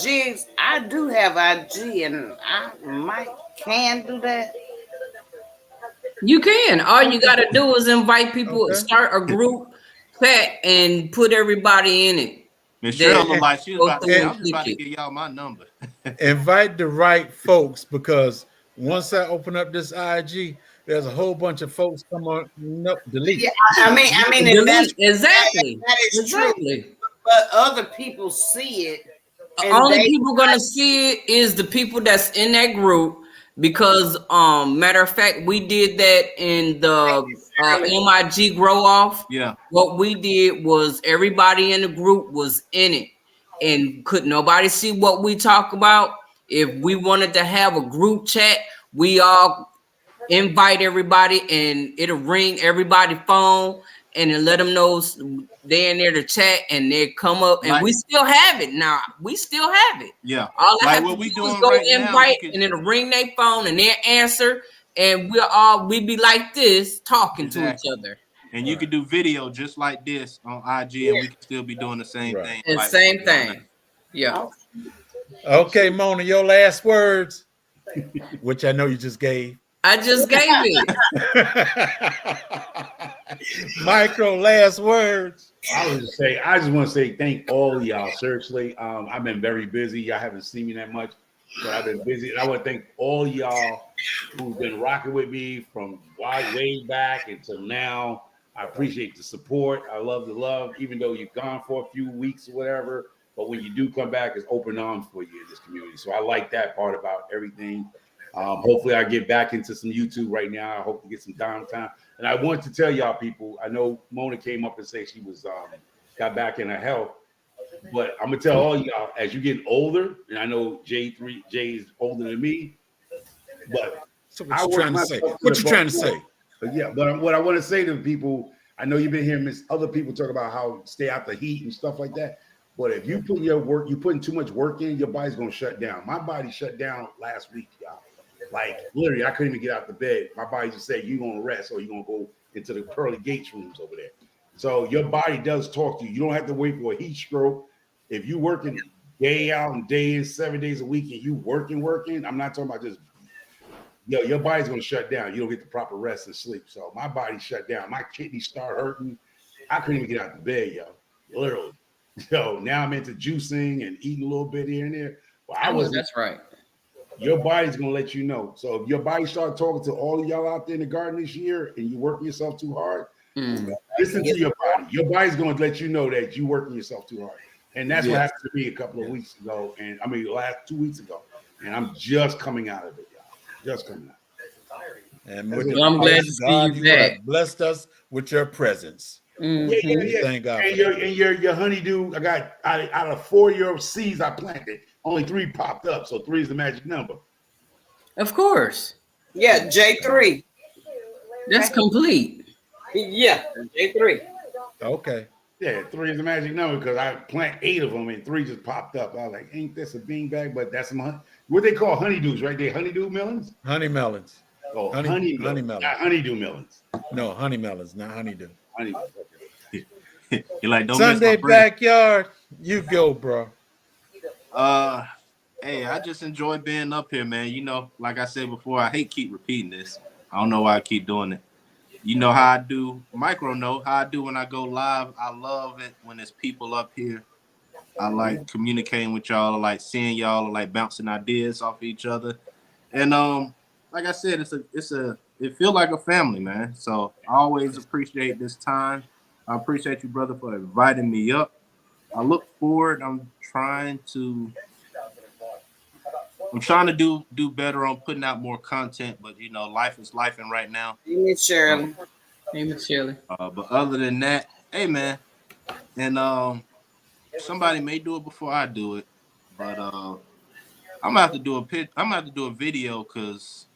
Jigs, I do have IG and I can do that. You can. All you got to do is invite people, Okay. start a group chat, and put everybody in it. Miss Then Cheryl looked like she was go about to through say, and I'm just click about to it. give y'all my number. Invite the right folks, because once I open up this IG, there's a whole bunch of folks come on. No, delete. Yeah, I mean, if Delete. Exactly. that is true, Exactly. but other people see it, and Only they people gonna see it is the people that's in that group, because matter of fact, we did that in the MIG grow off. Yeah. What we did was everybody in the group was in it, and could nobody see what we talk about. If we wanted to have a group chat, we all invite everybody, and it'll ring everybody's phone, and then let them know they're in there to chat, and they come up, and we still have it now. We still have it. Yeah. All I Like have what to we do is doing go right now, invite, you could- and it'll ring their phone, and they'll answer, and we be like this, talking to each other. And you could do video just like this on IG, and we could still be doing the same thing. And like same we're doing thing. Yeah. Okay, Mona, your last words, which I know you just gave. I just gave it. Micro, last words. I just want to say thank all of y'all. Seriously, I've been very busy. Y'all haven't seen me that much, but I've been busy. And I want to thank all y'all who've been rocking with me from way back until now. I appreciate the support. I love the love, even though you've gone for a few weeks or whatever. But when you do come back, it's open arms for you in this community. So I like that part about everything. Hopefully I get back into some YouTube right now. I hope to get some downtime. And I want to tell y'all people, I know Mona came up and said she was got back in her health, but I'm gonna tell all y'all, as you get older, and I know Jay is older than me, but so what you trying to say? What you trying to say? Yeah, but what I want to say to people, I know you've been hearing other people talk about how stay out the heat and stuff like that. But if you put you putting too much work in, your body's gonna shut down. My body shut down last week, y'all. Like literally, I couldn't even get out the bed. My body just said, "You're gonna rest, or you're gonna go into the pearly gates rooms over there." So your body does talk to you. You don't have to wait for a heat stroke. If you working day out and day in, 7 days a week, and you working, I'm not talking about just your body's gonna shut down. You don't get the proper rest and sleep. So my body shut down. My kidneys start hurting. I couldn't even get out the bed, yo. Literally. So now I'm into juicing and eating a little bit here and there. Well, that's right. Your body's gonna let you know. So if your body start talking to all of y'all out there in the garden this year and you working yourself too hard, listen to your body. Your body's gonna let you know that you working yourself too hard. And that's what happened to me a couple of weeks ago. And I mean last 2 weeks ago. And I'm just coming out of it, y'all. Just coming out. And I'm glad to see you back. Blessed us with your presence. Yeah. Thank God. And your honeydew, I got out of 4 year seeds I planted, only 3 popped up. So 3 is the magic number. Of course. Yeah, J3. That's complete. Yeah, J3. Okay. Yeah, 3 is the magic number because I plant 8 of them and 3 just popped up. I was like, ain't this a beanbag? But that's some what they call honeydews, right? They honeydew melons? Honey melons. Oh, honey melons. melons. Not honeydew melons. No, honey melons, not honeydew. Honeydew. You're like, don't Sunday miss my bread. backyard. You go, bro. Hey, I just enjoy being up here, man. You know, like I said before, I hate keep repeating this. I don't know why I keep doing it. You know how I do, Micro know how I do when I go live. I love it when there's people up here. I like communicating with y'all, I like seeing y'all, I like bouncing ideas off each other. And like I said, it feels like a family, man. So I always appreciate this time. I appreciate you, brother, for inviting me up. I look forward. I'm trying to do better on putting out more content, but you know, life is lifing right now. Hey, Shirley. But other than that, hey man, and somebody may do it before I do it, but I'm gonna have to do a video because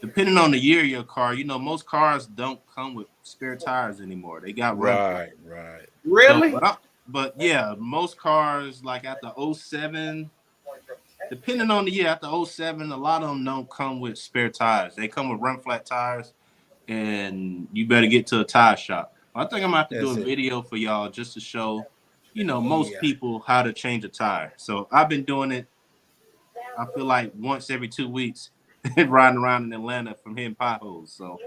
depending on the year of your car, you know, most cars don't come with spare tires anymore. They got right. Really? So, but yeah, most cars like after 07, depending on the year, after 07, a lot of them don't come with spare tires. They come with run flat tires, and you better get to a tire shop. I think I'm gonna have to do a video for y'all just to show, you know, most people how to change a tire. So I've been doing it, I feel like once every 2 weeks. riding around in Atlanta from hitting potholes. So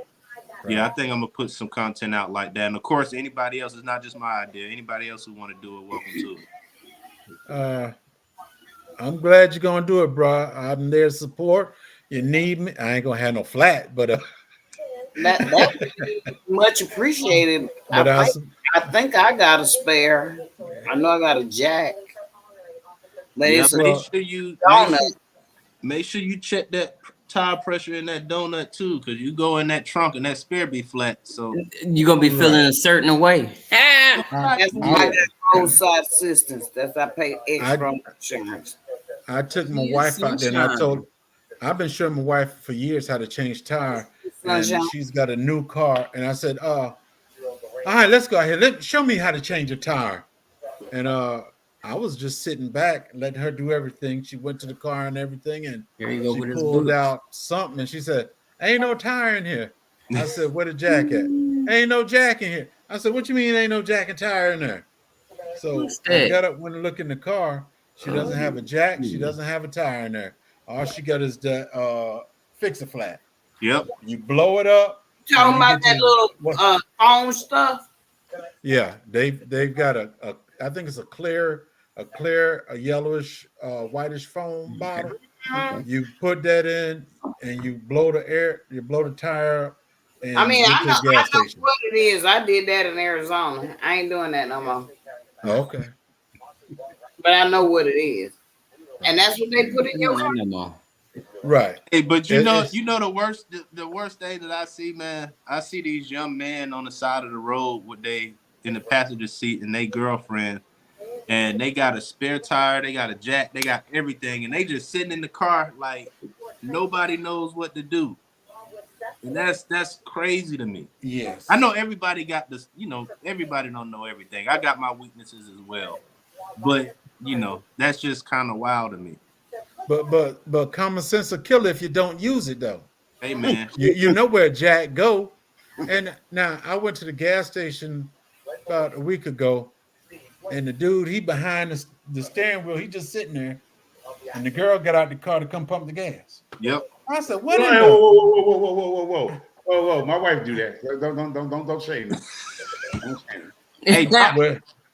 yeah, I think I'm gonna put some content out like that. And of course, anybody else, it's not just my idea. Anybody else who want to do it, welcome to it. I'm glad you're gonna do it, bro. I'm there to support. You need me. I ain't gonna have no flat, but That much appreciated. but I think I got a spare. I know I got a jack. But Yeah, it's make sure you check that tire pressure in that donut too, because you go in that trunk and that spare be flat. So you're gonna be feeling a certain way. That's why I got roadside assistance. That's I pay extra on insurance. I took my wife out there and I've been showing my wife for years how to change tire, and she's got a new car. And I said, all right, let's go ahead. Show me how to change a tire. And I was just sitting back, letting her do everything. She went to the car and everything, and she pulled out something, and she said, "Ain't no tire in here." I said, "Where the jack at?" "Ain't no jack in here." I said, "What you mean ain't no jack and tire in there?" So I got up, went to look in the car. She doesn't have a jack. She doesn't have a tire in there. All she got is the fix-a-flat. Yep. You blow it up. Talking about that little foam stuff. Yeah, they've got I think it's a clear, a yellowish, whitish foam bottle. You put that in and you blow the air, you blow the tire. And I mean, I know what it is. I did that in Arizona. I ain't doing that no more. Okay. But I know what it is. And that's what they put in your car. Right. Hey, but you know the worst thing that I see, man. I see these young men on the side of the road with they in the passenger seat and they girlfriend, and they got a spare tire, they got a jack, they got everything, and they just sitting in the car like nobody knows what to do. And that's crazy to me. Yes. I know everybody got this, everybody don't know everything. I got my weaknesses as well. But, that's just kind of wild to me. But common sense will kill it if you don't use it though. Hey man. You know where jack go. And now I went to the gas station about a week ago, and the dude, he behind the steering wheel, he just sitting there, and the girl got out the car to come pump the gas. Yep. I said, "What?" Whoa! My wife do that. Don't shame me. Hey,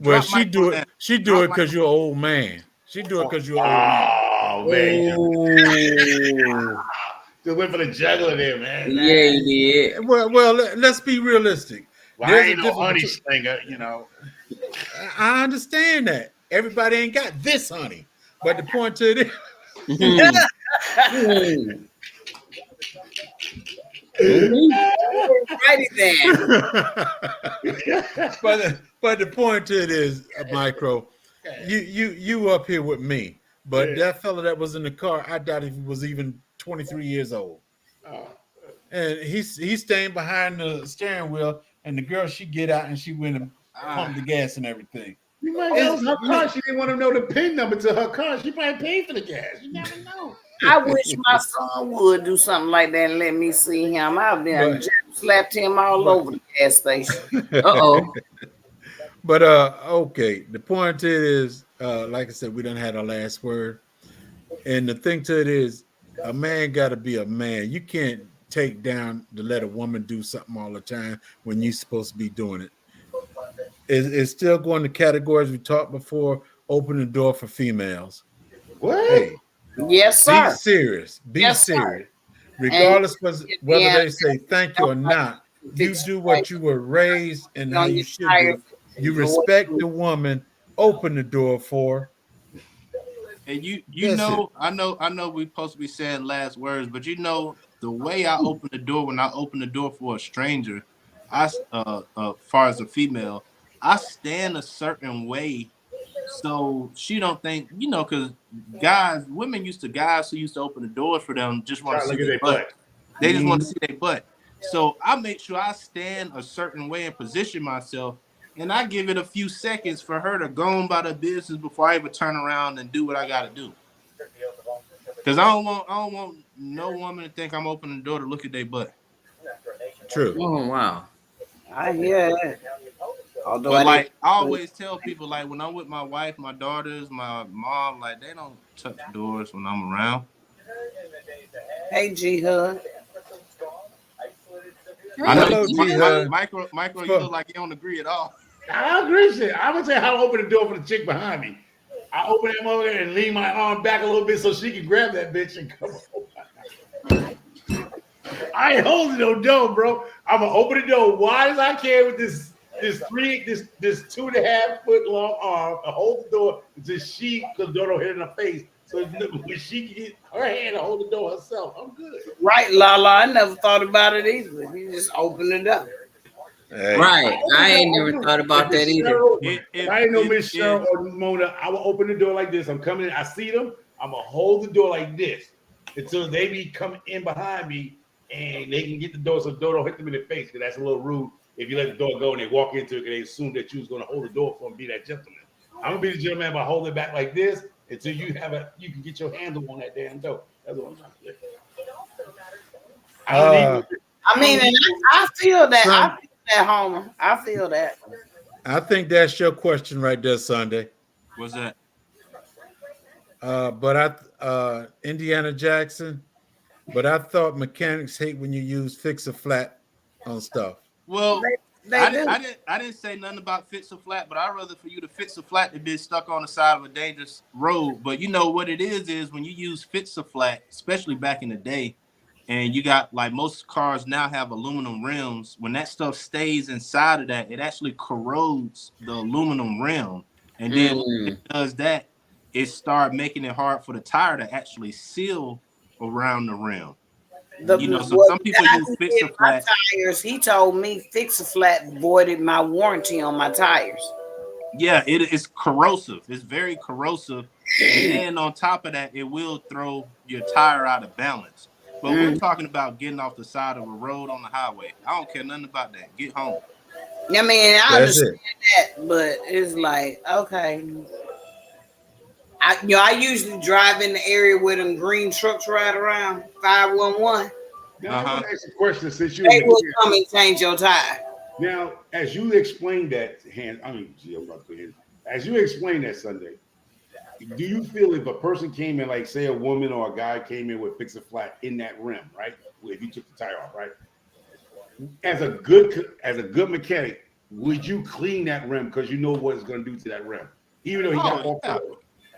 well, she do it. She do it because you're an old man. She do it because you're an old man. Oh man! Just went for the juggler there, man. Yeah, he did. Well, let's be realistic. Well, I ain't no honey stinger, I understand that everybody ain't got this honey, but the point to it but the point to it is, Micro, you up here with me, but that fella that was in the car, I doubt if he was even 23 years old. And he's staying behind the steering wheel, and the girl, she get out and she went and pumped the gas and everything. You might know her car. She didn't want to know the PIN number to her car. She probably paid for the gas. You never know. I wish my son would do something like that and let me see him. I've been slapped him all over the gas station. But okay, the point to it is, like I said, we done had our last word, and the thing to it is, a man got to be a man. You can't take down to let a woman do something all the time when you're supposed to be doing it. It's still going to categories we talked before. Open the door for females. What? Hey, yes, sir. Be serious. Be serious. Regardless of whether they say thank you or not, you do what you were raised and how you should do. You respect the woman. Open the door for her. And I know we're supposed to be saying last words, but the way I open the door when I open the door for a stranger, far as a female, I stand a certain way so she don't think, because women guys who used to open the doors for them just want to see their butt. They just want to see their butt. So I make sure I stand a certain way and position myself, and I give it a few seconds for her to go on about her business before I even turn around and do what I got to do. Because I don't want no woman to think I'm opening the door to look at their butt. True. Oh wow. I hear that. Although I always tell people, like when I'm with my wife, my daughters, my mom, like they don't touch doors when I'm around. Hey, G Hud. I know Hello, you, G Hud. Michael, you look like you don't agree at all. I agree. Shit. I'm gonna tell you how to open the door for the chick behind me. I open that motherfucker and lean my arm back a little bit so she can grab that bitch and come over. I ain't holding no door, bro. I'm gonna open the door wide as I can with this 2.5 foot long arm and hold the door until because the door don't hit in her face. So when she can get her hand to hold the door herself, I'm good. Right, Lala. I never thought about it either. You just open it up. Hey. Right. I ain't never thought about that either. If I ain't no Miss Cheryl or Mona, I will open the door like this. I'm coming in, I see them, I'm gonna hold the door like this until they be coming in behind me and they can get the door so the door don't hit them in the face, because that's a little rude if you let the door go and they walk into it because they assume that you was gonna hold the door for them, be that gentleman. I'm gonna be the gentleman by holding it back like this until you can get your handle on that damn door. That's what I'm trying to say. I feel that. I feel that, Homer. I feel that. I think that's your question right there, Sunday. What's that? Indiana Jackson. But I thought mechanics hate when you use fix a flat on stuff. Well, I didn't say nothing about fix a flat, but I'd rather for you to fix a flat than be stuck on the side of a dangerous road. But you know what it is when you use fix a flat, especially back in the day, and you got like most cars now have aluminum rims. When that stuff stays inside of that, it actually corrodes the aluminum rim, and then when it does that, it start making it hard for the tire to actually seal around the rim. So some people use fix a flat tires. He told me fix a flat voided my warranty on my tires. Yeah, it's corrosive. It's very corrosive, and then on top of that, it will throw your tire out of balance. But we're talking about getting off the side of a road on the highway. I don't care nothing about that. Get home. I mean, I understand that, but it's like, okay. I usually drive in the area where them green trucks ride around, 511. Now, I want to ask a question since you they will come and change your tire. Now, as you explained that, as you explained that, Sunday, do you feel if a person came in, like say a woman or a guy came in with fix a flat in that rim, right? If you took the tire off, right? As a good mechanic, would you clean that rim because you know what it's going to do to that rim, even though he got off?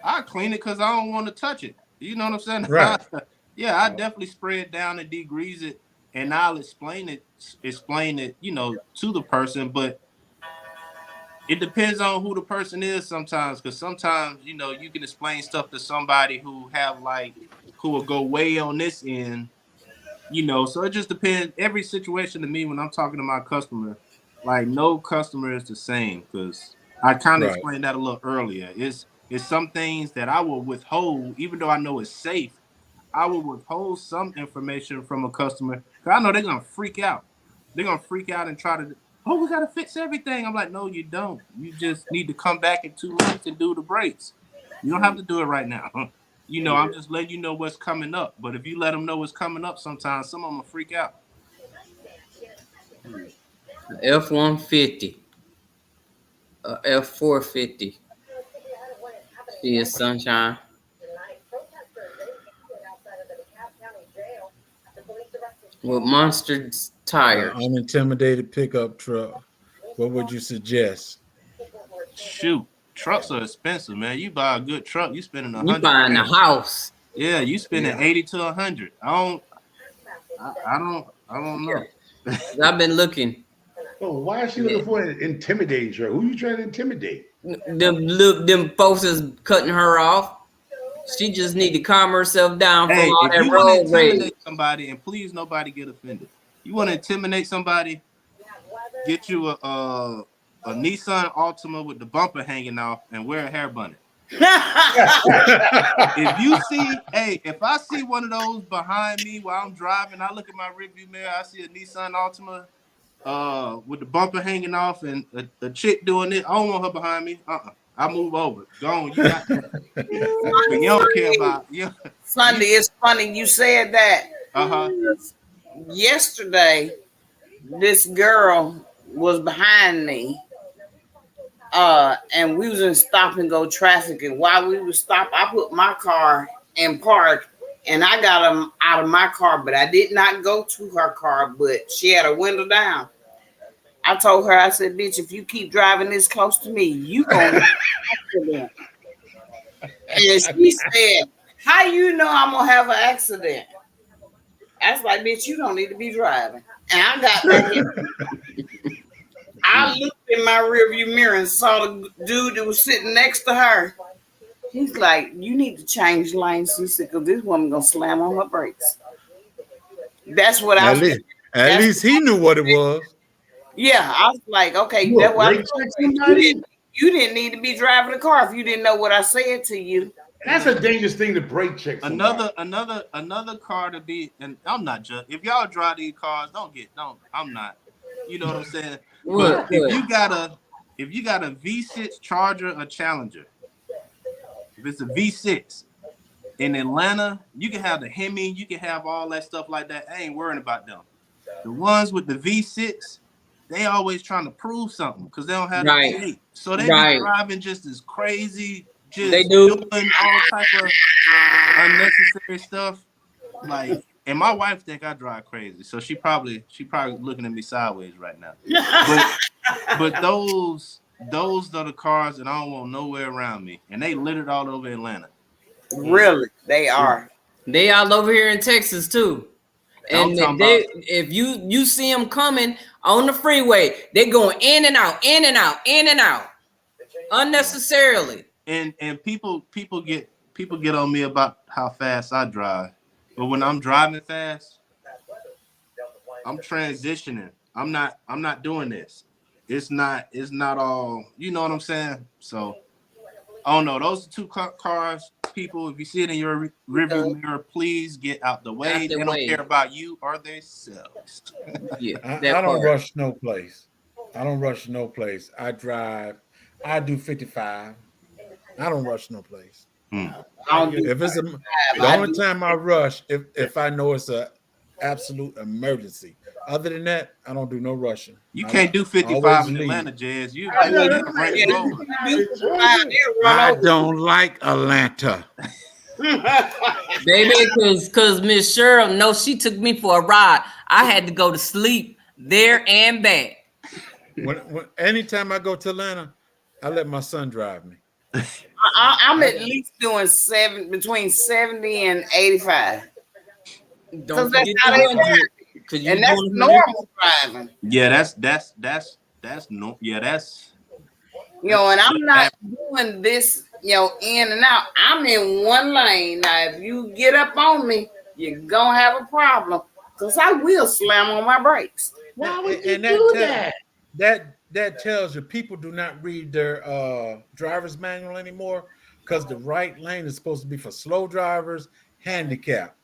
I clean it because I don't want to touch it. You know what I'm saying? Right. I definitely spray it down and degrease it, and I'll explain it, to the person. But it depends on who the person is sometimes, because sometimes, you can explain stuff to somebody who will go way on this end, so it just depends. Every situation to me, when I'm talking to my customer, like no customer is the same, because I kind of explained that a little earlier. It's some things that I will withhold, even though I know it's safe. I will withhold some information from a customer because I know they're going to freak out. They're going to freak out and try to, we got to fix everything. I'm like, no, you don't. You just need to come back in 2 months and do the brakes. You don't have to do it right now. I'm just letting you know what's coming up. But if you let them know what's coming up, sometimes some of them will freak out. F-150. F-450. See you, sunshine. With monster tires. Unintimidated pickup truck. What would you suggest? Shoot, trucks are expensive, man. You buy a good truck, you spending $100. You buying a house. Yeah, you spending 80 to 100. I don't know. I've been looking. Oh, why is she looking for an intimidating truck? Who you trying to intimidate? Them folks is cutting her off. She just need to calm herself down from all that road rage. If you want to intimidate somebody, and please nobody get offended. You want to intimidate somebody, get you a Nissan Altima with the bumper hanging off and wear a hair bunny. If I see one of those behind me while I'm driving, I look at my rearview mirror, I see a Nissan Altima with the bumper hanging off and a chick doing it. I don't want her behind me. I move over. Go on. You got that. You don't care about Sunday. It's funny you said that. Yesterday, this girl was behind me. And we was in stop and go traffic. And while we was stopped, I put my car in park and I got them out of my car, but I did not go to her car, but she had her window down. I told her, I said, bitch, if you keep driving this close to me, you gonna have an accident. And she said, how you know I'm gonna have an accident? I was like, bitch, you don't need to be driving. And I got back in. I looked in my rearview mirror and saw the dude that was sitting next to her. He's like, you need to change lanes. He said, because this woman gonna slam on her brakes. That's what I was. At least he knew what it was. Yeah, I was like, okay, that's why you didn't need to be driving the car if you didn't know what I said to you. That's a dangerous thing to brake check. Another car to be, and I'm not just if y'all drive these cars, I'm not. You know what I'm saying? But if you got a V6 Charger or Challenger, if it's a V6 in Atlanta, you can have the Hemi, you can have all that stuff like that. I ain't worrying about them. The ones with the V6, they always trying to prove something because they don't have the V8. So they be driving just as crazy, just doing all type of unnecessary stuff. Like, and my wife think I drive crazy, so she probably looking at me sideways right now. But those are the cars that I don't want nowhere around me, and they littered all over Atlanta. Really, they are. They all over here in Texas too. And if you see them coming on the freeway, they going in and out, in and out, in and out, unnecessarily. And people get on me about how fast I drive, but when I'm driving fast, I'm transitioning. I'm not doing this. It's not all. You know what I'm saying? So I don't know. Those are two cars. People, if you see it in your rearview mirror, please get out the way. They don't care about you or themselves. Yeah, I don't rush no place. I do 55. I don't rush no place. If it's the only time I rush, if I know it's a absolute emergency. Other than that, I don't do no rushing. You can't do 55 in Atlanta, Jazz. I don't like Atlanta. Baby, because Miss Cheryl, no, she took me for a ride. I had to go to sleep there and back. Anytime I go to Atlanta, I let my son drive me. I'm at least doing between 70 and 85. Don't forget the 100. And that's normal driving. Yeah, that's no. Yeah, that's. And I'm not doing this, in and out. I'm in one lane. Now, if you get up on me, you're gonna have a problem because I will slam on my brakes. Why would you do that? That tells you people do not read their driver's manual anymore because the right lane is supposed to be for slow drivers, handicap.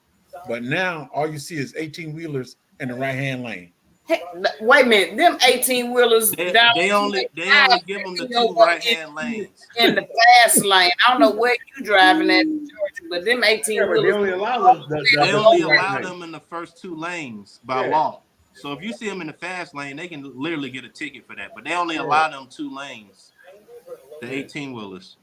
But now all you see is 18-wheelers in the right-hand lane. Hey, wait a minute, them 18-wheelers they only give them the two right-hand lanes in the fast lane. I don't know where you driving at, Georgia, but them 18-wheelers. They only allow them in the first two lanes by law. So if you see them in the fast lane, they can literally get a ticket for that. But they only allow them two lanes, the 18-wheelers.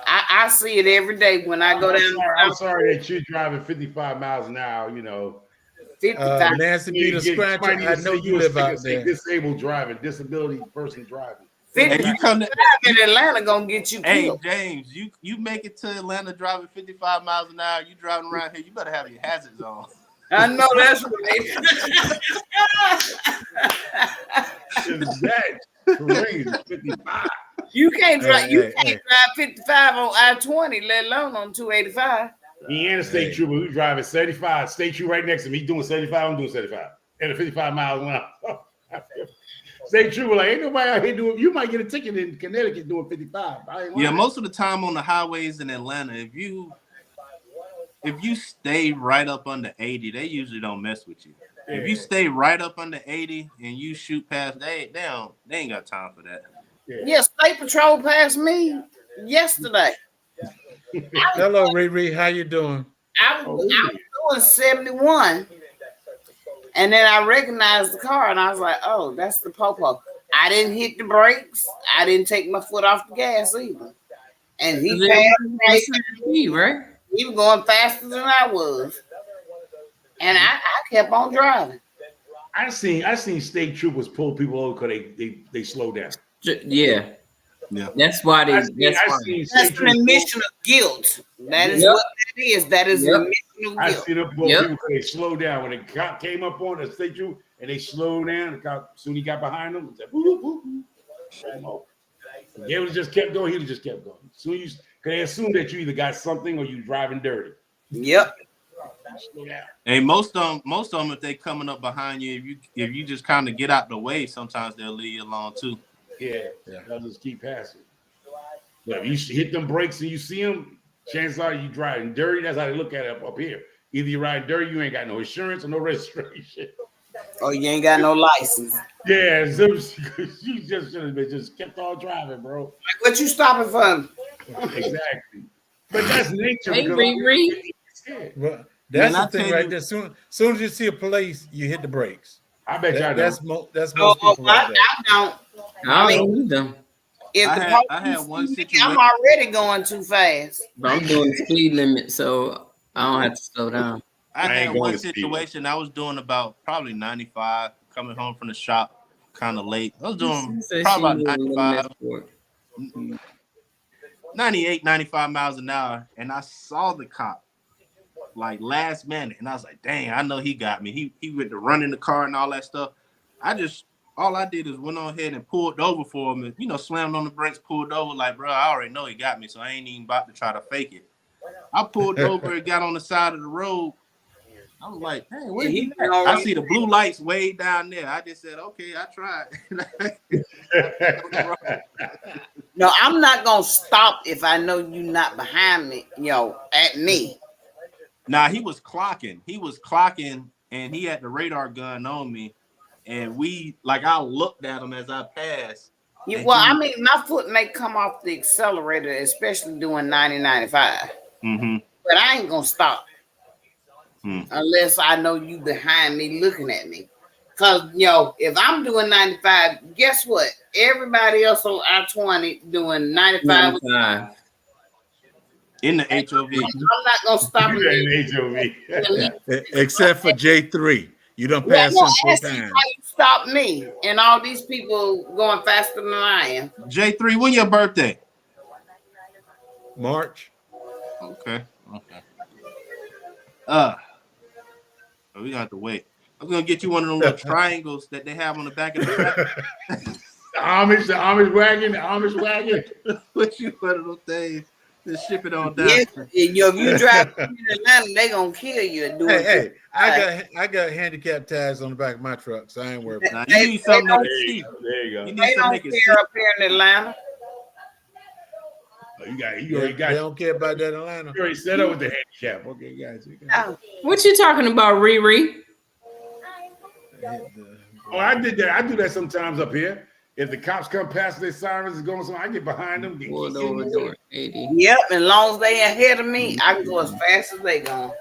I see it every day when I go down. I'm sorry that you're driving 55 miles an hour, 55. Nancy Peter Scratcher, I know you live out there. Disabled driving, disability person driving. And you come to in Atlanta, gonna get you killed. Hey, James, you make it to Atlanta driving 55 miles an hour. You driving around here, you better have your hazards on. I know that's right. 55. You can't drive. Drive 55 on I-20, let alone on 285. He ain't a state trooper. We driving 75. State trooper right next to me. He doing 75. I'm doing 75. And a 55 miles an hour. State trooper like, ain't nobody out here doing. You might get a ticket in Connecticut doing 55. Yeah, most of the time on the highways in Atlanta, if you stay right up under 80, they usually don't mess with you. Yeah. If you stay right up under 80 and you shoot past, they ain't got time for that. Yeah, State Patrol passed me yesterday. Hello, Riri. How you doing? I was doing 71. And then I recognized the car and I was like, oh, that's the Popo. I didn't hit the brakes. I didn't take my foot off the gas either. And he passed me, right? He was going faster than I was. And I kept on driving. I seen state troopers pull people over because they slow down. Yeah. That's why they. That's an admission of guilt. That is what that is. That is an admission of guilt. I seen them pull people because they slow down. When the cop came up on the state trooper and they slowed down, the cop soon he got behind them. Said, whoop, whoop, whoop. They would have just kept going. He would have just kept going. Soon because they assume that you either got something or you driving dirty. Yep. Hey, most of them, if they coming up behind you, if you just kind of get out the way, sometimes they'll leave you alone too. Yeah. They'll just keep passing. But if you hit them brakes and you see them, chances are you driving dirty. That's how they look at it up here. Either you ride dirty, you ain't got no insurance or no registration. Or you ain't got no license. Yeah, you just should have been just kept on driving, bro. Like what you stopping for? Exactly. But that's nature. Hey, Riri. Well, that's the thing right there. Soon as you see a police, you hit the brakes. I bet y'all that's most people right there. I don't. I don't either. If I had one situation. I'm already going too fast. But I'm doing the speed limit, so I don't have to slow down. I had one situation. I was doing about probably 95, coming home from the shop kind of late. I was doing probably about 95, 98, 95 miles an hour, and I saw the cop like last minute, and I was like, dang, I know he got me. He went to run in the car and all that stuff. All I did is went on ahead and pulled over for him and, slammed on the brakes, pulled over like, bro, I already know he got me, so I ain't even about to try to fake it. I pulled over and got on the side of the road. I was like, hey, where he at? I see the blue lights way down there. I just said, okay, I tried. No, I'm not going to stop if I know you're not behind me, at me. Nah, he was clocking. And he had the radar gun on me. And I looked at him as I passed. My foot may come off the accelerator, especially doing 90, 95. Mm-hmm. But I ain't going to stop. Unless I know you behind me looking at me. Because, if I'm doing 95, guess what? Everybody else on I-20 doing 95. In the HOV. I'm not going to stop in the HOV. Except for J3. You don't pass him 4 times. How you stop me and all these people going faster than I am? J3, when your birthday? March. Okay. We got to wait. I'm gonna get you one of them little triangles that they have on the back of the truck. the Amish wagon. Put you one of those things. Just ship it on down. Yes, if you drive to Atlanta, they gonna kill you. Hey, I got handicap tags on the back of my truck, so I ain't worried about it. You need something that can see. There you go. They don't care up here in Atlanta. You already got. They don't care about that Atlanta. You already set up with the handicap. Okay, guys. What you talking about, Riri? Oh, I did that. I do that sometimes up here. If the cops come past, their sirens is going somewhere, I get behind them. Yep, as long as they ahead of me, I can go as fast as they go.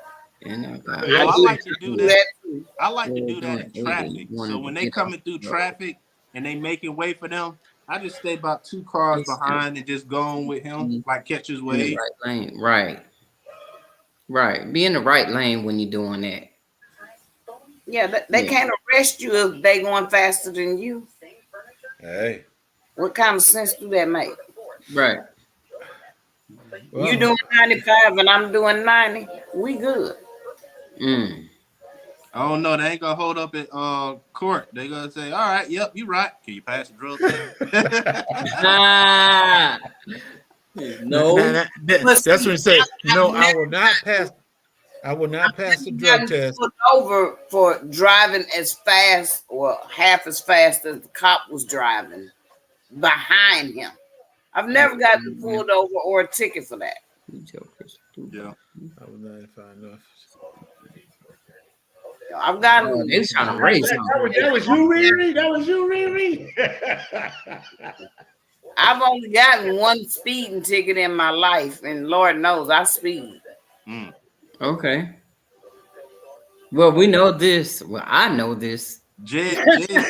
I like to do that. I like to do that in traffic. So when they coming through traffic and they making way for them, I just stay about 2 cars behind and just go on with him, like catch his wave. Right lane, right. Be in the right lane when you're doing that. Yeah, they can't arrest you if they going faster than you. Hey, what kind of sense do that make? Right. Well, you doing 95 and I'm doing 90. We good. Oh no, they ain't gonna hold up at court. They gonna say, "All right, yep, you right. Can you pass the drug test?" No, that's what he said. No, I will not pass. I will not pass the drug test. Put over for driving as fast or half as fast as the cop was driving behind him. I've never gotten pulled over or a ticket for that. Yeah, I was 95 enough. I've gotten. They're trying to raise. That was you, Riri. That was you, Riri. I've only gotten one speeding ticket in my life, and Lord knows I speed. Okay. Well, we know this. Well, I know this. Jig's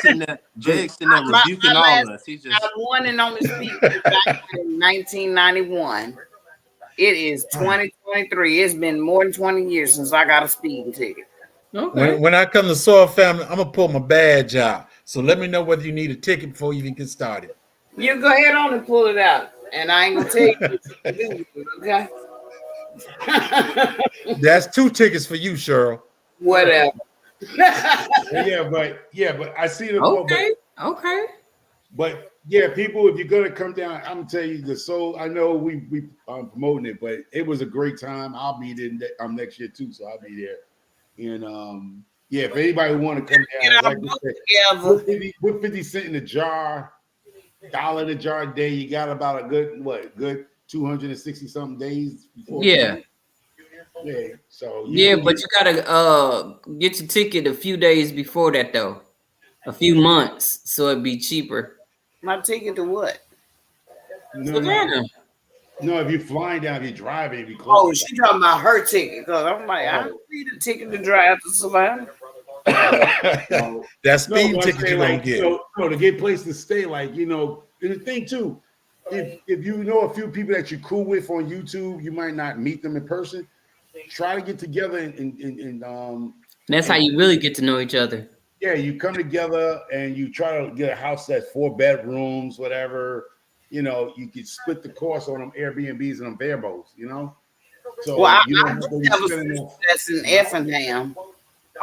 sitting there rebuking all of us. He's just. I won and only speed in 1991. It is 2023. It's been more than 20 years since I got a speeding ticket. Okay. When I come to Soil Family, I'm gonna pull my badge out. So let me know whether you need a ticket before you even get started. You go ahead on and pull it out, and I ain't gonna tell you what you can do with it, okay? That's 2 tickets for you, Cheryl. Whatever. but I see the more. Okay. But yeah, people, if you're gonna come down, I'm gonna tell you the soul. I know we promoting it, but it was a great time. I'll be there next year too, so I'll be there. And yeah, if anybody want to come down, like I said, put 50 cents in the jar, $1 in the jar a day. You got about a good 260 something days before. Yeah. Yeah. So yeah, but you gotta get your ticket a few days before that though. A few months, so it'd be cheaper. My ticket to what? No, if you're flying down, if you're driving, it'd be close. Oh, she talking about her ticket, because I'm like, I don't need a ticket to drive to Savannah. That speeding ticket you don't get. To get place to stay, and the thing too, if you know a few people that you're cool with on YouTube, you might not meet them in person. Try to get together and that's how you really get to know each other. Yeah, you come together and you try to get a house that's 4 bedrooms, whatever. You could split the cost on them Airbnbs and them Verbos, So well, you I don't have to do be have a spending sister that's in Effingham.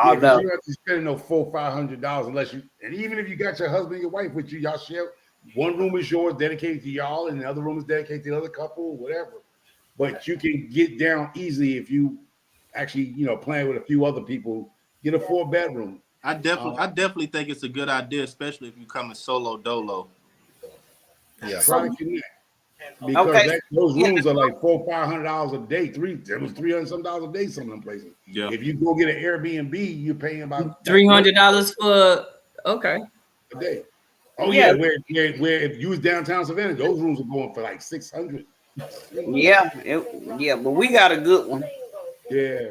you don't have to spend no $400-500 unless you, and even if you got your husband and your wife with you, y'all share. One room is yours, dedicated to y'all, and the other room is dedicated to the other couple, whatever. But you can get down easily if you actually, plan with a few other people. Get a 4-bedroom. I definitely think it's a good idea, especially if you come in solo dolo. Yeah. Try to connect. Because those rooms are like $400-500 a day. It was $300 a day. Some of them places. Yeah. If you go get an Airbnb, you're paying about $300 for a day. Oh yeah, where if you was downtown Savannah, those rooms are going for like $600. Yeah, but we got a good one. Yeah.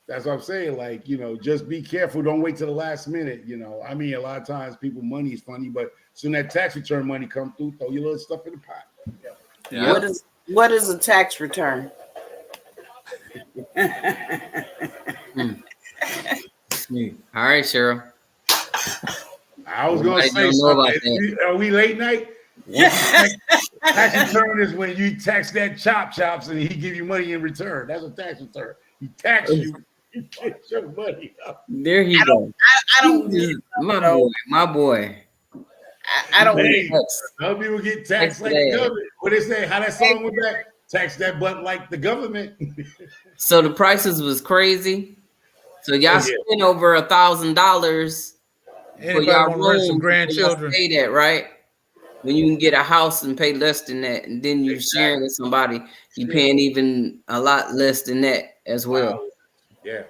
That's what I'm saying. Just be careful. Don't wait till the last minute. I mean, a lot of times people money is funny, but soon that tax return money come through, throw your little stuff in the pot. Yeah. What is a tax return? All right, Cheryl. I was gonna say something. Are we late night? Tax return is when you tax that chops and he give you money in return. That's a tax return. He tax you. You get your money up. There he goes. I don't. My boy. I don't. Some people get taxed like the government. What they say? How that song went back? Tax that butt like the government. So the prices was crazy. So y'all spent over $1,000 for y'all want to rent some grandchildren? Stay that, right? When you can get a house and pay less than that, and then you're sharing with somebody, you're paying even a lot less than that as well. Yeah.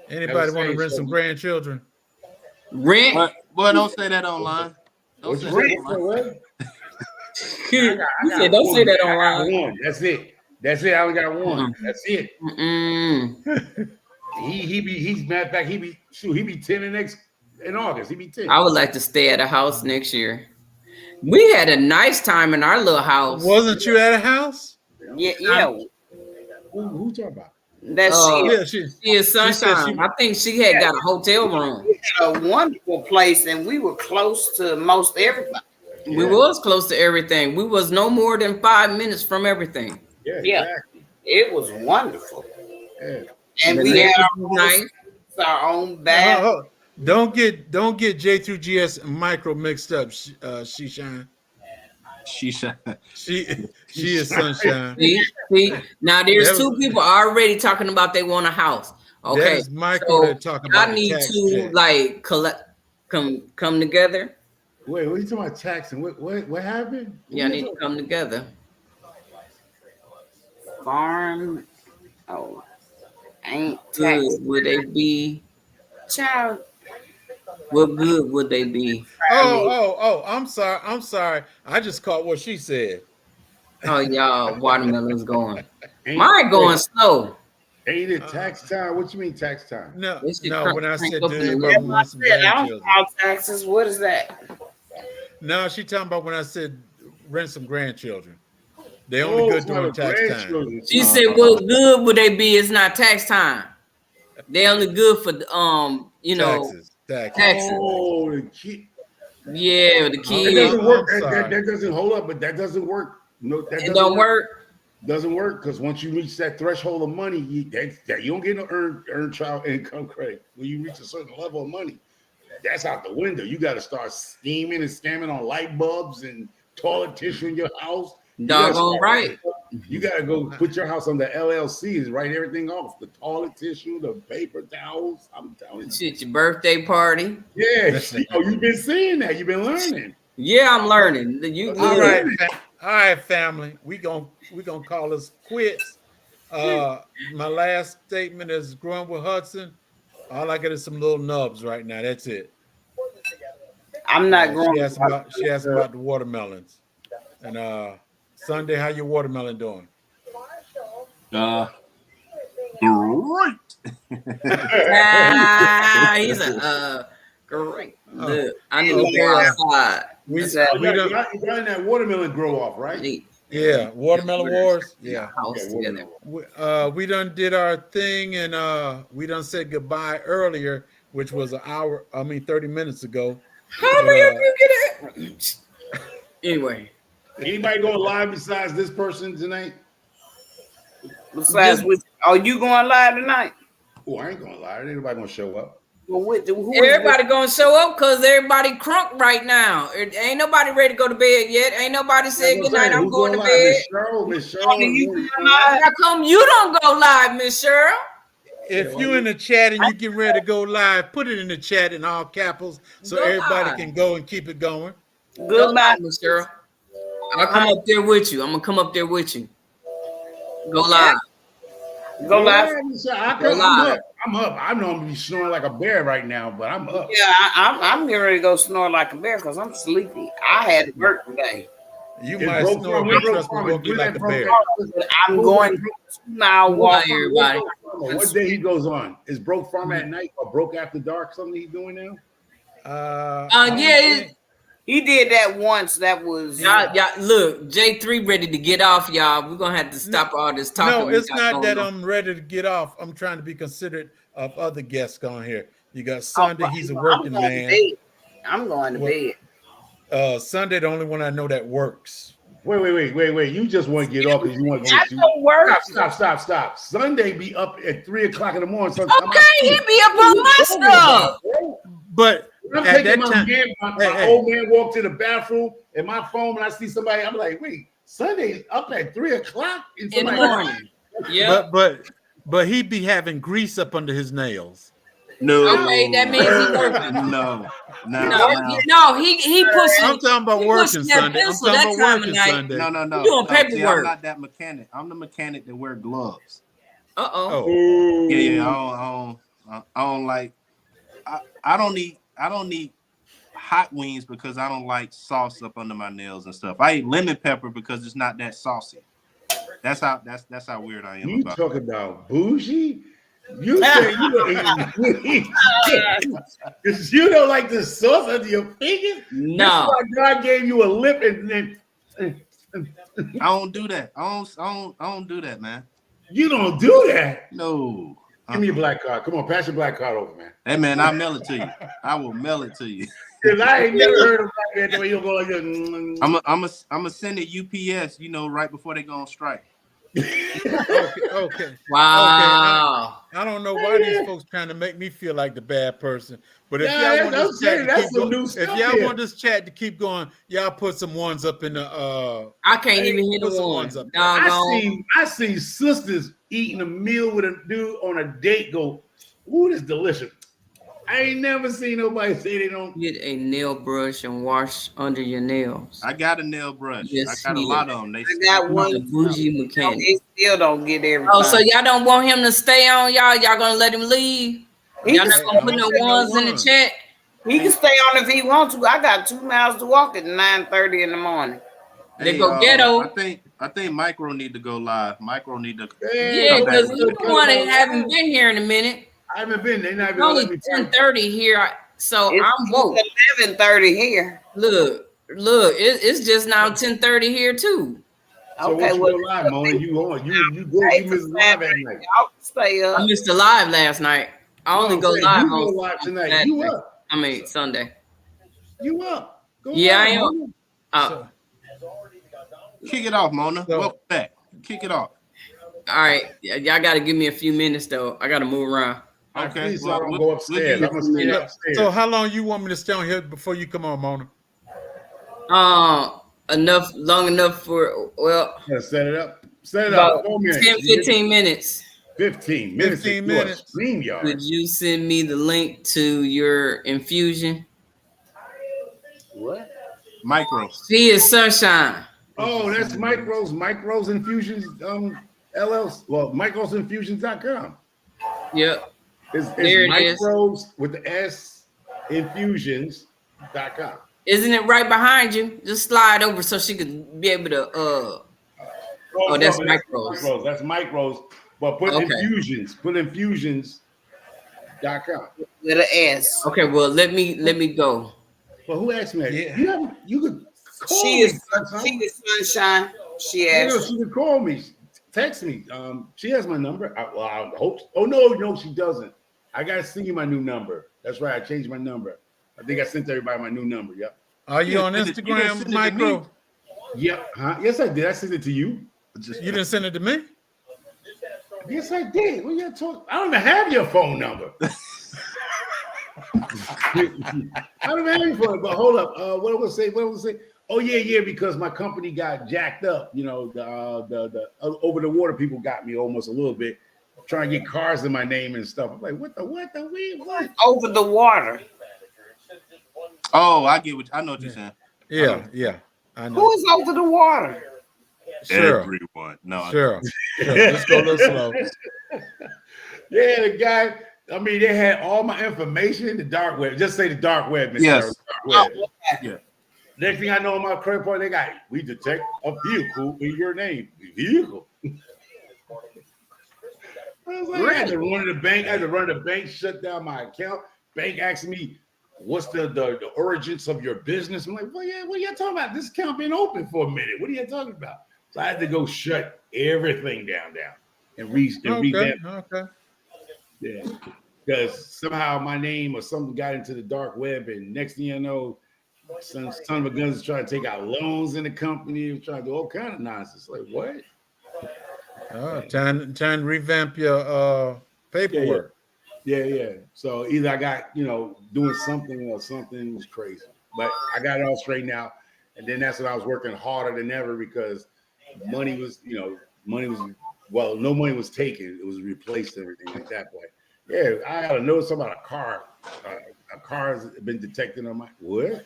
Anybody want to rent some grandchildren? Rent? Boy, don't say that online. Don't say that online. You said don't say that online. I got one. That's it. I only got one. That's it. He's matter of fact, he be 10 in August. He be 10. I would like to stay at a house next year. We had a nice time in our little house. Wasn't you at a house? Yeah. Who talking about? That's she is Sunshine. I think she had got a hotel room. We had a wonderful place, and we were close to most everybody. We was close to everything. We was no more than 5 minutes from everything. Yeah. Exactly. It was wonderful. Yeah. And we had our own bath. Don't get J through GS and micro mixed up. She shine. She is Sunshine. See? Now there's two people already talking about they want a house. Okay, that is Michael that talking about. I need to come together. Wait, what are you talking about taxing? What happened? Yeah, I need to come together. Farm. Ain't good would they be? Child. What good would they be? Oh, I'm sorry. I just caught what she said. Oh, y'all, watermelon's going. Mine going slow. Ain't it tax time? What you mean tax time? No. When I said, do anybody I want some grandchildren? taxes. What is that? No, she talking about when I said rent some grandchildren. They only good for during the tax time. grandchildren. She said, "What good would they be? It's not tax time. They only good for Taxes. Oh, the kid. Yeah, the It kids. doesn't work. I'm That sorry. doesn't hold up, but that doesn't work. No, that It doesn't don't work. Doesn't work because once you reach that threshold of money, you don't get no earned child income credit. When you reach a certain level of money, that's out the window. You got to start scheming and scamming on light bulbs and toilet tissue in your house. Doggone right. You got to go put your house on the LLC and write everything off. The toilet tissue, the paper towels. I'm telling you. Shit, your birthday party. Yeah, you've been seeing that. You've been learning. Yeah, I'm learning. All right, family. We gonna call us quits. My last statement is growing with Hudson. All I get is some little nubs right now. That's it. I'm not growing. She asked about the watermelons. And Sunday, how your watermelon doing? Great. He's great. Look, I need to go outside. You got that watermelon grow off, right? Yeah, watermelon wars. Yeah. Together. We done did our thing, and we done said goodbye earlier, which was 30 minutes ago. How many of you get it? Anyway. Anybody going live besides this person tonight? Besides, are you going live tonight? Oh, I ain't going live. Ain't nobody gonna show up. Well, everybody gonna show up because everybody crunk right now. Ain't nobody ready to go to bed yet. Ain't nobody said good night. I'm going to bed. Miss Cheryl, how come you don't go live, Miss Cheryl? If you in the chat and you get ready to go live, put it in the chat in all capitals so everybody can go and keep it going. Good night, Miss Cheryl. I'll come up there with you. I'm gonna come up there with you. Go live. Go live. I'm up. I'm gonna be snoring like a bear right now, but I'm up. Yeah, I'm getting ready to go snore like a bear because I'm sleepy. I had to work today. You might snore, but trust me, won't be like a bear. I'm going 2 mile walk. Everybody. What day he goes on? Is Broke Farm at night or Broke After Dark something he's doing now? Yeah. He did that once. That was y'all. Look, J3 ready to get off, y'all. We're gonna have to stop all this talking. No, it's not that I'm ready to get off. I'm trying to be considerate of other guests on here. You got Sunday. He's a working man. I'm going to bed. Sunday, the only one I know that works. Wait. You just want to get off because you want to go to work. Stop. Sunday be up at 3 o'clock in the morning. Okay, he be up on my stuff. But I'm at taking that time, my old man walked to the bathroom and my phone and I see somebody. I'm like, wait, Sunday's up at 3 o'clock in the morning. Yeah, but he be having grease up under his nails. No, okay, that means he working. No, he pushing. I'm talking about working Sunday. I'm talking about working Sunday. No. You doing paperwork? See, I'm not that mechanic. I'm the mechanic that wear gloves. Oh. Yeah. I don't like. I don't need hot wings because I don't like sauce up under my nails and stuff. I eat lemon pepper because it's not that saucy. That's how weird I am. You talk about bougie? You say you don't like the sauce under your fingers? No. That's why God gave you a lip and then I don't do that. I don't do that, man. You don't do that? No. Give me your black card. Come on, pass your black card over, man. Hey, man, I'll mail it to you. I will mail it to you. Because I ain't never heard of that the way you go like this. I'm gonna send it UPS, right before they go on strike. Okay. Wow. Okay, I don't know why these folks trying to make me feel like the bad person. But if y'all want this chat to keep going, y'all put some ones up in the I can't even hit the ones up. I see sisters eating a meal with a dude on a date go, ooh, this delicious. I ain't never seen nobody say they don't get a nail brush and wash under your nails. I got a nail brush. Yes, I got a lot of them. I got one. Bougie mechanic. They still don't get everything. Oh, so y'all don't want him to stay on, y'all? Y'all gonna let him leave? Y'all not gonna put no ones in the chat? He can stay on if he wants to. I got 2 miles to walk at 9:30 in the morning. They go ghetto. I think Micro need to go live. Micro need to. Yeah, because you one that haven't been here in a minute. I haven't been. They not even only 10:30 here, so I'm woke. 11:30 here. Look, it's just now 10:30 here too. So Okay, what you well, go live, Mona? You on? You go? You missed live at night. Y'all stay I up. missed the live last night. I No, only I'm go saying live you go on live tonight. Saturday. You up? I mean Sunday. You up? Go Yeah, I live, am. Mona. So, Kick it off, Mona. So- Welcome back. Kick it off. All right, y'all got to give me a few minutes though. I got to move around. Okay. Please, Well, I don't we'll go upstairs. give I'm gonna stay so upstairs. how long you want me to stay on here before you come on, Mona? Long enough for Yeah, set it up. Set it about up. 4 minutes. 10, 15 minutes. 15 minutes. 15 You a minutes. stream Would yard. you send me the link to your infusion? What? micros. She is sunshine. Oh, that's Micros Infusions. LLC. Well, microsinfusions.com. Yep. It's There it is. Micros with the S Infusions.com. Isn't it right behind you? Just slide over so she could be able to Oh, that's Micros. That's Micros. But put Okay. infusions. Put infusions.com. With an S. Okay, well let me go. Well, who asked me that? Yeah. You could call She me. is sunshine. She Yeah, asked. she could call me. Text me. She has my number. I hope. Oh no, she doesn't. I gotta send you my new number. That's right. I changed my number. I think I sent everybody my new number. Yep. Are you on You didn't Instagram, send it to Micro? me? Yep. Huh? Yes, I did. I sent it to you. You didn't send it to me? Yes, I did. What you talking? I don't even have your phone number. I don't have your phone. But hold up. What was I say? Oh yeah, because my company got jacked up. You know, the over the water people got me almost a little bit, trying to get cars in my name and stuff. I'm like, what? Over the water. Oh, I know what you're saying. Yeah. I know. Who is over the water? Sure. Everyone. No. Sure. Let's go a little slow. Yeah, the guy. I mean, they had all my information. The dark web. Just say the dark web, Mr. Yes. Dark web. Yeah. Next thing I know, on my credit card, they got we detect a vehicle in your name. Vehicle. I was like, I had to run to the bank. I had to run to the bank, shut down my account. Bank asking me, what's the origins of your business? I'm like, well, yeah, what are you talking about? This account been open for a minute. What are you talking about? So I had to go shut everything down and revamp. Okay. Yeah. Because somehow my name or something got into the dark web, and next thing you know, son of a guns is trying to take out loans in the company, trying to do all kind of nonsense. Like what? Trying to revamp your paperwork. Yeah. So either I got doing something or something was crazy, but I got it all straightened out, and then that's when I was working harder than ever because money was no money was taken, it was replaced and everything like that. But yeah, I got to know something about a car. A car has been detected on my what?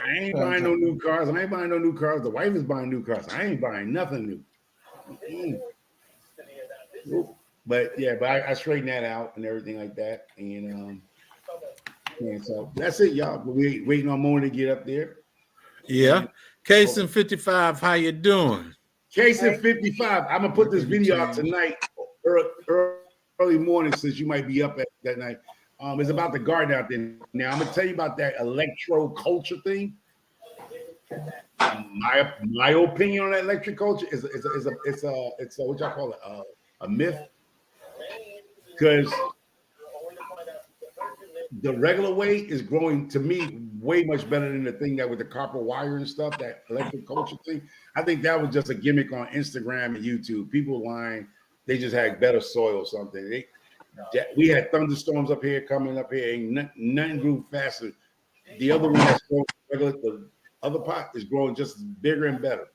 I ain't buying no new cars. The wife is buying new cars. I ain't buying nothing new. But I straightened that out and everything like that. And so that's it, y'all. But we waiting on Mona to get up there. Yeah. Case in 55, how you doing? Case in 55. I'm gonna put this video out tonight, early morning, since you might be up at that night. It's about the garden out there. Now I'm gonna tell you about that electro culture thing. My opinion on that electric culture is it's a what y'all call it a myth, because the regular way is growing to me way much better than the thing that with the copper wire and stuff, that electric culture thing. I think that was just a gimmick on Instagram and YouTube. People lying, they just had better soil or something. We had thunderstorms up here coming up here, ain't nothing grew faster. The other one that's growing regular, the other pot is growing just bigger and better.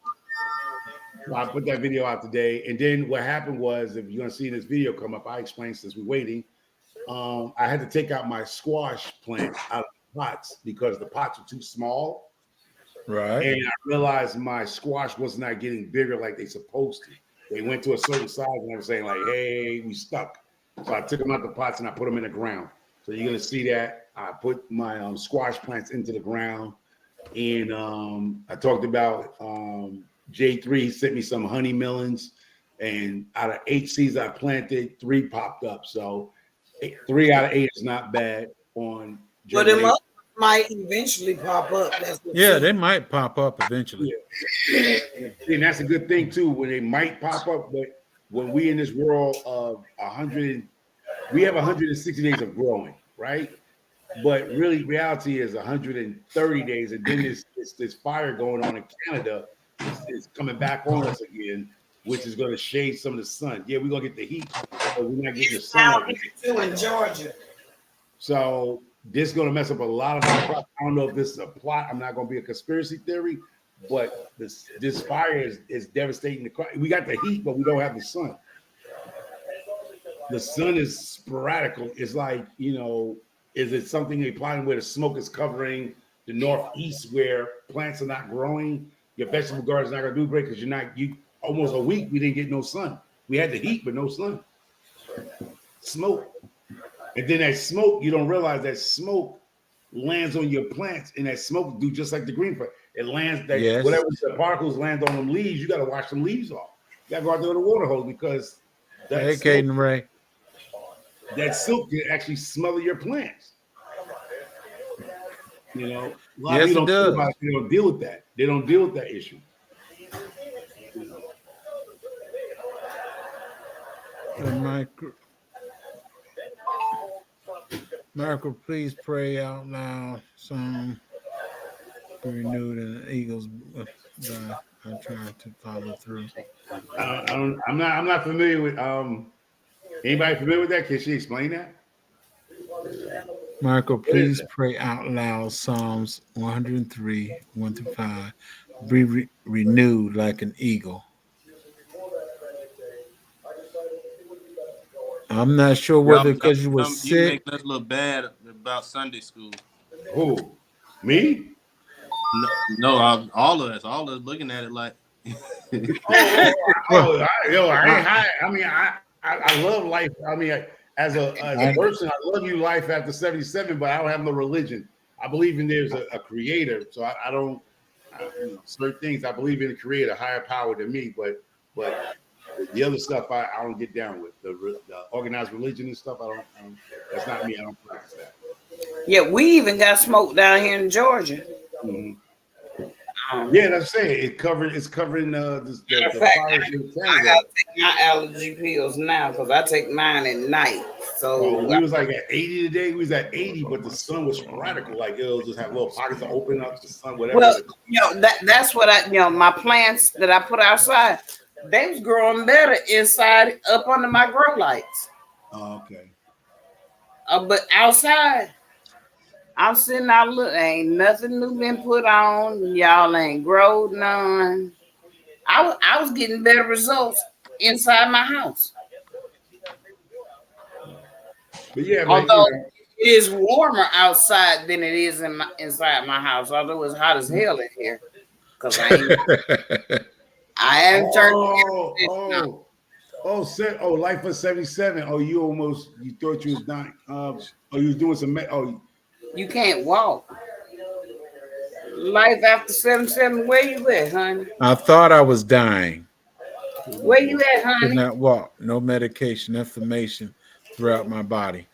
So I put that video out today, and then what happened was, if you're gonna see this video come up, I explained since we're waiting. I had to take out my squash plants out of the pots because the pots were too small. Right. And I realized my squash was not getting bigger like they supposed to. They went to a certain size, and I was saying like, "Hey, we stuck." So I took them out the pots and I put them in the ground. So you're gonna see that I put my squash plants into the ground, and I talked about J3. He sent me some honey melons, and out of 8 seeds I planted, 3 popped up. So 3 out of 8 is not bad on. Well, them other might eventually pop up. That's what Yeah, they might pop up eventually. Yeah. And that's a good thing too, when they might pop up, but when we in this world of 100, we have 160 days of growing, right? But really, reality is 130 days, and then this fire going on in Canada is coming back on us again, which is going to shade some of the sun. Yeah, we're gonna get the heat, but we're not getting the sun like too in Georgia. so. This is going to mess up a lot of our crops. I don't know if this is a plot. I'm not going to be a conspiracy theory, but this fire is devastating the crop. We got the heat, but we don't have the sun. The sun is sporadical. It's like, is it something they applying where the smoke is covering the northeast where plants are not growing? Your vegetable garden's not gonna do great because you almost a week we didn't get no sun. We had the heat, but no sun. Smoke. And then that smoke, you don't realize that smoke lands on your plants, and that smoke do just like the green plant. It lands that whatever the particles land on them leaves, you got to wash them leaves off. You got to go out there with a water hose because hey, Caden Ray. That silk can actually smother your plants. A lot of people don't think about it. They don't deal with that. They don't deal with that issue. Michael, please pray out loud. Some be renewed and the Eagles. I'm trying to follow through. I'm not familiar with. Anybody familiar with that? Can she explain that? Michael, please pray out loud. Psalms 103, 1-5. Be renewed like an eagle. I'm not sure whether because you were sick. You making us look bad about Sunday school. Who? Me? No, all of us looking at it like. I ain't high. I mean, I love life. I mean, as a person, I love you life after 77, but I don't have no religion. I believe in there's a creator, so I don't certain things. I believe in a creator, higher power than me, but the other stuff I don't get down with. The organized religion and stuff, I don't. That's not me. I don't practice that. Yeah, we even got smoke down here in Georgia. Mm-hmm. Yeah, that's it. It's covering the fires in Canada. I gotta take my allergy pills now because I take mine at night. So we was like at 80 today. We was at 80, but the sun was radical. Like it'll just have little pockets to open up the sun, whatever. Well, that's what my plants that I put outside, they was growing better inside up under my grow lights. Oh, okay. But outside, I'm sitting out, look, ain't nothing new been put on. Y'all ain't growed none. I was getting better results inside my house. But yeah, although it is warmer outside than it is inside my house, although it's hot as hell in here. Because I haven't turned. Life for 77. Oh, you thought you was dying. You was doing some. You can't walk. Life after 77. Where you at, honey? I thought I was dying. Where you at, honey? Could not walk. No medication, inflammation throughout my body.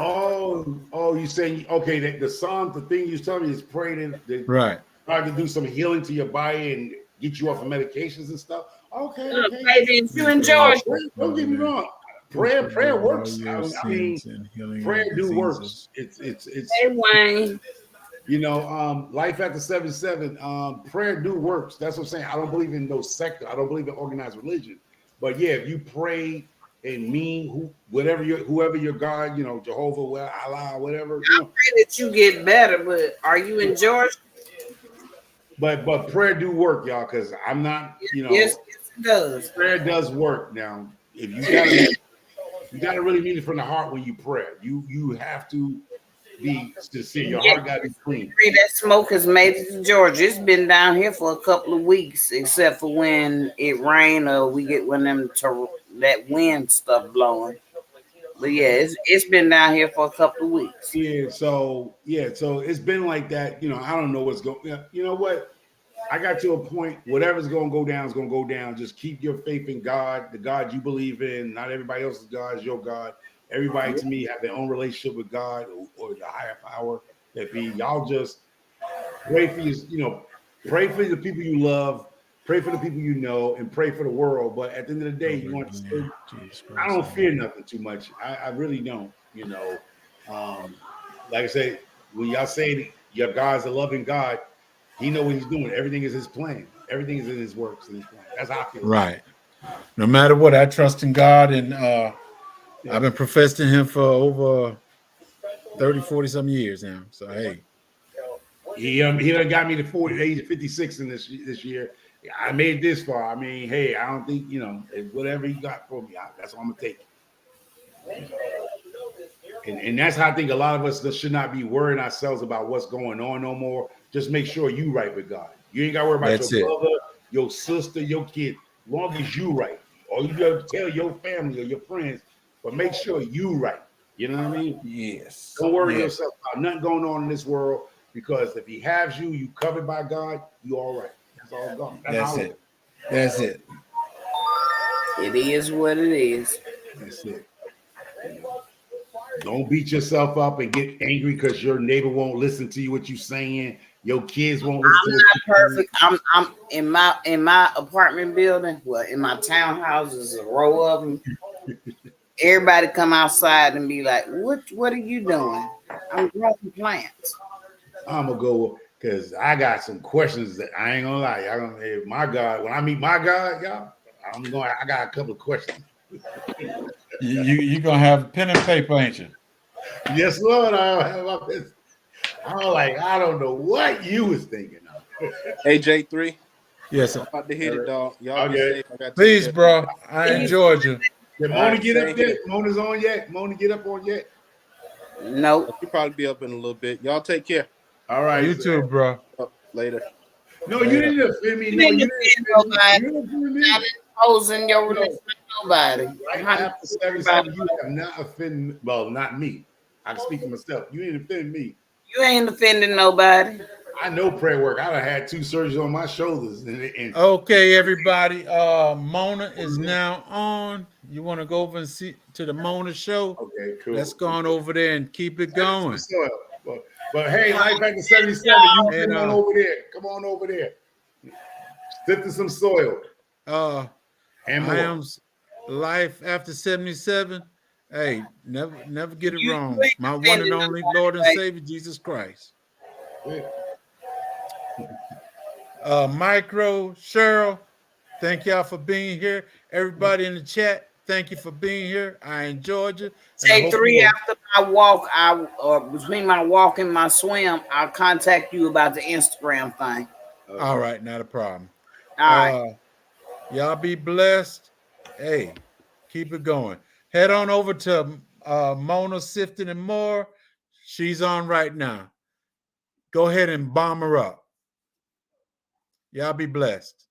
Oh, you saying okay? The Psalm, the thing you telling me is praying right. Try to do some healing to your body and get you off of medications and stuff. Okay. Maybe you in Georgia. Don't get me wrong. Prayer works. I mean, prayer do works. It's. Hey, Wayne. Life after 77. Prayer do works. That's what I'm saying. I don't believe in no sector. I don't believe in organized religion. But yeah, if you pray and mean whoever your God, Jehovah, Allah, whatever. I pray that you get better. But are you in Georgia? But prayer do work, y'all, because I'm not, Yes, it does. Prayer does work. Now, if you gotta really mean it from the heart when you pray. You have to be sincere. Your heart gotta be clean. That smoke has made it to Georgia. It's been down here for a couple of weeks, except for when it rained or we get that wind stuff blowing. But yeah, it's been down here for a couple of weeks. Yeah, so it's been like that. I don't know what's going. You know what? I got to a point. Whatever's going to go down is going to go down. Just keep your faith in God, the God you believe in. Not everybody else's God is your God. Everybody to me have their own relationship with God or the higher power. If y'all just pray for pray for the people you love, pray for the people you know, and pray for the world. But at the end of the day, you want to still. I don't fear nothing too much. I really don't. Like I say, when y'all say your God's a loving God, He know what He's doing. Everything is His plan. Everything is in His works and His plan. That's how I feel. Right. No matter what, I trust in God, and I've been professing Him for over 30, 40 some years now. So hey, he done got me to age of 56 in this year. I made it this far. I mean, hey, I don't think whatever He got for me, that's what I'm gonna take. And that's how I think a lot of us should not be worrying ourselves about what's going on no more. Just make sure you right with God. You ain't got to worry about your brother, your sister, your kid. As long as you right. All you got to tell your family or your friends, but make sure you right. You know what I mean? Yes. Don't worry yourself about nothing going on in this world, because if He has you, you covered by God, you all right. That's all God. That's it. That's it. It is what it is. That's it. Don't beat yourself up and get angry because your neighbor won't listen to you what you're saying. Your kids won't listen to what you're saying. I'm in my apartment building. Well, in my townhouses, a row of them. Everybody come outside and be like, "What are you doing?" I'm growing plants. I'm gonna go because I got some questions that I ain't gonna lie. My God, when I meet my God, y'all, I got a couple of questions. You gonna have pen and paper, ain't you? Yes, Lord. I'm like, I don't know what you was thinking of. AJ3. Yes, sir. I'm about to hit it, dog. Y'all be safe. I got Please, bro. I enjoyed you. Did Mona get up yet? Mona's on yet? Mona get up on yet? Nope. She'll probably be up in a little bit. Y'all take care. All right. You too, bro. Later. No, you didn't offend me. No, you didn't offend me. Imposing your religion on nobody. Right after 77, you have not offended. Well, not me. I can speak for myself. You didn't offend me. You ain't offending nobody. I know prayer work. I done had 2 surgeries on my shoulders. Okay, everybody. Mona is now on. You want to go over and see to the Mona show? Okay, cool. Let's go on over there and keep it going. But hey, Life back to 77. You come on over there. Come on over there. Sift to some soil. And I am Life after 77. Hey, never get it wrong. My one and only Lord and Savior, Jesus Christ. Micro, Cheryl, thank y'all for being here. Everybody in the chat, thank you for being here. I enjoyed you. Say 3 after my walk, between my walk and my swim, I'll contact you about the Instagram thing. All right, not a problem. All right. Y'all be blessed. Hey, keep it going. Head on over to Mona Sifton and More. She's on right now. Go ahead and bomb her up. Y'all be blessed.